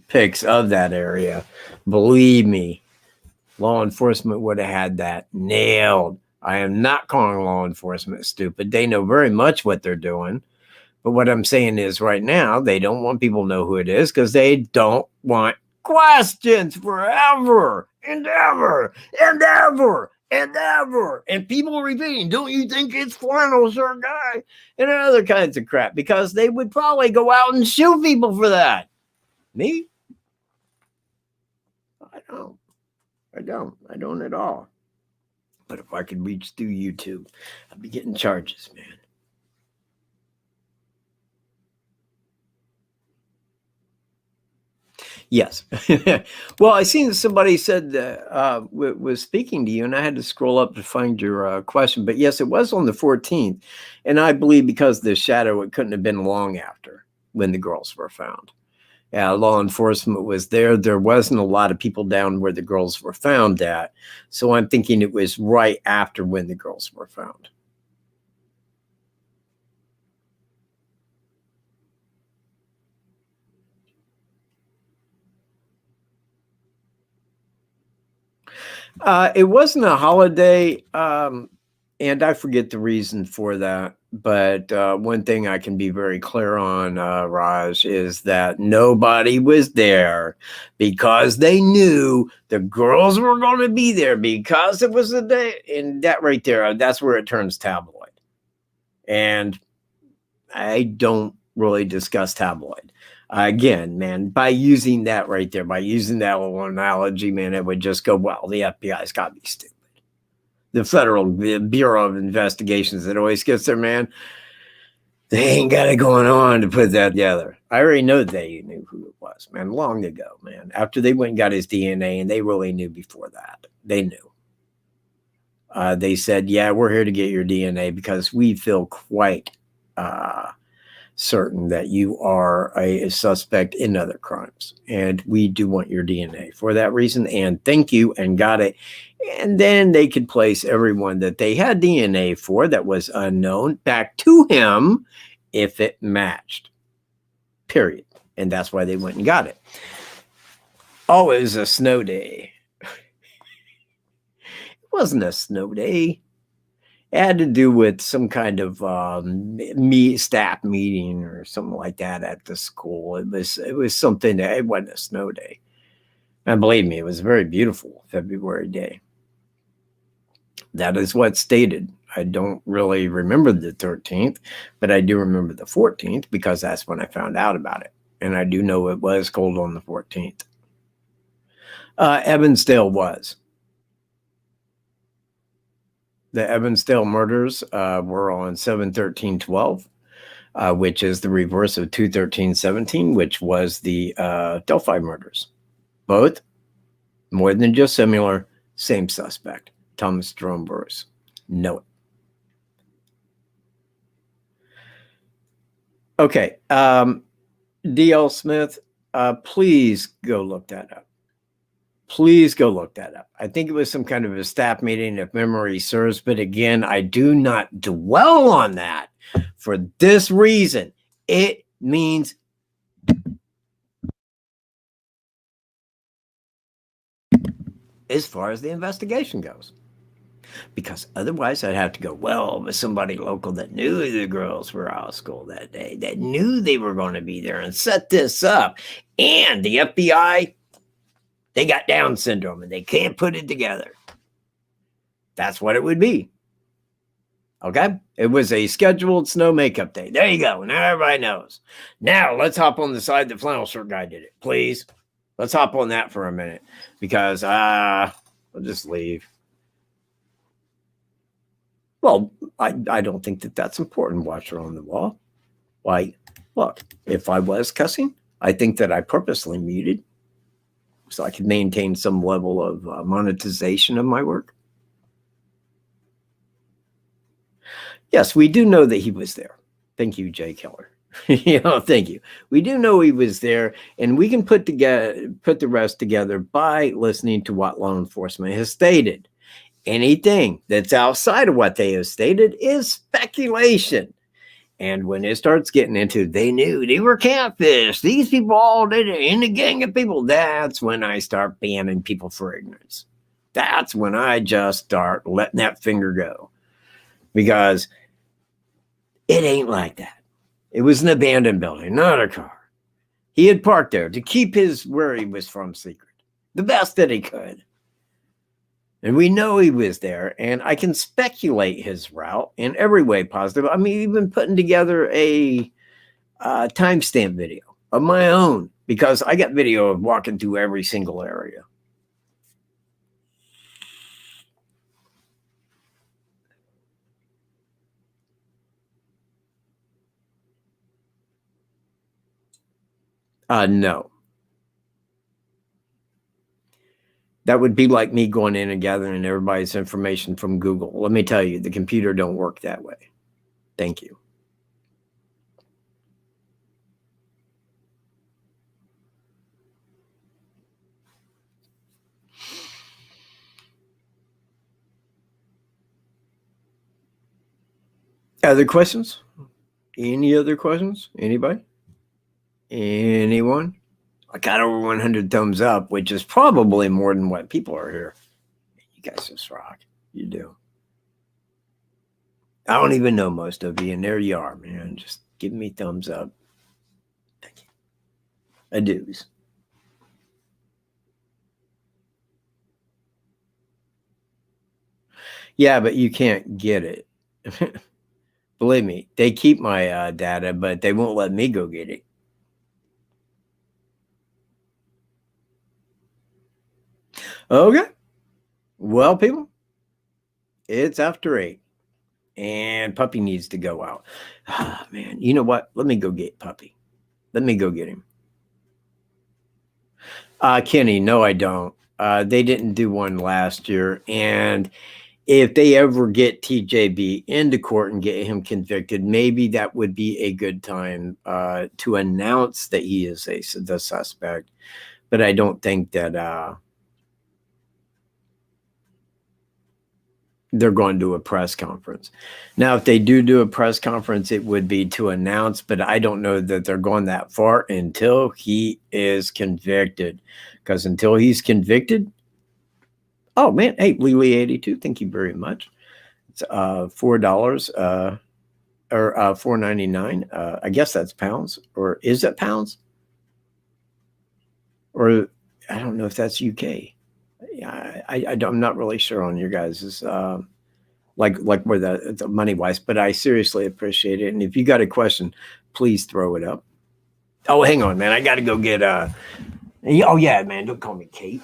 pics of that area, believe me, law enforcement would have had that nailed. I am not calling law enforcement stupid. They know very much what they're doing. But what I'm saying is right now, they don't want people to know who it is because they don't want questions forever and ever and ever and ever. And people repeating, don't you think it's Flannel, sir, guy? And other kinds of crap because they would probably go out and shoot people for that. Me? I don't at all. But if I could reach through YouTube, I'd be getting charges, man. Yes. Well, I seen somebody said that was speaking to you, and I had to scroll up to find your question. But yes, it was on the 14th. And I believe because of the shadow, it couldn't have been long after when the girls were found. Law enforcement was there. There wasn't a lot of people down where the girls were found at. So I'm thinking it was right after when the girls were found. It wasn't a holiday, and I forget the reason for that. But one thing I can be very clear on, Raj, is that nobody was there because they knew the girls were going to be there because it was a day. And that right there, that's where it turns tabloid. And I don't really discuss tabloid. Again, man, by using that right there, by using that little analogy, man, it would just go, well, the FBI's got to be stupid. The Federal Bureau of Investigations that always gets there, man, they ain't got it going on to put that together. I already know they knew who it was, man, long ago, man. After they went and got his DNA, and they really knew before that. They knew. They said, yeah, we're here to get your DNA because we feel quite certain that you are a suspect in other crimes. And we do want your DNA for that reason. And thank you, and got it. And then they could place everyone that they had DNA for that was unknown back to him if it matched. Period. And that's why they went and got it. Oh, it was a snow day. It wasn't a snow day. It had to do with some kind of staff meeting or something like that at the school. It was something that it wasn't a snow day. And believe me, it was a very beautiful February day. That is what's stated. I don't really remember the 13th, but I do remember the 14th because that's when I found out about it. And I do know it was cold on the 14th. Evansdale was. The Evansdale murders were on 7/13/12, which is the reverse of 2/13/17, which was the Delphi murders. Both, more than just similar, same suspect, Thomas Jerome Burris. Know it. Okay, D.L. Smith, please go look that up. Please go look that up. I think it was some kind of a staff meeting, if memory serves. But again, I do not dwell on that for this reason. It means as far as the investigation goes. Because otherwise I'd have to go, well, it was somebody local that knew the girls were out of school that day, that knew they were going to be there and set this up. And the FBI, they got Down syndrome and they can't put it together. That's what it would be. Okay? It was a scheduled snow makeup day. There you go. Now everybody knows. Now let's hop on the side the flannel shirt guy did it. Please. Let's hop on that for a minute. Because we'll just leave. Well, I don't think that that's important. Watcher on the wall. Why, look, if I was cussing, I think that I purposely muted so I could maintain some level of monetization of my work. Yes, we do know that he was there. Thank you, Jay Keller. Thank you. We do know he was there, and we can put the rest together by listening to what law enforcement has stated. Anything that's outside of what they have stated is speculation. And when it starts getting into, they knew they were catfish, these people all did it in a gang of people, that's when I start banning people for ignorance. That's when I just start letting that finger go. Because it ain't like that. It was an abandoned building, not a car. He had parked there to keep his where he was from secret, the best that he could. And we know he was there, and I can speculate his route in every way positive. I mean, even putting together a timestamp video of my own, because I got video of walking through every single area. No. That would be like me going in and gathering everybody's information from Google. Let me tell you, the computer don't work that way. Thank you. Other questions? Any other questions? Anybody? Anyone? I got over 100 thumbs up, which is probably more than what people are here. You guys just rock. You do. I don't even know most of you, and there you are, man. Just give me thumbs up. Thank you. Adieus. Yeah, but you can't get it. Believe me, they keep my data, but they won't let me go get it. Okay. Well, people, it's after 8. And Puppy needs to go out. Ah, man, you know what? Let me go get Puppy. Let me go get him. Kenny, no, I don't. They didn't do one last year. And if they ever get TJB into court and get him convicted, maybe that would be a good time to announce that he is the suspect. But I don't think that they're going to do a press conference. Now, if they do a press conference, it would be to announce, but I don't know that they're going that far until he is convicted. Because until he's convicted, oh man, hey, Lily82, thank you very much. It's $4 or $4.99. I guess that's pounds, or is that pounds? Or I don't know if that's UK. I'm not really sure on your guys's like where the money wise, but I seriously appreciate it. And if you got a question, please throw it up. Oh, hang on, man. I got to go get oh yeah, man. Don't call me Kate.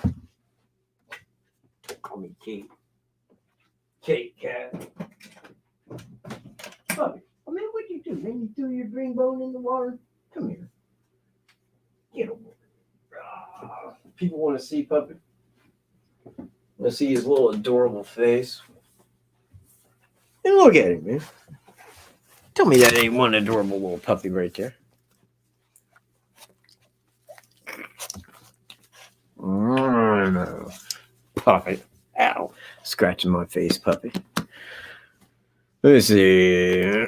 Don't call me Kate. Kate cat. Puppy. Oh man, what'd you do? Man, you threw your green bone in the water. Come here. Get over. People want to see Puppy. Let's see his little adorable face. And look at him, man. Tell me that ain't one adorable little puppy right there. No. Puppy. Ow. Scratching my face, Puppy. Let's see.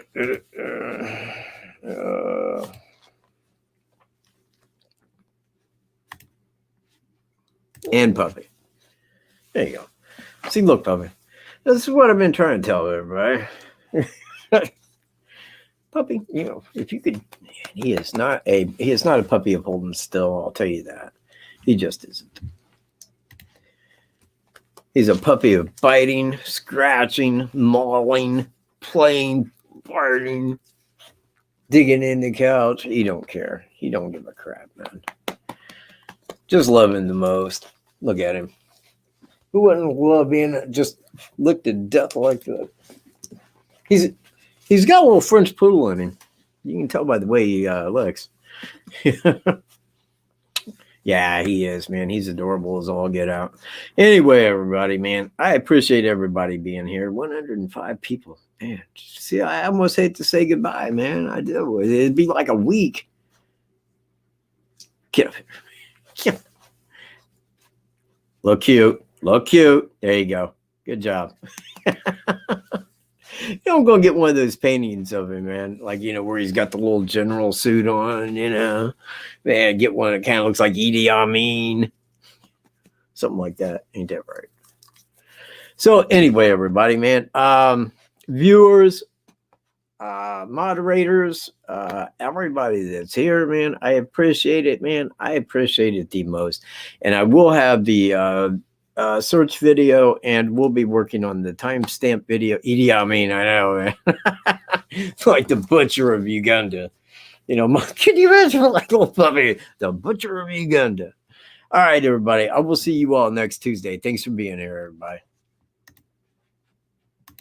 And Puppy. There you go. See, look, Puppy. This is what I've been trying to tell everybody. Puppy, you know, if you could, he is not a puppy of holding still. I'll tell you that. He just isn't. He's a puppy of biting, scratching, mauling, playing, farting, digging in the couch. He don't care. He don't give a crap, man. Just loving the most. Look at him. Who wouldn't love being just licked to death like that? He's got a little French poodle in him. You can tell by the way he looks. Yeah, he is, man. He's adorable as all get out. Anyway, everybody, man, I appreciate everybody being here. 105 people. Man, see, I almost hate to say goodbye, man. I do. It'd be like a week. Get up here. Get up. Look cute. Look cute. There you go. Good job. You know, I'm going to get one of those paintings of him, man. Like, you know, where he's got the little general suit on, you know. Man, get one that kind of looks like Idi Amin. Something like that. Ain't that right? So anyway, everybody, man. Viewers, moderators, everybody that's here, man. I appreciate it, man. I appreciate it the most. And I will have the search video, and we'll be working on the timestamp video. Idi Amin, I know, man. Like the butcher of Uganda. You know, can you imagine like little puppy? The butcher of Uganda. All right, everybody. I will see you all next Tuesday. Thanks for being here, everybody.